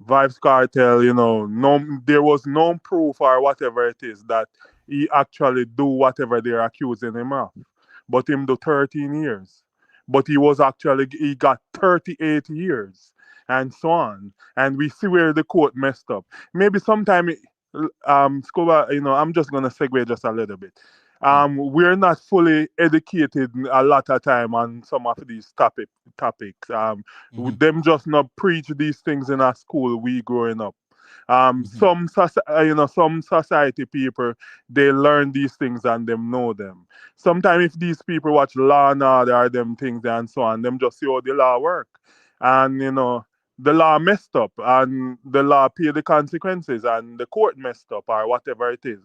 Vybz Kartel, you know, there was no proof or whatever it is that he actually do whatever they're accusing him of. But him do 13 years. But he got 38 years and so on. And we see where the court messed up. Maybe sometime, Scuba, you know, I'm just going to segue just a little bit. We're not fully educated a lot of time on some of these topics. Them just not preach these things in our school we growing up. Some society people, they learn these things and them know them. Sometimes if these people watch Law and Order or them things and so on, them just see how the law work. And you know, the law messed up and the law pay the consequences and the court messed up or whatever it is.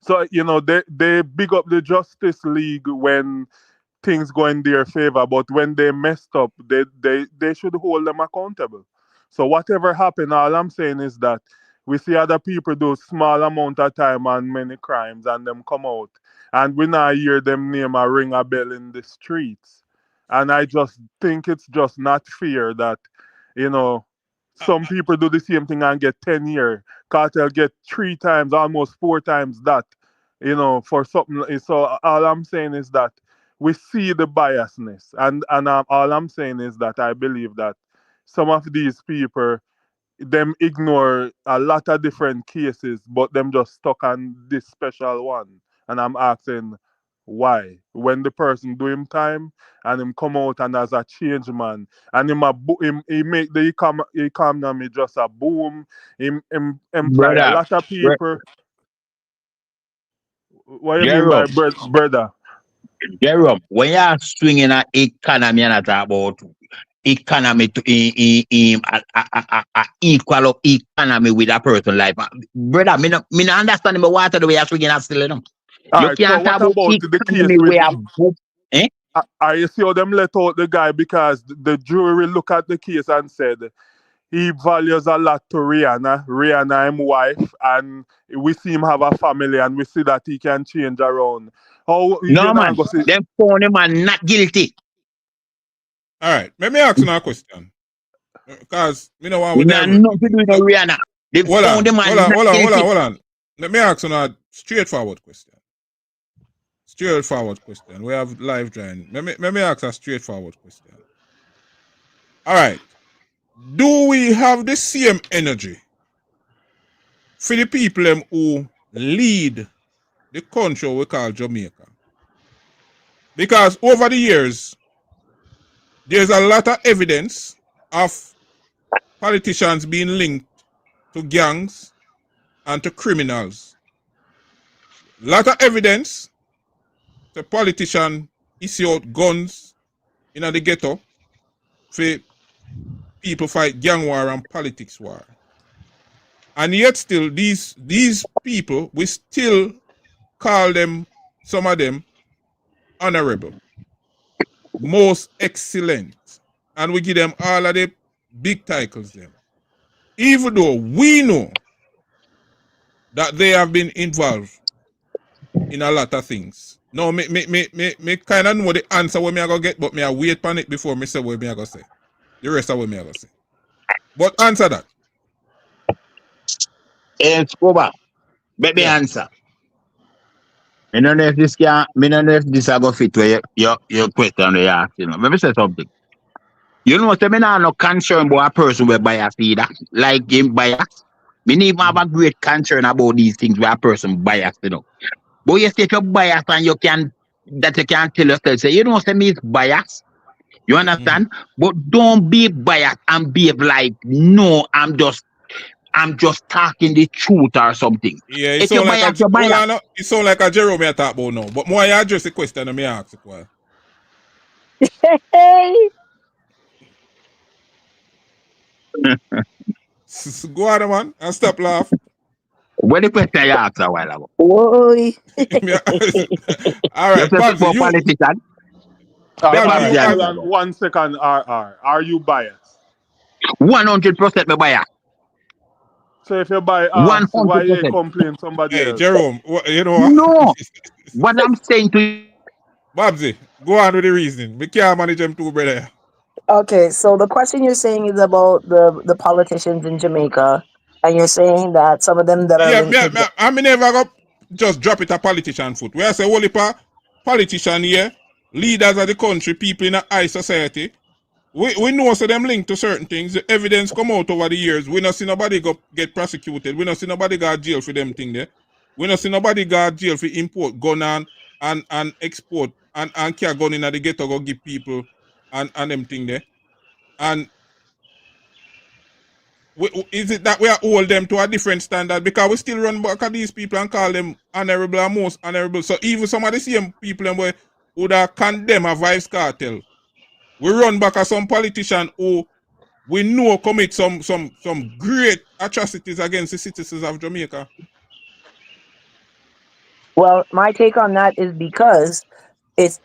So, you know, they big up the Justice League when things go in their favor, but when they messed up, they should hold them accountable. So whatever happened, all I'm saying is that we see other people do small amount of time on many crimes and them come out. And we now hear them name a ring a bell in the streets. And I just think it's just not fair that, you know, some people do the same thing and get 10 years. Cartel get 3 times, almost 4 times that, you know, for something. So all I'm saying is that we see the biasness. And all I'm saying is that I believe that some of these people, them ignore a lot of different cases, but them just stuck on this special one. And I'm asking why. When the person do him time and him come out and as a change man and he make the economy just a boom, him employ a lot of people. What do you mean by brother? Jerome, when you're swinging an economy and talk about economy to equal up economy with a person life, brother, me not understand the water the way you're swinging that still, you know. You Right, can't so talk what about about the case economy with where you see how them let out the guy because the jury look at the case and said he values a lot to Rihanna him wife, and we see him have a family and we see that he can change around. How no man, them found him and not guilty. All right, let me ask you a question. Because you know what We have nothing to do with Rihanna. They found him and not guilty. Hold on. Let me ask you a straightforward question. Straightforward question. We have live join. Let me ask a straightforward question. All right. Do we have the same energy for the people who lead the country we call Jamaica? Because over the years, there's a lot of evidence of politicians being linked to gangs and to criminals. A lot of evidence the politician issue out guns in the ghetto for people fight gang war and politics war. And yet still these people, we still call them, some of them, honorable, most excellent. And we give them all of the big titles them. Even though we know that they have been involved in a lot of things. Now, me kind of know the answer what me I go get, but me I wait on it before me say what me I go say. The rest of what me I go say. But answer that. Scuba, let me answer. I don't know if this can, I don't know if this will go fit where your question you ask, you know. Let me say something. You know, say me not no concern about a person with bias either. Like him bias. Me need have a great concern about these things where a person bias, you know. But you say if you're biased and you can tell yourself, say, you know, say me is biased. You understand? But don't be biased and behave like no, I'm just talking the truth or something. Yeah, it If you're sound like biased, you're biased. it sound like a Jerome I talk about now. But more I address the question and me ask it well. Hey. Go on, man, and stop laugh. What the question you asked a while ago? Boy. All right, Babsy, you. Politician. Babsy, Hold on 1 second, RR. Are you biased? 100% me biased. So if you biased, 100%. why you complain somebody Hey, else? Jerome, you know what? No. What I'm saying to you. Babsy, go on with the reasoning. We can't manage them two, brother. Okay, so the question you're saying is about the politicians in Jamaica, and you're saying that some of them that are linked to I mean, never go just drop it a politician foot. Where I say, only politician here, leaders of the country, people in a high society, we know so them linked to certain things. The evidence come out over the years. We not see nobody go get prosecuted. We not see nobody go jail for them thing there. We not see nobody go jail for import gun and export and carry gun in the ghetto go give people and them thing there. And is it that we are hold them to a different standard because we still run back at these people and call them honorable and most honorable? So even some of the same people them would have condemned a Vybz Kartel. We run back at some politician who we know commit some great atrocities against the citizens of Jamaica. Well, my take on that is because it's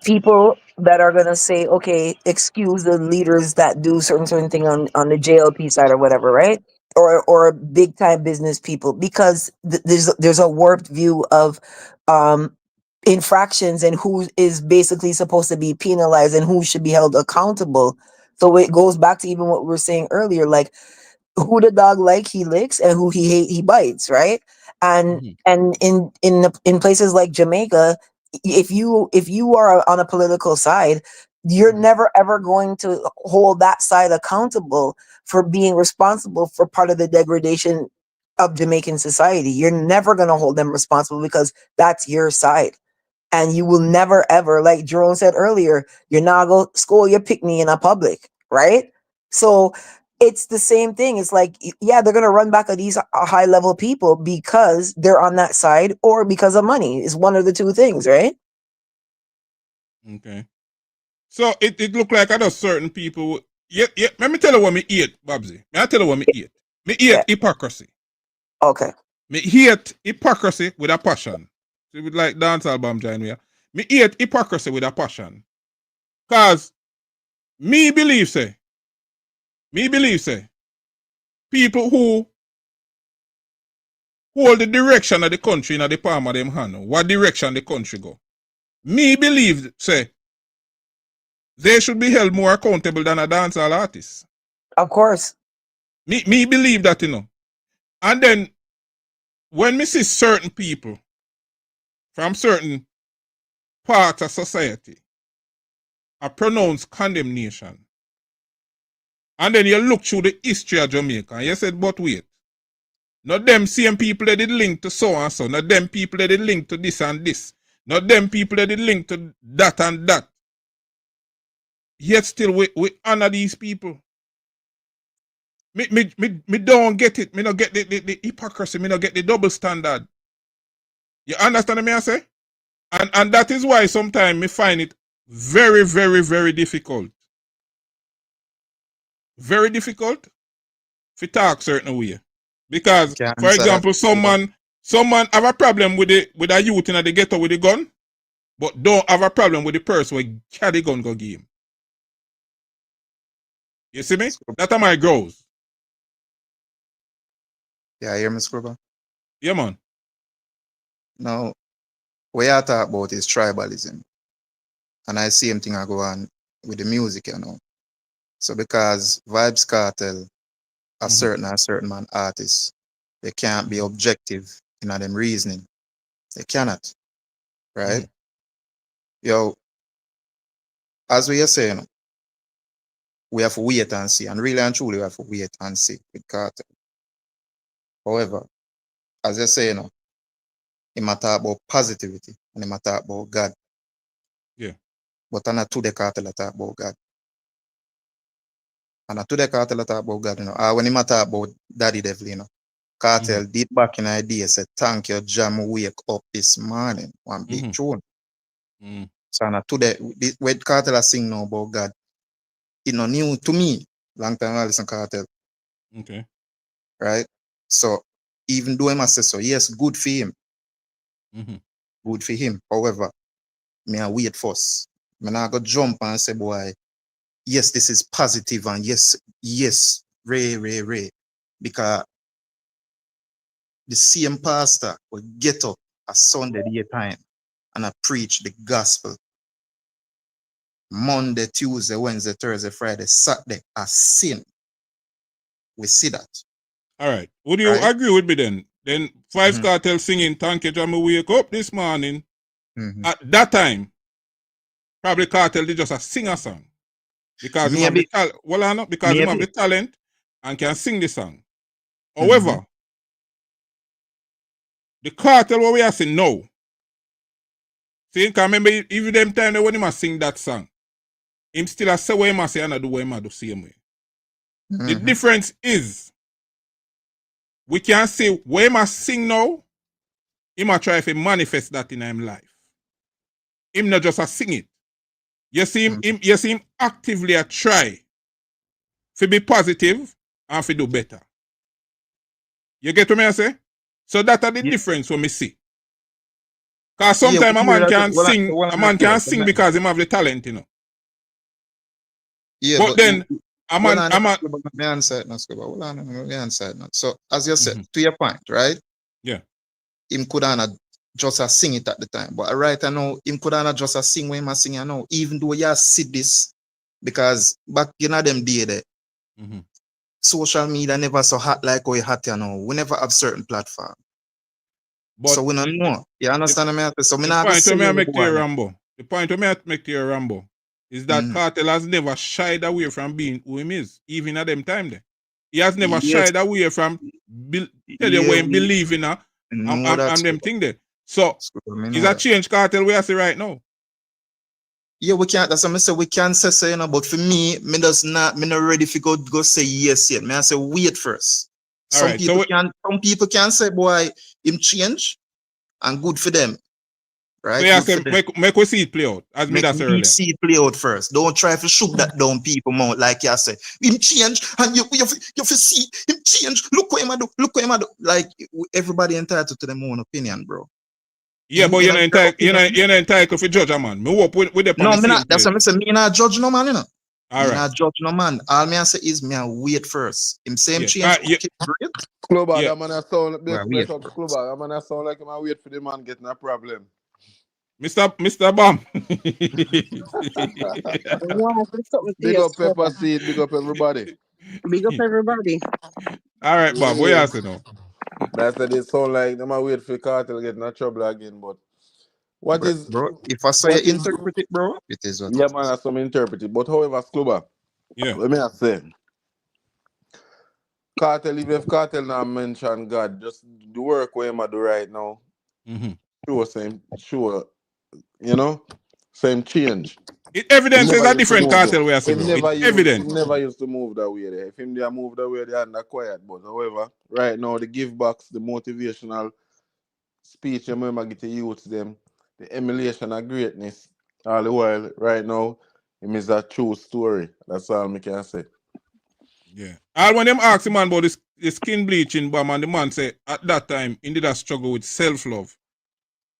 people that are gonna say, okay, excuse the leaders that do certain thing on the JLP side or whatever, right? Or big time business people, because there's a warped view of infractions and who is basically supposed to be penalized and who should be held accountable. So it goes back to even what we were saying earlier, like who the dog like he licks and who he hate he bites, right? And in places like Jamaica, if you are on a political side, you're never ever going to hold that side accountable for being responsible for part of the degradation of Jamaican society. You're never going to hold them responsible because that's your side. And you will never ever, like Jerome said earlier, you're not going to score your pick-me in a public, right? So it's the same thing. It's like, yeah, they're going to run back at these high level people because they're on that side or because of money. It's one of the two things, right? Okay. So it look like I know certain people. Yeah, let me tell you what me hate, Babsy. May I tell you what me hate? Me hate hypocrisy. Okay. Me hate hypocrisy with a passion. So with like dance album join me. Me hate hypocrisy with a passion. Cause me believe say people who hold the direction of the country in the palm of them hand, what direction the country go. Me believe say they should be held more accountable than a dancehall artist. Of course. Me believe that, you know. And then when me see certain people from certain parts of society, I pronounce condemnation. And then you look through the history of Jamaica and you said, but wait, not them same people that did link to so and so, not them people that did link to this and this, not them people that did link to that and that. Yet still we honor these people. Me don't get it. Me not get the hypocrisy. Me not get the double standard. You understand me I say? And that is why sometimes me find it very, very, very difficult. Very difficult to talk certain way. Because, for example, someone have a problem with a youth in the ghetto with the gun, but don't have a problem with the person who carry the gun go give him. You see me? That's how my grows. Yeah, I hear me, Scribble? Yeah, man. Now, what you talk about is tribalism. And I see same thing I go on with the music, you know. So because Vybz Kartel, a certain man artist, they can't be objective in them reasoning. They cannot. Right? Yo, as we are saying, we have to wait and see. And really and truly we have to wait and see with Kartel. However, as I say, he might talk about positivity and he might talk about God. Yeah. But I'm not to the Kartel talk about God. And not to the Kartel talk about God, when he might talk about Daddy Devil, Kartel did back in idea, said, thank you, Jam, wake up this morning. One big tune. So not to the when Kartel sing now about God, it not new to me. Long time I listen Kartel. Okay. Right? So even though I must say so, yes, good for him. Good for him. However, me I wait first. Me not go jump and say, boy, yes, this is positive and yes, Ray. Because the same pastor will get up a Sunday daytime and I preach the gospel. Monday, Tuesday, Wednesday, Thursday, Friday, Saturday, a sin. We see that. All right. Would you agree with me then? Then Vybz Kartel singing Thank You, Jah, me wake up this morning. At that time, probably Kartel did just a singer song. Because he have the talent and can sing the song. However, the Kartel what we are saying now. See, you can remember even them time when he must sing that song. Him still a say what he must say and I do what he must do same way. The difference is we can say what he must sing now, he must try to manifest that in his life. Him not just a sing it. You see him actively a try to be positive and to do better. You get what I say? So that's the difference when me see. Because sometimes a man can sing because he have the talent, Yeah, but then a man So as you said, to your point, right? Yeah. Him could not just a sing it at the time. But right now, him could not just a sing when he sing now, even though you see this, because back them day there, social media never so hot like how it hot we never have certain platform. But so we don't know. You understand me? So the point where I make to your Rambo. The point where I make to your Rambo is that Kartel has never shied away from being who he is, even at them time there. He has never shied away from tell you what he believe in and them thing there. So is a change Kartel we see right now. Yeah, we can't. That's what I say. We can't say but for me not ready to go say yes yet. I say wait first. Some people can say, boy, him change and good for them. Right? So make we see it play out. As me that's earlier. See it play out first. Don't try to shoot that down people mouth like you say. Him change and you see him change. Look what him do. Look what him do. Like everybody entitled to their own opinion, bro. Yeah, but you're not entitled to judge a man. Me work with the no, me not. That's what I say. Me not judge no man, All right. Not judge no man. All me I say is me I wait first. Him same change. Clubber, that man sound like him wait for the man getting a problem. Mr. Bam. Big up Pepper Seed, big up everybody. Big up everybody. All right, Bob, what you say now? That's that it sound like them a wait for Cartel get in trouble again, but what is bro, if I say you interpret it, bro, it is what yeah it man, is. that's some interpret it. But however, Scluba, Yeah. let me say Cartel, even if Cartel now mention God, just the work where him a do right now. Sure, you know, same change. It evidences a different cartel we are Him bro. never It's used, evident. him never used to move that way there. If him there move that way, they are quiet. But however, right now the give backs, the motivational speech, you remember get the youths them, the emulation of greatness, all the while right now, him is a true story. That's all I can say. Yeah. All when them ask the man about the skin bleaching bomb and the man say at that time he did a struggle with self-love.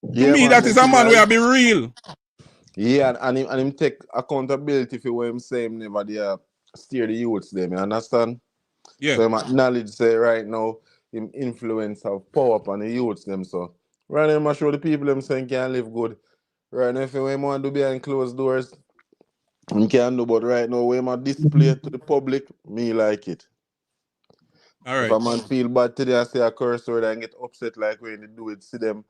To me, man, that is a man where be real. Yeah, and him take accountability for what him say him never there steer the youths them, you understand? Yeah. So him acknowledge say right now him influence have power upon the youths them. So right now him show the people them saying can live good. Right now if you want to do behind closed doors, him can do, but right now when him display to the public, me like it. All right. If a man feel bad today and say a curse word and get upset like when they do it, see them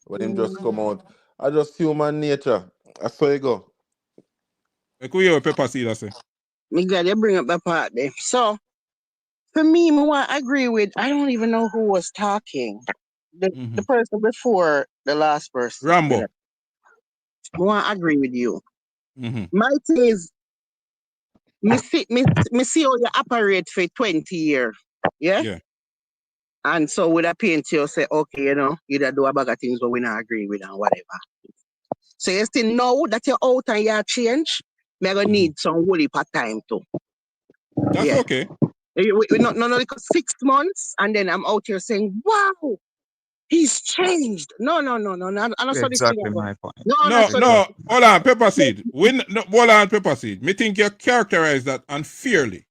when him just come out. I just human nature. I saw you go. I could hear Pepper Seed say. Me glad you bring up that part there. So for me, I want to agree with, I don't even know who was talking. The person before the last person. Rambo. I want to agree with you. My thing is, me see how you operate for 20 years. Yeah? Yeah. And so with a paint you say, okay, you know, you do a bag of things but we not agree with and whatever. So you still know that you're out and you change, me gonna need some whole heap of time too. That's okay. We not 6 months and then I'm out here saying, wow, he's changed. No. Exactly my point. No. Hold on, Pepper Seed. Hold on, Pepper Seed. Me think you characterize that unfairly.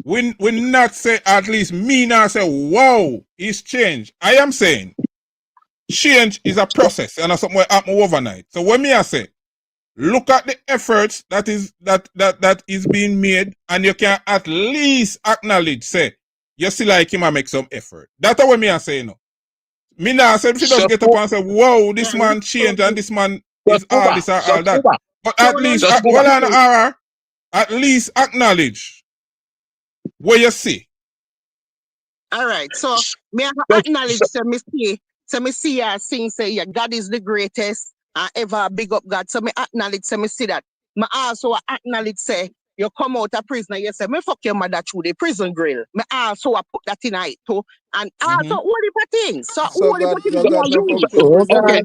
We not say, at least me not say, wow, he's changed. I am saying change is a process and something will happen overnight. So when me I say, look at the efforts that is being made and you can at least acknowledge, say, you still like him and make some effort. That's what me I say no. Me now say if you just get up and say, whoa, this man changed and this man is all this or all that. But at least, at least acknowledge what you see. All right, so me acknowledge, so me see you sing, say, yeah, God is the greatest and ever big up God. So me acknowledge, so me see that. Me also acknowledge, say, you come out of prison, you say, me fuck your mother through the prison grill. Me also put that in it too. And also all the things. So all the things Okay,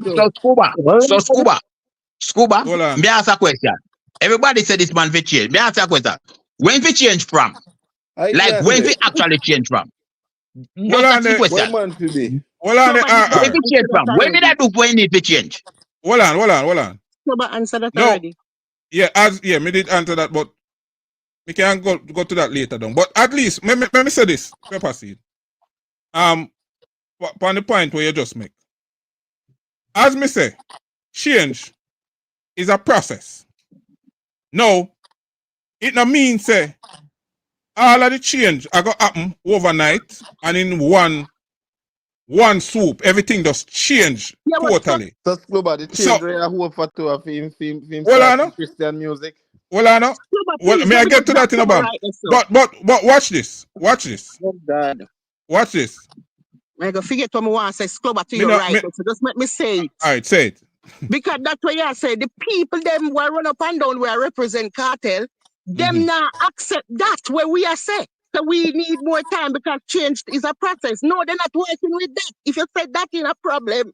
Scuba, me ask a question. Everybody said this man for change. Me ask a question. When we change from? Like when we actually change from? Just ask the question. When we change from? When did I do when need to change? Hold on. Sober answer that already. Yeah, me did answer that, but we can go to that later down. But at least, let me say this, Pepper Seed. On the point where you just make. As me say, change is a process. No, it no mean say all of the change are gonna happen overnight and in one swoop, everything just change totally. So Scluba, the change where I hope for to have him Christian music. Well, may I get to that in a band? But watch this. Oh God. Watch this. I go forget what I want to say, Scluba, to your right. So just let me say it. All right, say it. Because that's what you say. The people them who run up and down where represent cartel, them not accept that where we are say. So we need more time because change is a process. No, they're not working with that. If you say that in a problem,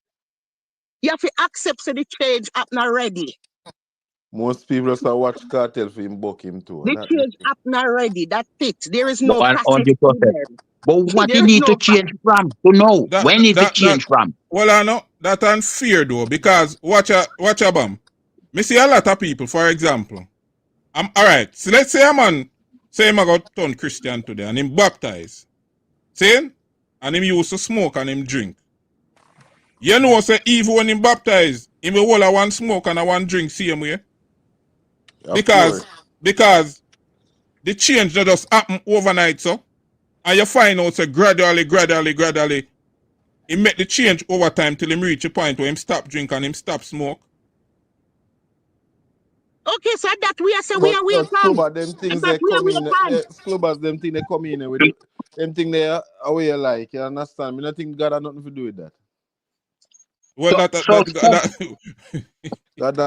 you have to accept so the change happen already. Most people just watch cartel for him book him too. The change happen already. That's it. There is no 100%. But what you need to change from? To know when is it change from? Well, I know that unfair though, because watch a bam. Me see a lot of people, for example. All right, so let's say a man say him got turn Christian today and him baptized. See? And him used to smoke and him drink. You know say even when him baptized, him will hold a one smoke and a one drink same way. Because the change that just happen overnight, so and you find out say gradually he make the change over time till him reach a point where him stop drink and him stop smoke. Okay, so that we are saying we are But from. Scuba, them things That they we are come in, from. Scubas, them things they come in with them thing they are away like, you understand? Me not think God had nothing to do with that. Well, So that God had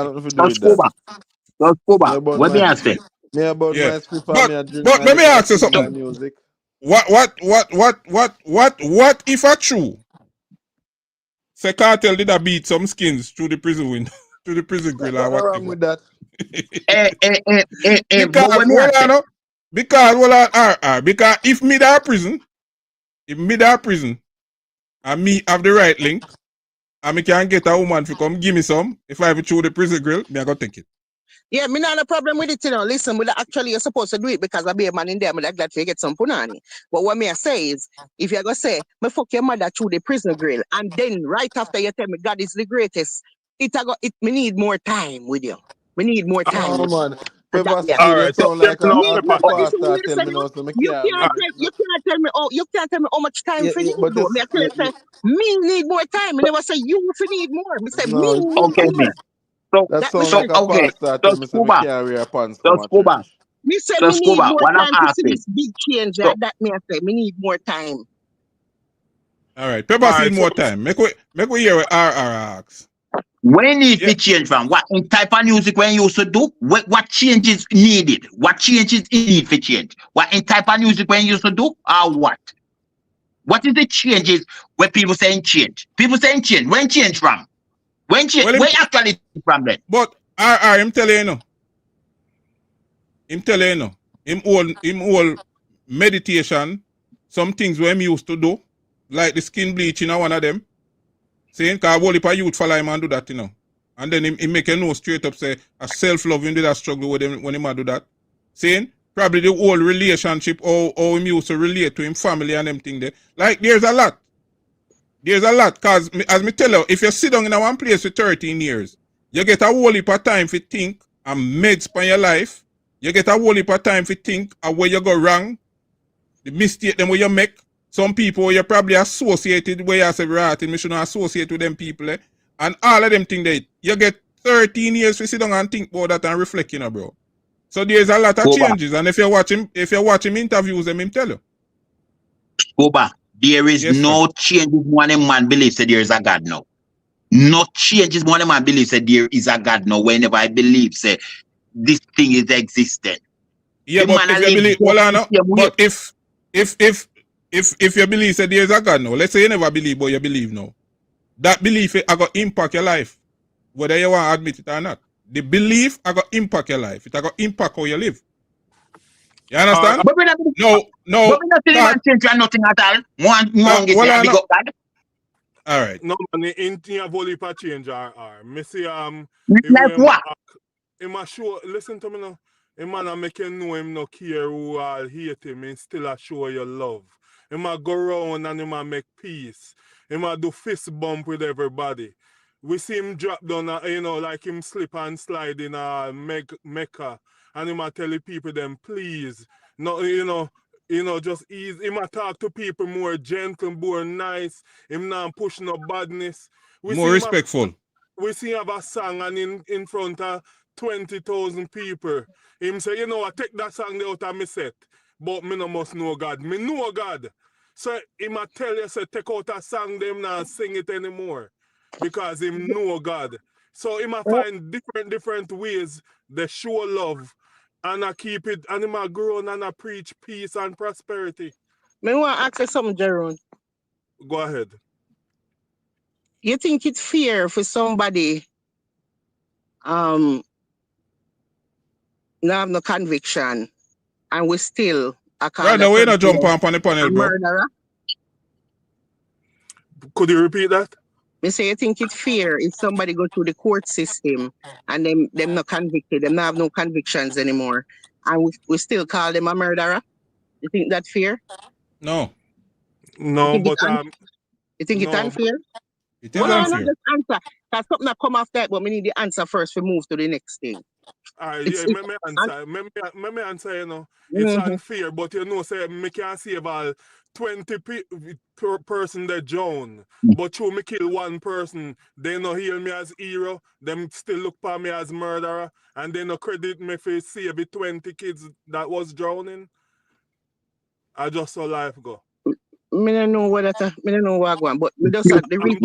nothing to do with that. So Scuba, Me about what me my, I say? me about yeah. my script and me I drink But my let me liquor, ask you sing my something. music. What if a true? Say Kartel did a beat some skins through the prison window, through the prison grill or Nothing wrong whatever. with that. But what me I say? Because if me da prison, and me have the right link, and me can get a woman to come give me some, if I have it through the prison grill, me I go take it. Yeah, me not a problem with it, you know. Listen, we actually you're supposed to do it because I be a man in there, I'm like glad to get some punani. But what me I say is, if you're gonna say, me fuck your mother through the prison grill, and then right after you tell me God is the greatest, me need more time with you. We need more time Oh with you. man, Pepper Yeah. still All they right, so sound like no, Me, a Pepper. but listen, pastor tell listen, me now, so me you can't. can't tell me how much time Yeah, for need but though. Me I tell you say, me need more time. Me never say you for need more. Me say me no, need Okay, me. more. So that That me sound say. like a okay. pastor So tell me, so me Scuba, can't wear pants so come at Scuba, church. Me say so me need Scuba, more what I'm time to see asking. this big change. So That me I say, me need more time. All right, Pepper All seed right, so more time. Make we hear what RR asks. when need Yeah. to change from what in type of music when you used to do? What changes needed? What changes need for change? What in type of music when you used to do? Or what? What is the changes where people saying change? People saying change. When change from? When change? Well, Where actually from then? but RR, him tell you no. Him all meditation, some things where him used to do, like the skin bleaching one of them. Saying cause whole heap of youth follow him and do that, you know. And then he make a no straight up say a self-loving did a struggle with him when him do that. Saying probably the whole relationship, how him used to relate to him family and them thing there. Like there's a lot. Cause as me tell you, if you sit down in a one place for 13 years, you get a whole heap of time to think and meds for your life. You get a whole heap of time to think of where you go wrong, the mistake them where you make. Some people you probably associated where you say right, and you shouldn't associate with them people, eh? And all of them things that you get 13 years to sit down and think about that and reflect, you know, bro. So there's a lot of Go back. changes, and if you watch him interviews them, him tell you. Go back. There is Yes, no changes when a man believes that there is a God now. No changes when a man believes that there is a God now. Whenever I believe say this thing is existent. Yeah, The but man if you live believe, just well, I the know. same way. But if you believe that there is a God now, let's say you never believe, but you believe now, that belief I got impact your life, whether you want to admit it or not. The belief I got impact your life. It I got impact how you live. You understand? But we're not No, see the man change for nothing at all. One get well, say I big know. up God. All right. no man, anything of only for change are. Me say Like what? him a show. Listen to me now. Him man a make you know him no care who all hate him. Him still a show your love. Him a go round and him a make peace. Him a do fist bump with everybody. We see him drop down, like him slip and slide in a Mecca, and him a tell the people them please, no, just ease. Him a talk to people more gentle, more nice. Him not push no badness. We More see respectful. we see him have a song and in front of 20,000 people. Him say, I take that song out of my set, but me no must know God. Me know God. So him a tell you, say, take out a song, them not sing it anymore. Because him know God. So him a find different ways they show love and I keep it, and him a grow and I preach peace and prosperity. Me want to ask you something, Jerome. Go ahead. You think it's fair for somebody not have no conviction and we still call Right that now, we not person jump on the a panel, bro. murderer? Could you repeat that? Me say you think it's fair if somebody go through the court system and them not convicted, them not have no convictions anymore, and we still call them a murderer? You think that's fair? No, No, You think but you think it's no, but unfair? it is Well, no, unfair. just answer. That's something that come off that, but we need the answer first to move to the next thing. It's Yeah, me answer, you know, it's unfair, but you know, say, me can save all 20 person that drown, but you me kill one person, they no heal me as hero, them still look for me as murderer, and they no credit me for save the 20 kids that was drowning. I just saw life go. me don't know what that me don't know what I want, but me just the read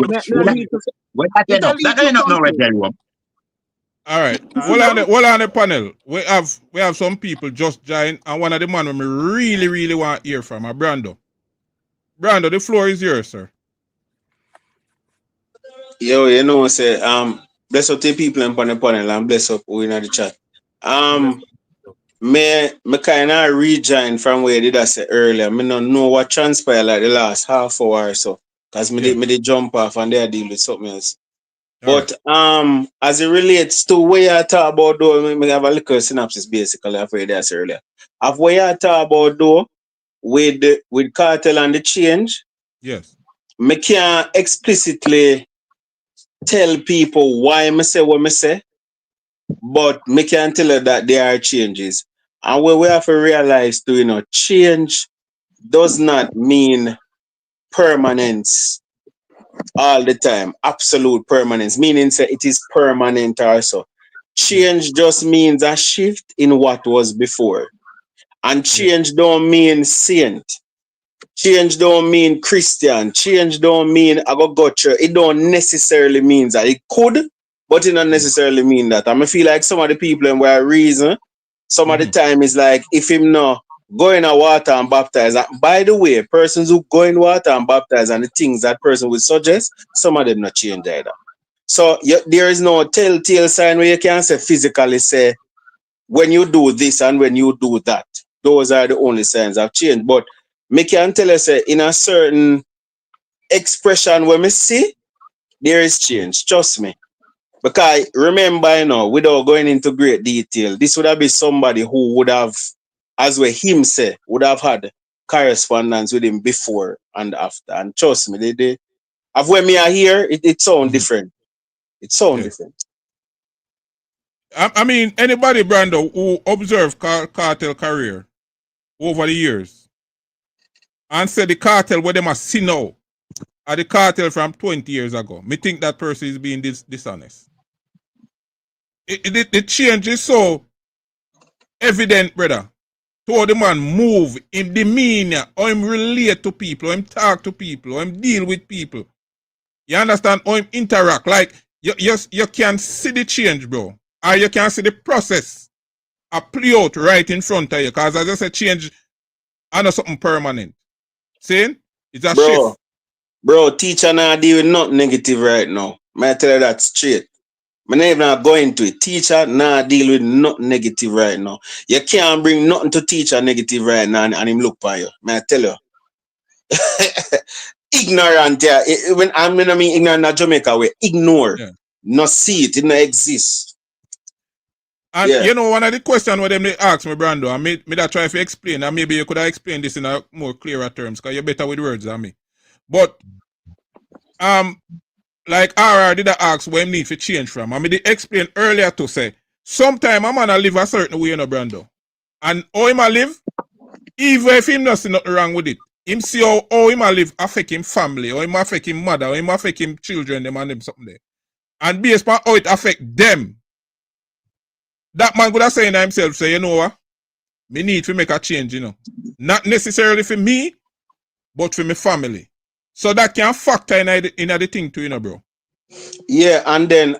That ain't not right there, you. All right. Hold on the panel. We have some people just join, and one of the man we really, really want to hear from, Brando. Brando, the floor is yours, sir. Yo, you know, say bless up the people on the panel and bless up who in the chat. Me kind of rejoin from where did I say earlier. Me don't know what transpired like the last half hour or so, cause me did jump off and they deal with something else. But as it relates to where I talk about though, me have a little synopsis basically of where I said earlier. Of where I talk about though with Kartel and the change. Yes. Me can't explicitly tell people why me say what me say, but me can tell you that there are changes. And what we have to realize too, you know, change does not mean permanence all the time, absolute permanence, meaning say it is permanent also. Change just means a shift in what was before. And change don't mean saint. Change don't mean Christian. Change don't mean I go church. It don't necessarily mean that. It could, but it don't necessarily mean that. I feel like some of the people and where reason, some of the time is like if him no go in a water and baptize. By the way, persons who go in water and baptize and the things that person would suggest, some of them not change either. So there is no telltale sign where you can say physically say when you do this and when you do that. Those are the only signs of change. But me can tell you say in a certain expression when me see, there is change. Trust me. Because remember, you know, without going into great detail, this would have been somebody who would have, as we him say, would have had correspondence with him before and after. And trust me, they of when me are here, it sounds different. It sounds different. I mean, anybody, Brando, who observed Kartel career over the years and said the Kartel where them a see now are the Kartel from 20 years ago, me think that person is being dishonest. The change is so evident, brother. To how the man move, him demeanor, how him relate to people, how him talk to people, how him deal with people. You understand? How him interact. Like, you can see the change, bro. Or you can see the process play out right in front of you. Because as I said, change I know something permanent. Saying? It's a shift. Bro, teacher not deal with nothing negative right now. May I tell you that straight. I'm not even going to it. Teacher not deal with nothing negative right now. You can't bring nothing to teacher negative right now and him look by you. May I tell you? Ignorant, yeah. When I mean ignorant in Jamaica way. Ignore. Yeah. Not see it. It not exist. And you know, one of the questions where they ask me, Brando, and me that try to explain, and maybe you could have explained this in a more clearer terms, because you're better with words than me. But like RR did I ask where him need to change from. I mean they explained earlier to say sometime a man live a certain way, you know, Brando. And how him a live, even if him not see nothing wrong with it, him see how him a live affect him family, or him affect him mother, or him affect him children, them and them something there. And based on how it affect them, that man could have saying to himself, say, you know what? Me need to make a change, you know. Not necessarily for me, but for my family. So that can factor in the thing too, you know, bro. Yeah, and then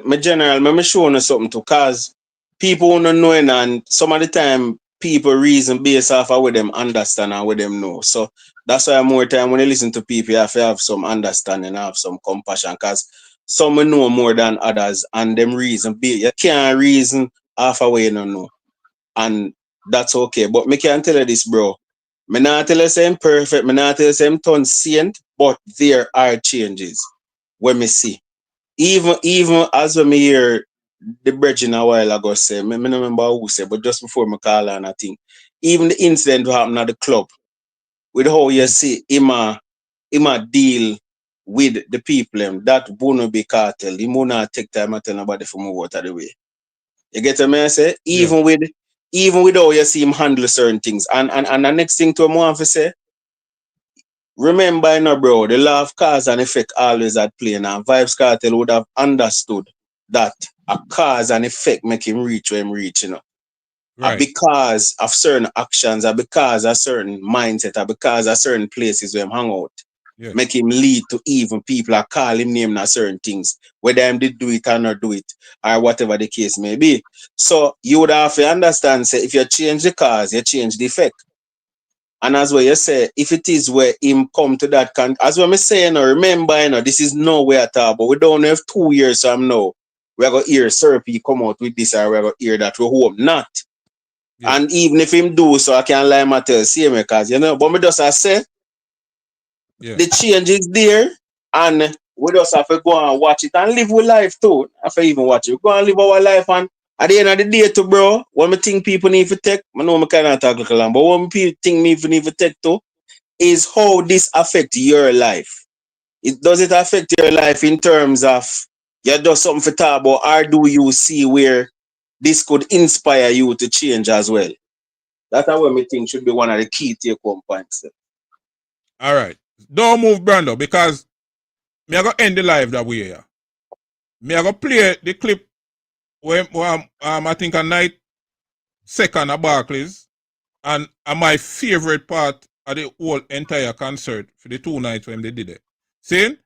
my general, me show you something too, cause people don't know and some of the time people reason based off of what them understand and what them know. So that's why more time when you listen to people, you have to have some understanding, have some compassion, cause some know more than others and them reason you can't reason half a way you don't know. And that's okay. But me can't tell you this, bro. Me not tell you say I'm perfect, me not tell you say I'm ton saint, but there are changes when me see. Even as when me hear the brethren a while ago say, me don't remember who said, but just before me call on I think, even the incident that happened at the club, with how you see him a deal with the people, that Vybz Kartel, he will not take time to tell nobody from move out of the way. You get what I say? Even with how you see him handle certain things. And the next thing to him want to say, remember, you know, bro, the law of cause and effect always at play. Now, Vybz Kartel would have understood that a cause and effect make him reach where him reach, you know. Right. Because of certain actions, or because of certain mindset, or because of certain places where him hang out. Yes. Make him lead to even people are call him name na certain things, whether him did do it or not do it, or whatever the case may be. So you would have to understand, say, if you change the cause, you change the effect. And as what you say, if it is where him come to that as what I'm saying, remember, you know, this is nowhere at all, but we don't have 2 years from now. We're going to hear Sincerity come out with this, or we're going to hear that we hope not. Yes. And even if him do so, I can't lie matter, see me, because, you know, but me just I say, the change is there, and we just have to go and watch it and live with life too. After even watch it, go and live our life, and at the end of the day too, bro, what me think people need to take, I know I cannot talk like a lamb, but what me think people need to take too is how this affect your life. Does it affect your life in terms of you do something for talk about, or do you see where this could inspire you to change as well? That's what me think should be one of the key take-home points. All right. Don't move, Brando, because me I go end the live that way here. Me I go play the clip when I think a night second at Barclays, and my favorite part of the whole entire concert for the 2 nights when they did it. See? Me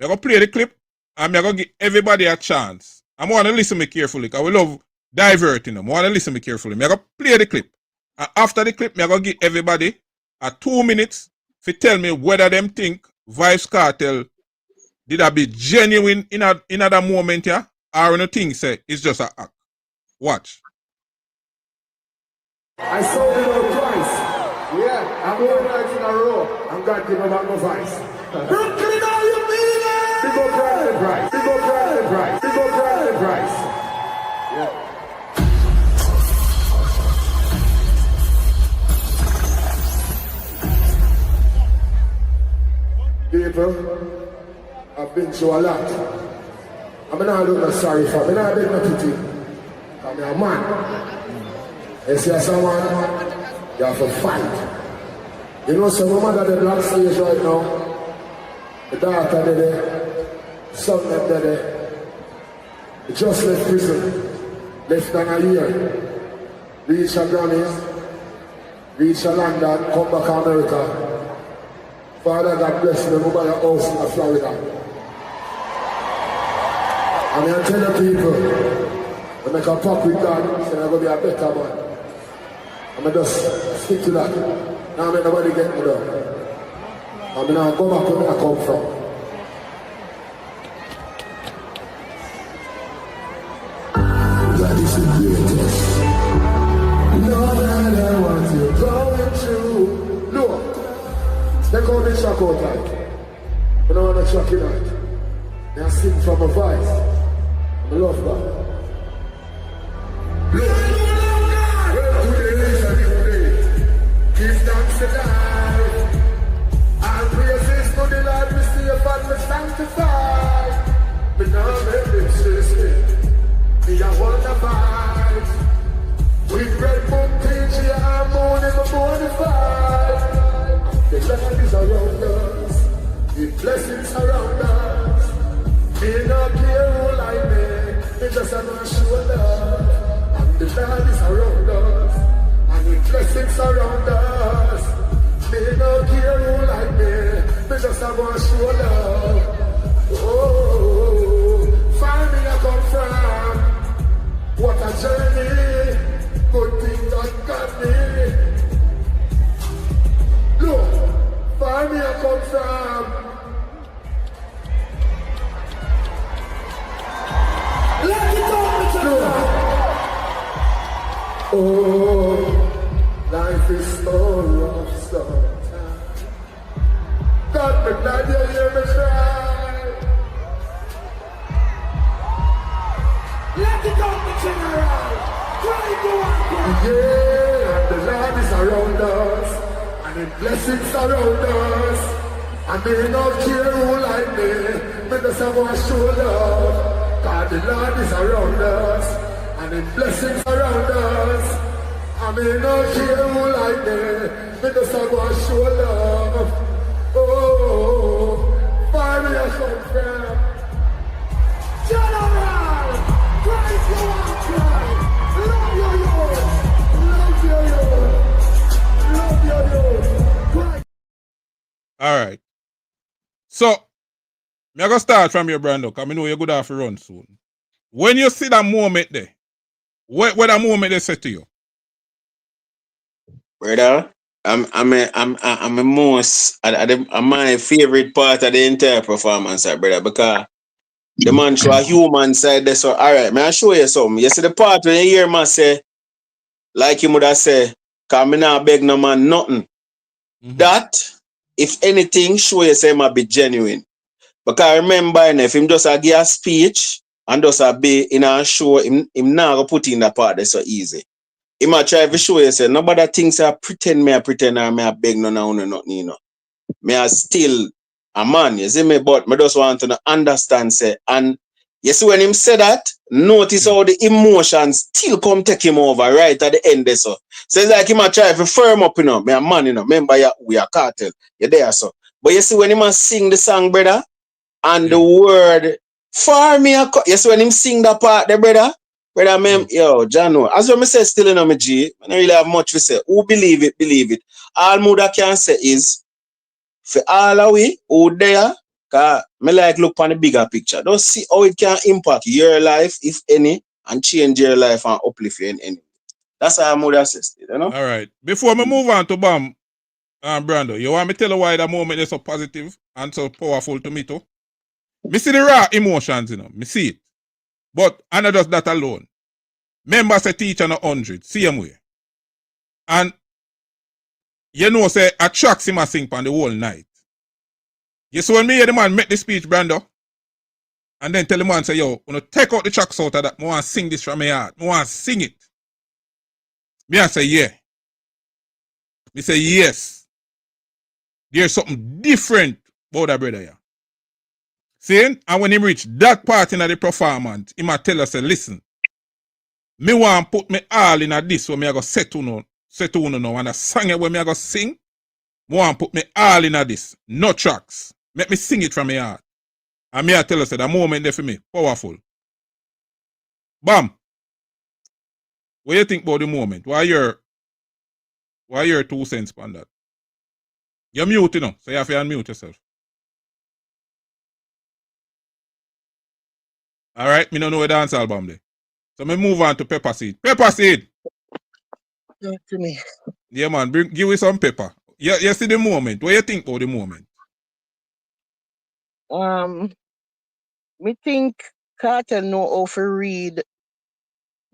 I go play the clip, and me I go give everybody a chance. I want to listen me carefully, because we love diverting them. I want to listen me carefully. Me I go play the clip. And after the clip, me I go give everybody a 2 minutes to tell me whether them think Vybz Kartel did I be genuine in that moment here, or in a thing say it's just an act. Watch. I sold it out twice. Yeah, I'm 1 night in a row. I'm God give about my vice. Brooklyn, all you mean it? Big up Bradley Price. Big up Bradley Price. Big up Bradley Price. Yeah. People, I've been through a lot. I'm not looking sorry for me. I'm not beg no pity. I'm a man. You see someone, you have to fight. You know, so no matter the black stage right now, the daughter there, the son there, they just left prison, less than a year, reach a Grammys, reach a London, come back to America. Father, God bless them, go buy a house in Florida. And I tell the people, I make a pact with God, say I'm going to be a better man. I'm just stick to that. Now I nobody get me done. I'm going to go back to where I come from. That is the greatest. No matter what you're going through, look. They call me shock out like. I don't want to shock it out. I sing from a voice. I love God. Give thanks to God. All praises to the Lord, we see a God, we sanctify. We now make them seriously. We are wonderfied. We break book, teach you, I'm morning, we're mortified. The Lord is around us, the blessings around us. Me not care who like me just a man show love. And the Lord is around us, and the blessings around us. Me not care who like me just a man show love. Oh, find me I come from, what a journey, good thing God got me. Look, find me I come from. Let it go, look. Oh, life is so rough sometimes. God, but now you hear me cry. Let it go, the general. Cry, go on, yeah, and the Lord is around us. And the blessings around us. And they don't care who like me. Me just want to show love. God, the Lord is around us. And the blessings around us. I may not care who like me, because I want to show love. Oh, find me a come from. General, cry if you want to cry. Love your youth. Love your youth. Cry. All right. So, me I go start from your brand, because I know you're good off to run soon. When you see that moment there, what that moment they say to you? Brother, I'm a most I'm my favorite part of the entire performance, brother, because the man show a human side there. So alright, may I show you something. You see the part when you hear man say, like you would have say, cause me not beg no man nothing. That, if anything, show you say him be genuine. Because remember, if him just a give a speech and just a be in a show, him not go put in that part there so easy. He might try to show you say nobody thinks I pretend or me I beg no nothing, you know. Me I still a man, you see me, but me just want to understand say, and you see when him say that, notice how the emotions still come take him over right at the end there so. So it's like he might try to firm up, you know, me a man, you know, remember we are cartel, you're there so. But you see when him sing the song, brother, and the word for me, you see when him sing that part there, brother, yo, Jano, as you say, still in my G, I don't really have much to say. Who believe it, believe it. All Muda can say is, for all of we who there, cause me like look on the bigger picture. Don't see how it can impact your life, if any, and change your life and uplift you in any. That's how Muda says it, you know? All right. Before me move on to Bam, Brando, you want me to tell you why that moment is so positive and so powerful to me too? Me see the raw emotions, you know. Me see it. But I not just that alone. Members say teach on 100, same way. And you know, say a tracks him a sing on the whole night. You see when me hear the man make the speech, Brando, and then tell the man, say, yo, when you take out the tracks out of that, I want to sing this from my heart. I want to sing it. Me I say, yeah. Me say, yes. There's something different about that brother here. See? And when he reach that part in the performance, he might tell us, say, listen, me want to put me all in this where me I go set to know and a song where me I go sing, me want to put me all in this. No tracks. Make me sing it from my heart. And me I tell us that moment there for me, powerful. Bam. What do you think about the moment? Why your 2 cents on that? You're mute, you know, so you have to unmute yourself. All right, me don't know a dance album there. So me move on to Pepper Seed. Pepper Seed. Talk to me. Yeah, man, give me some pepper. You see the moment. What do you think about the moment? Me think Carter know how to read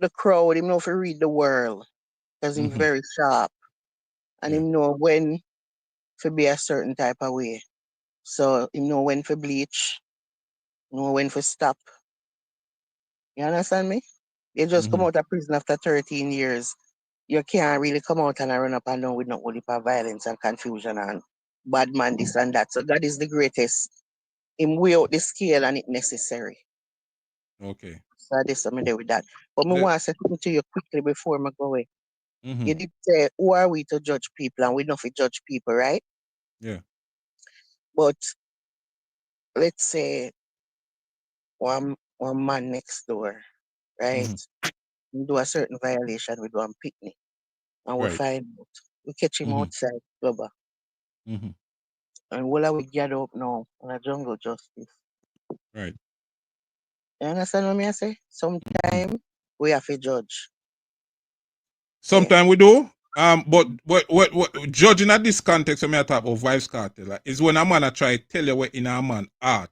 the crowd, him know how to read the world. Because he's very sharp. And him know when to be a certain type of way. So him know when to bleach, know when to stop. You understand me? You just come out of prison after 13 years. You can't really come out and run up and down with no only violence and confusion and bad man this and that. So God is the greatest. Him weigh out the scale and it necessary. Okay. So this I'm there with that. But me want to say something to you quickly before I go away. You did say, who are we to judge people? And we don't judge people, right? Yeah. But let's say one man next door, right? We do a certain violation with one picnic. And we find out. We catch him outside, rubber. And what we gather up now on a jungle justice. Right. You understand what I say? Sometimes we have to judge. Sometimes we do. But what judging at this context when I talk about Vybz Kartel is when a man try to tell you what in a man art.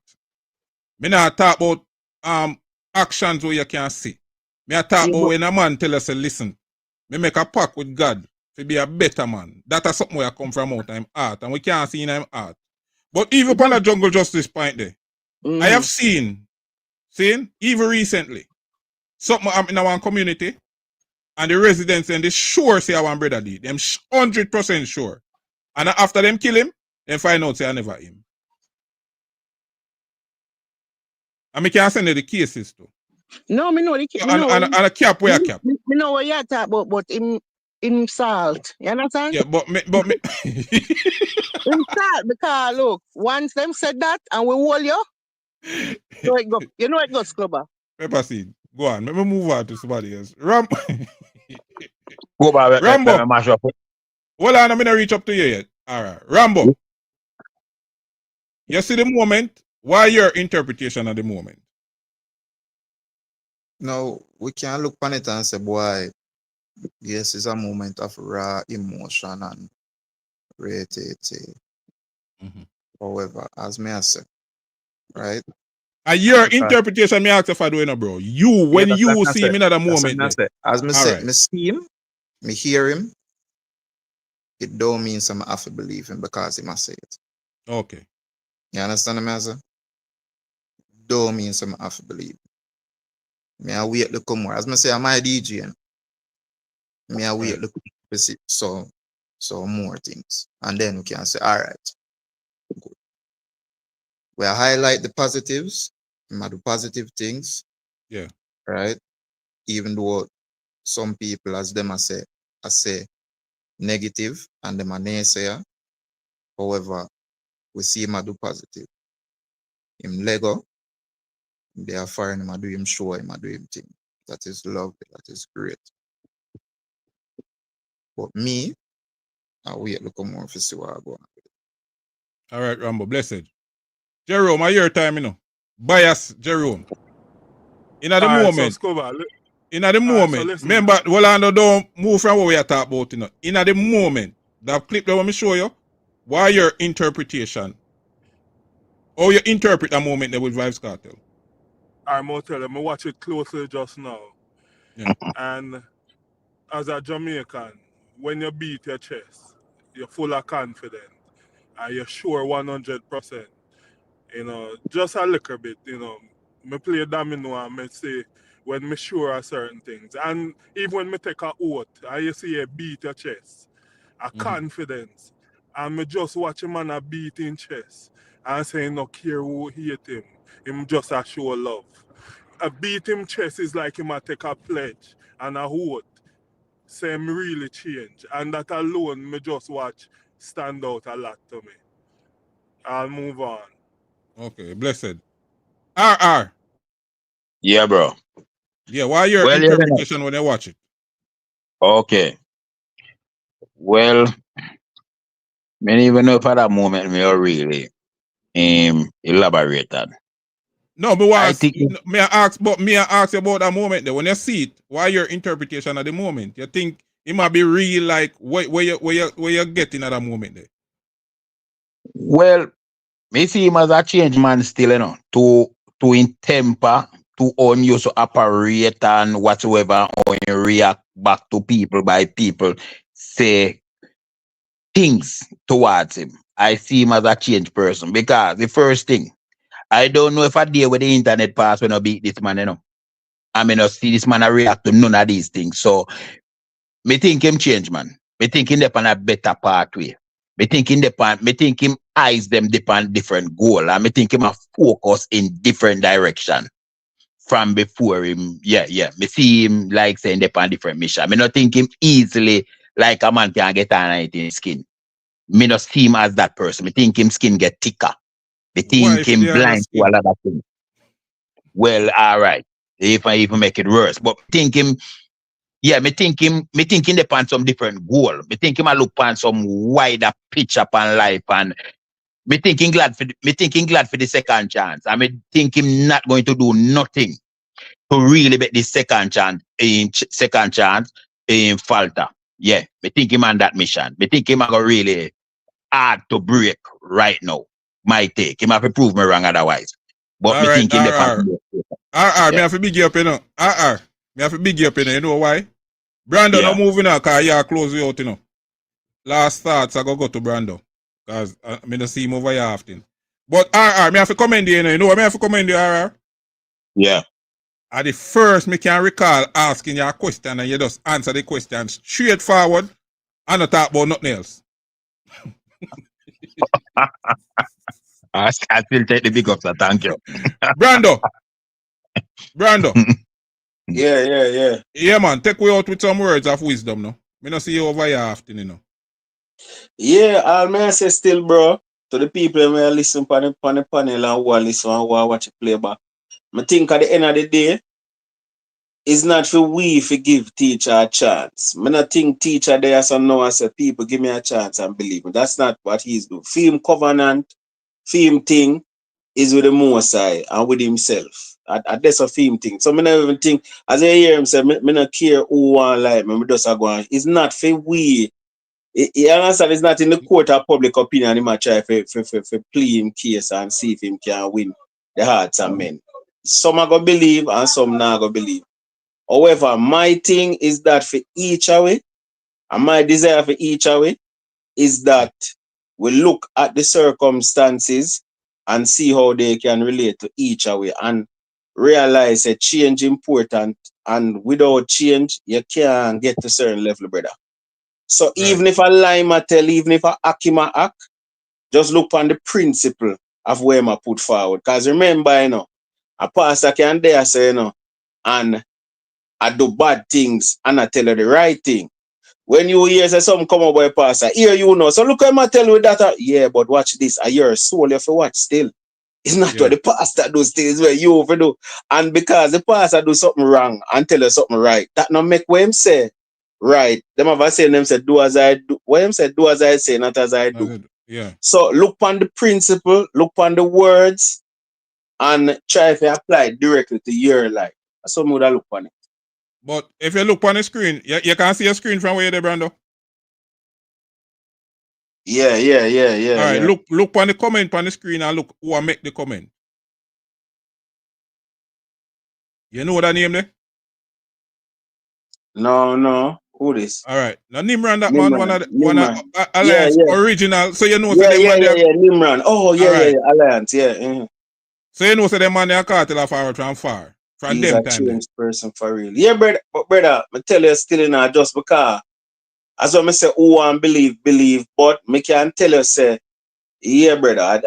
Me not talk about actions where you can see. Me talk about when a man tell us, listen, me make a pact with God to be a better man. That is something where I come from out of him art, and we can't see in him art. But even upon a jungle justice point there, I have seen, even recently, something happen in our community, and the residents and they sure say our brother did. Them 100% sure. And after them kill him, then find out say I never him. And me can send you the cases too. No, me know the me And, know and, and a cap where a me, cap. me know what you talk about, but him salt. You understand? Yeah, but me Him salt because look, once them said that and we hold you, so it go, you know it goes clubber. Pepper seed. Go on. Let me move on to somebody else. Go back, Rambo. let me mash up. Hold on, I'm gonna reach up to you yet. All right, Rambo. You see the moment? Why your interpretation of the moment? Now, we can look on it and say, boy, yes, it's a moment of raw emotion and creativity. However, as me I say, right? And your Because- interpretation, me ask if I do it, bro. You, when that's you what I see say. him in that That's what moment, I there. say. As me All say, right. me see him, me hear him, it don't mean some I have to believe him because he must say it. Okay. You understand me, I say? Don't mean some I have to believe. Me I wait to come more. As me say, I'm my DJ. Me I wait to see so more things. And then we can say, all right. Good. We highlight the positives, we do positive things. Yeah. Right? Even though some people, as them I say negative and them are naysayer. However, we see him do positive. Him Lego, they are foreign him do him show him do him thing. That is lovely, that is great. But me, I wait look more to see what I go on. All right, Rambo, blessed. Jerome, are your time, you know? Bias, Jerome. In the moment. So Scuba, in the moment. listen. Remember, Rolando, don't move from what we are talking about, you know. In the moment, that clip that I want me show you, why your interpretation? How you interpret that moment there with Vybz Kartel? I'm going to tell them, I watch it closely just now. Yeah. And as a Jamaican, when you beat your chest, you're full of confidence and you're sure 100%. You know, just a little bit, you know. Me play domino and me say when me sure of certain things. And even when me take a oath, and you see you beat your chest, a confidence. And me just watch a man a beat in chest and say no care who hate him just a show love. A beat him chest is like him a take a pledge and a oath. Say him really change. And that alone me just watch stand out a lot to me. I'll move on. Okay, blessed. RR. Yeah, bro. Yeah, why your interpretation when you watch it? Okay. Well, me don't even know if at that moment me really elaborated. No, but I ask you about that moment there. When you see it, why your interpretation at the moment? You think it might be real, like where you getting at that moment there? Well, me see him as a change man still, you know, to in temper, to on you to operate and whatsoever, or you react back to people by people say things towards him. I see him as a change person because the first thing, I don't know if I deal with the internet pass when I beat this man, you know. I mean, I see this man I react to none of these things. So me think him change, man. Me think him on a better pathway. Me think him eyes them depend different goal. And me think him a focus in different direction from before him. Yeah. Me see him like saying depend different mission. Me not think him easily like a man can get on it in his skin. Me not see him as that person. Me think him skin get thicker. Me think him blind to a lot of things. Well, all right. If I even make it worse. But think him, me thinking upon some different goal. Me thinking I look upon some wider picture upon life, and me thinking glad for the second chance. I me think him not going to do nothing to really make the second chance in falter. Yeah, me think him on that mission. Me think him I go really hard to break right now. My take. Him have to prove me wrong otherwise. But all me right, thinking me have to big you up, you know. Me have to big you up, you know. You know why? Brando not moving out because you close you out, you know. Last thoughts I go to Brando. Because I don't see him over here often. But me have to commend you, you know. You know what me have to commend you, RR? Yeah. At the first me can recall asking you a question and you just answer the question straightforward and not talk about nothing else. I still take the big ups, so thank you. Brando, Brando. Yeah. Yeah, man. Take we out with some words of wisdom, no? Me not see you over here often, you know. Yeah, all may I say still, bro, to the people who may listen on the panel and who listen and who watch it playback. I think at the end of the day, it's not for we to give teacher a chance. I not think teacher there so now I say people give me a chance and believe me. That's not what he's doing. Film covenant, film thing is with the Most High and with himself. That's a film thing. So I never even think, as I hear him say, I not care who want like me, just go on. It's not for we. You understand? It's not in the court of public opinion. He might try to plea him case and see if him can win the hearts of men. Some are going to believe and some not going to believe. However, my thing is that for each away, and my desire for each away, is that we look at the circumstances and see how they can relate to each away and realize a change important. And without change, you can't get to a certain level, brother. So even if I lie, I tell, even if I act, I act, just look on the principle of where I put forward. Because remember, you know, a pastor can dare say, you know, and I do bad things and I tell you the right thing. When you hear say something come up by a pastor, here you know. So look at I tell you that, yeah, but watch this. Your soul you have to watch still. It's not what the pastor does things where you overdo. And because the pastor do something wrong and tell you something right, that not make what him say right. Them have a saying them say do as I do. What him say do as I say, not as I do. Yeah. So look on the principle, look on the words, and try to apply it directly to your life. That's how I would look on it. But if you look on the screen, you can see a screen from where you're there, Brando. Yeah. All right, look on the comment on the screen and look who make the comment. You know that name there? No. Who this? All right. Now Nimran, that man, one of Alliance original. So you know Yeah, Nimran. Oh, yeah, Alliance, yeah. Mm-hmm. So you know so them man they are cartel forward from far. From He's them a time changed person for real. Yeah, brother, I tell you still not just because as I say who want believe, but me can tell you say, yeah, brother,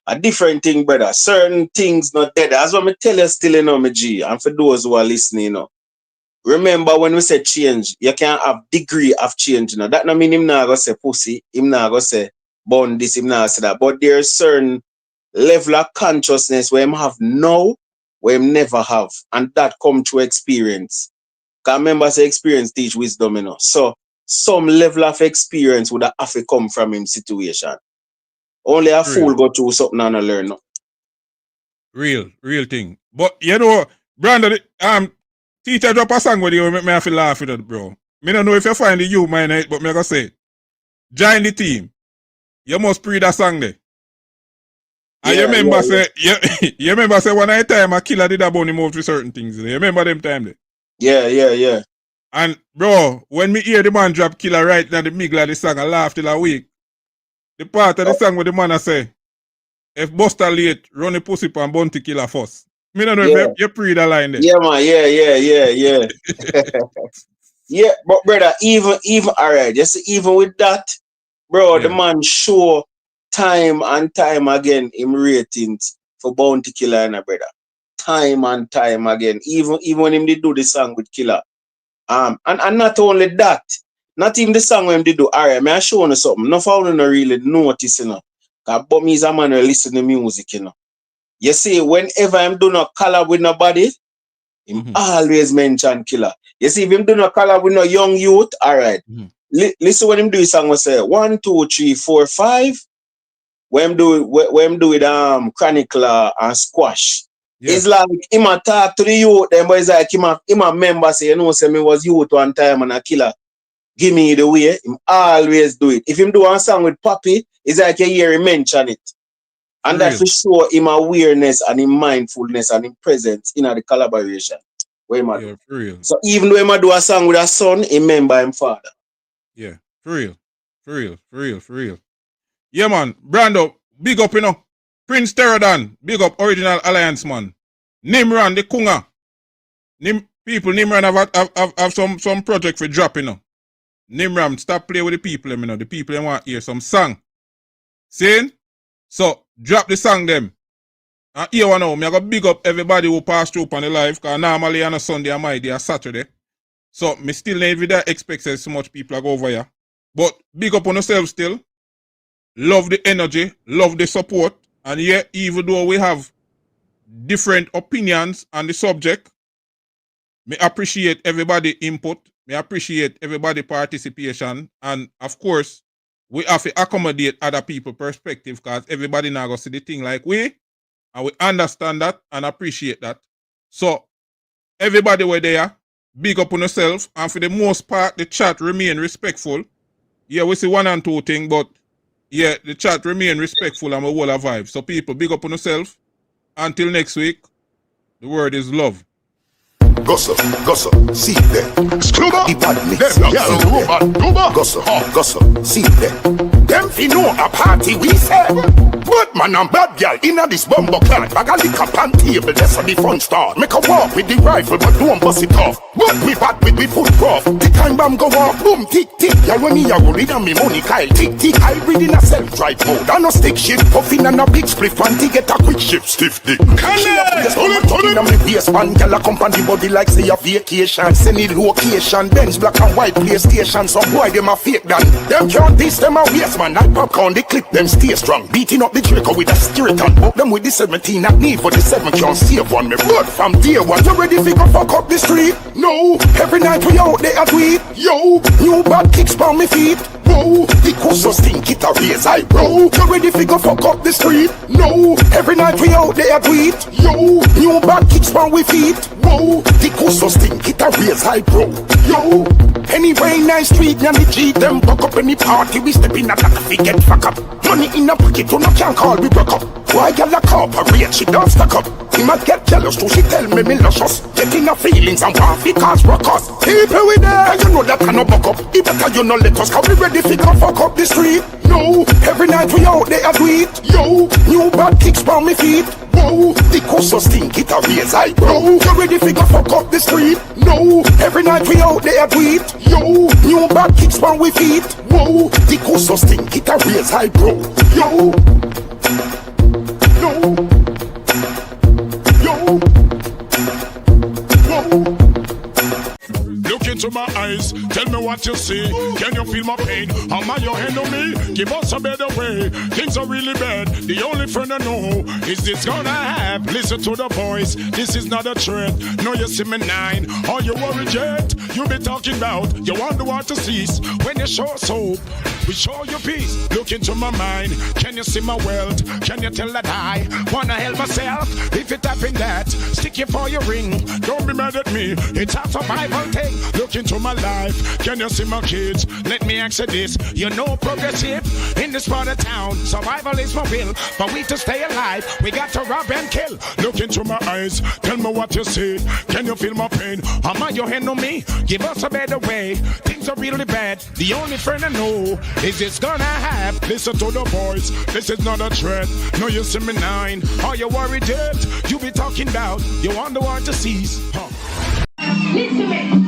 a different thing, brother. Certain things not dead. As what me tell you still me G, and for those who are listening, you know. Remember when we say change, you can't have degree of change. You know. That not mean him not go say pussy, him not go say born this, him not say that. But there's certain level of consciousness where him have now, where him never have. And that come through experience. Because remember say experience teach wisdom, you know. So some level of experience would have to come from him situation. Only a fool go through something and learn. No? Real thing. But you know, Brandon, teacher drop a song with you, make me have to laugh with it, bro. Me don't know if you find the you mine it, but me gonna say, join the team. You must pre that song there. And you remember say, you remember say one night time a killer did a bunny move to certain things. You remember them time there? Yeah. And bro, when me hear the man drop killer right now the middle of the song, I laugh till a week. The part of the song where the man I say, if Buster late, run a pussy pan bounty killer first. Me don't know if you pre the line there. Yeah, man, yeah. Yeah, but brother, even all right, just even with that, bro, the man show time and time again him ratings for Bounty Killer and a brother. Time and time again. Even when him did do the song with Killer. And not only that, not even the song when him did do, alright, I show you something. No for no really notice, you know. But me is a man who listen to music, you know. You see, whenever I'm doing a collab with nobody, him always mention Killer. You see, if him do not collab with no young youth, all right. Listen when him do his song, we say 1, 2, 3, 4, 5. When him do it, Chronicler and Squash. It's like him a talk to the youth, them boys like him a member say, you know, say me was youth one time and a Killer. Give me the way. Him always do it. If him do a song with Papi, it's like you hear him mention it. And that for sure him awareness and him mindfulness and him presence in the collaboration. For real. So even though him do a song with a son, he remember him father. Yeah, for real. Yeah, man. Brando, big up, you know. Prince Terradan, big up, original Alliance, man. Nimran, the Kunga. Nimran have some project for drop, you know. Nimran, stop playing with the people, you know. The people want to hear some song. Saying? So, drop the song them. And here one now, I got big up everybody who passed through on the live, because normally on a Sunday and my day a Saturday. So me still never there expect so much people go over here. But big up on yourself still. Love the energy, love the support. And yeah, even though we have different opinions on the subject, me appreciate everybody input. Me appreciate everybody participation. And of course, we have to accommodate other people's perspective, because everybody now go see the thing like we. And we understand that and appreciate that. So, everybody were there, big up on yourself, and for the most part, the chat remain respectful. Yeah, we see one and two things, but yeah, the chat remain respectful and we all have vibe. So, people, big up on yourself. Until next week, the word is love. Gossip, see there. Scuba, the badness, gossip, see there. Them fi know a party we say. But man and bad girl inna this bumbo clan. Bag a liquor pan table, that's how the fun start. Make a walk with the rifle, but don't bust it off. But we bad with we foot rough. The time bomb go off, boom, tick, tick. Y'all when me a roll it and me money Kyle, tick, tick. I read in a self-drive mode. I no stick shit, puffin' and a big split. Panty get a quick shift, stiff dick. Yes, all I'm talking on me waistband. Girl a company body like say a vacation. Send it location, Benz black and white PlayStation. Some boy them a fake done. Them can't diss them a waste man. Like popcorn, they clip them stay strong. Beating up the Draco with a skeleton. Book them with the 17 not need for the 7 can't save one. Me blood from day one. You ready to go fuck up the street? No. Every night we out there a tweet. Yo, new bad kicks on me feet. Whoa, the coast so stink it a raise eyebrow. You ready to go fuck up the street? No. Every night we out there a tweet. Yo, new bad kicks on we feet. Whoa, the coast so stink it a raise eyebrow. Yo, anyway nice street and the G them buck up any party we step in at that fi get fuck up. Money in a pocket you no can call we broke up. Why gyal a cooperate she don't stack up. He might get jealous too she tell me luscious. Getting her feelings and want fi cause ruckus. People we there you know that I no buck up. It better you no let us cause we ready fi go fuck up the street. No, every night we out there a tweet. Yo, new bad kicks on me feet. Whoa, the coast so stink it a raise eyebrow. You ready fi go fuck up the street? No, every night we out there a tweet. Yo, new bad kicks on we feet. Whoa, the coast so stink it a raise eyebrow. Yo, yo, yo, whoa. Look into my eyes, tell me what you see. Can you feel my pain? Am I your enemy? Give us a better way. Things are really bad. The only friend I know is this gonna have. Listen to the voice. This is not a threat. No, you see me 9. Are you worried yet? You be talking about. You wonder what to cease. When you show us hope, we show you peace. Look into my mind. Can you see my wealth? Can you tell that I wanna help myself? If it happen that, stick you for your ring. Don't be mad at me. It's a survival thing. Look into my life. Can you see my kids? Let me answer this. You know progressive in this part of town. Survival is my will. For we to stay alive, we got to rob and kill. Look into my eyes. Tell me what you see. Can you feel my pain? Am I your enemy? Give us a better way. Things are really bad. The only friend I know is it's gonna have. Listen to the voice. This is not a threat. No, you see me 9. Are you worried yet? You be talking about. You wonder what to cease. Huh. Listen to me.